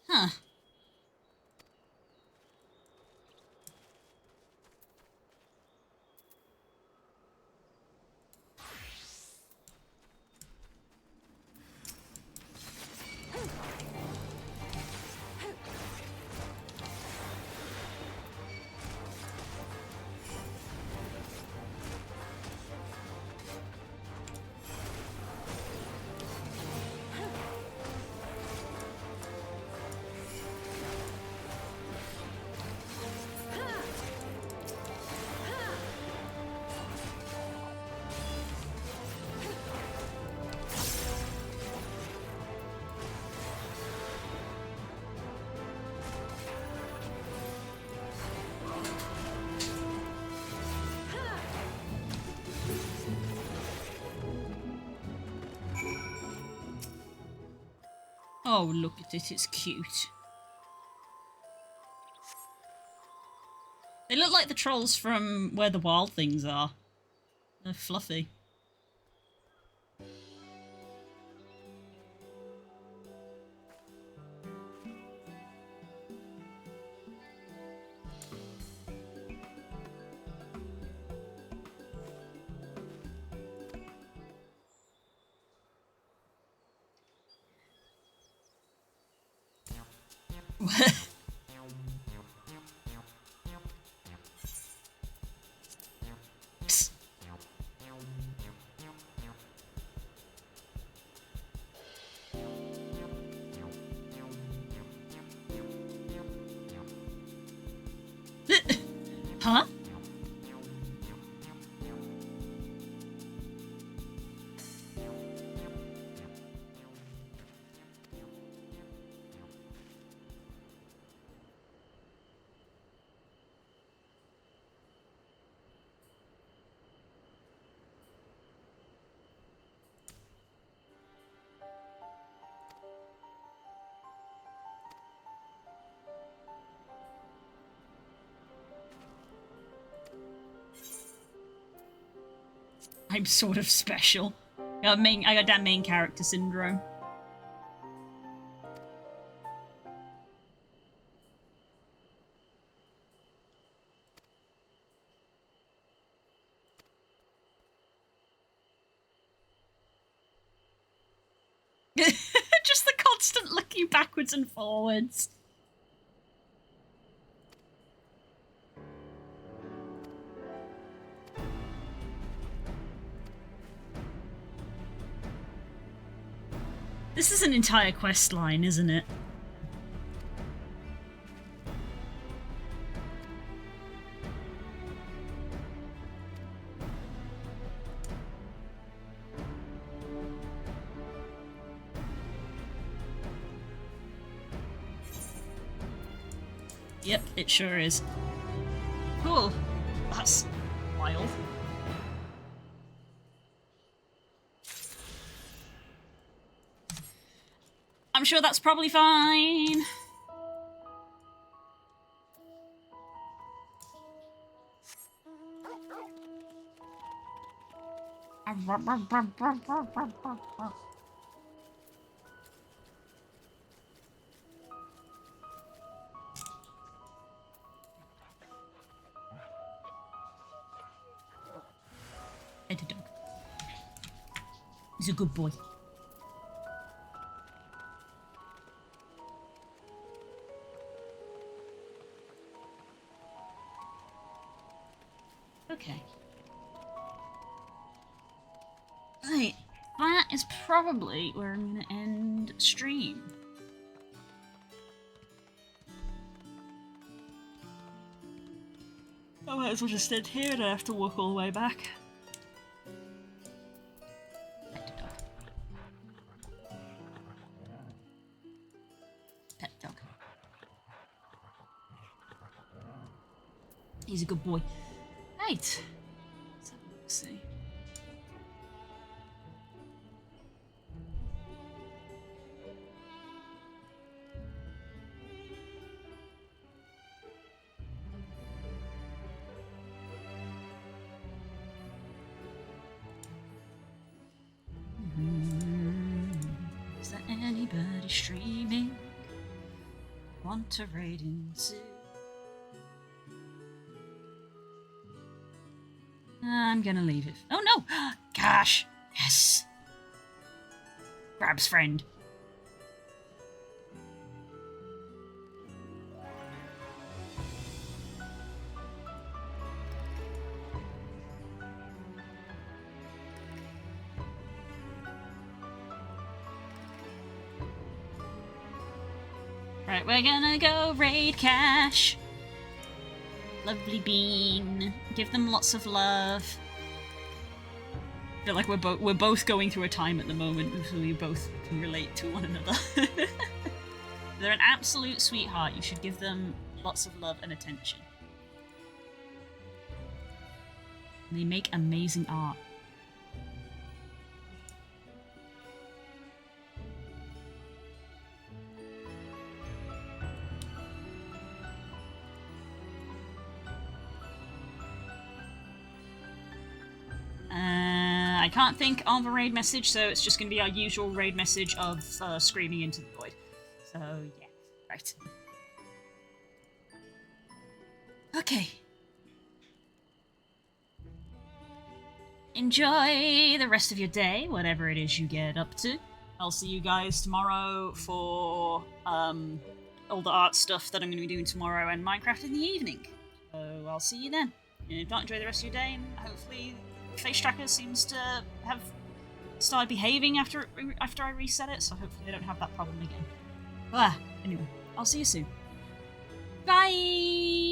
Huh. Oh, look at it, it's cute. They look look like the trolls from Where the Wild Things Are. They're fluffy. Huh? I'm sort of special. I got that main character syndrome. Just the constant looking backwards and forwards. This is an entire quest line, isn't it? Yep, it sure is. Cool. That's wild. I'm sure that's probably fine. Head dog. He's a good boy. Okay. Right, that is probably where I'm gonna end stream. I might as well just end here and I have to walk all the way back. Pet dog. He's a good boy. Right. Let's see. Is there anybody streaming? Want to raid into? I'm gonna leave it. Oh no! Gosh! Yes! Grab's friend. Right, we're gonna go raid Cash. Lovely bean. Give them lots of love. I feel like we're both going through a time at the moment, so we both can relate to one another. They're an absolute sweetheart. You should give them lots of love and attention. And they make amazing art. can't think of a raid message, so it's just going to be our usual raid message of screaming into the void. So, yeah. Right. Okay. Enjoy the rest of your day, whatever it is you get up to. I'll see you guys tomorrow for all the art stuff that I'm going to be doing tomorrow and Minecraft in the evening. So I'll see you then. And if not, enjoy the rest of your day, and hopefully Face Tracker seems to have started behaving after I reset it, so hopefully I don't have that problem again. Anyway, I'll see you soon. Bye!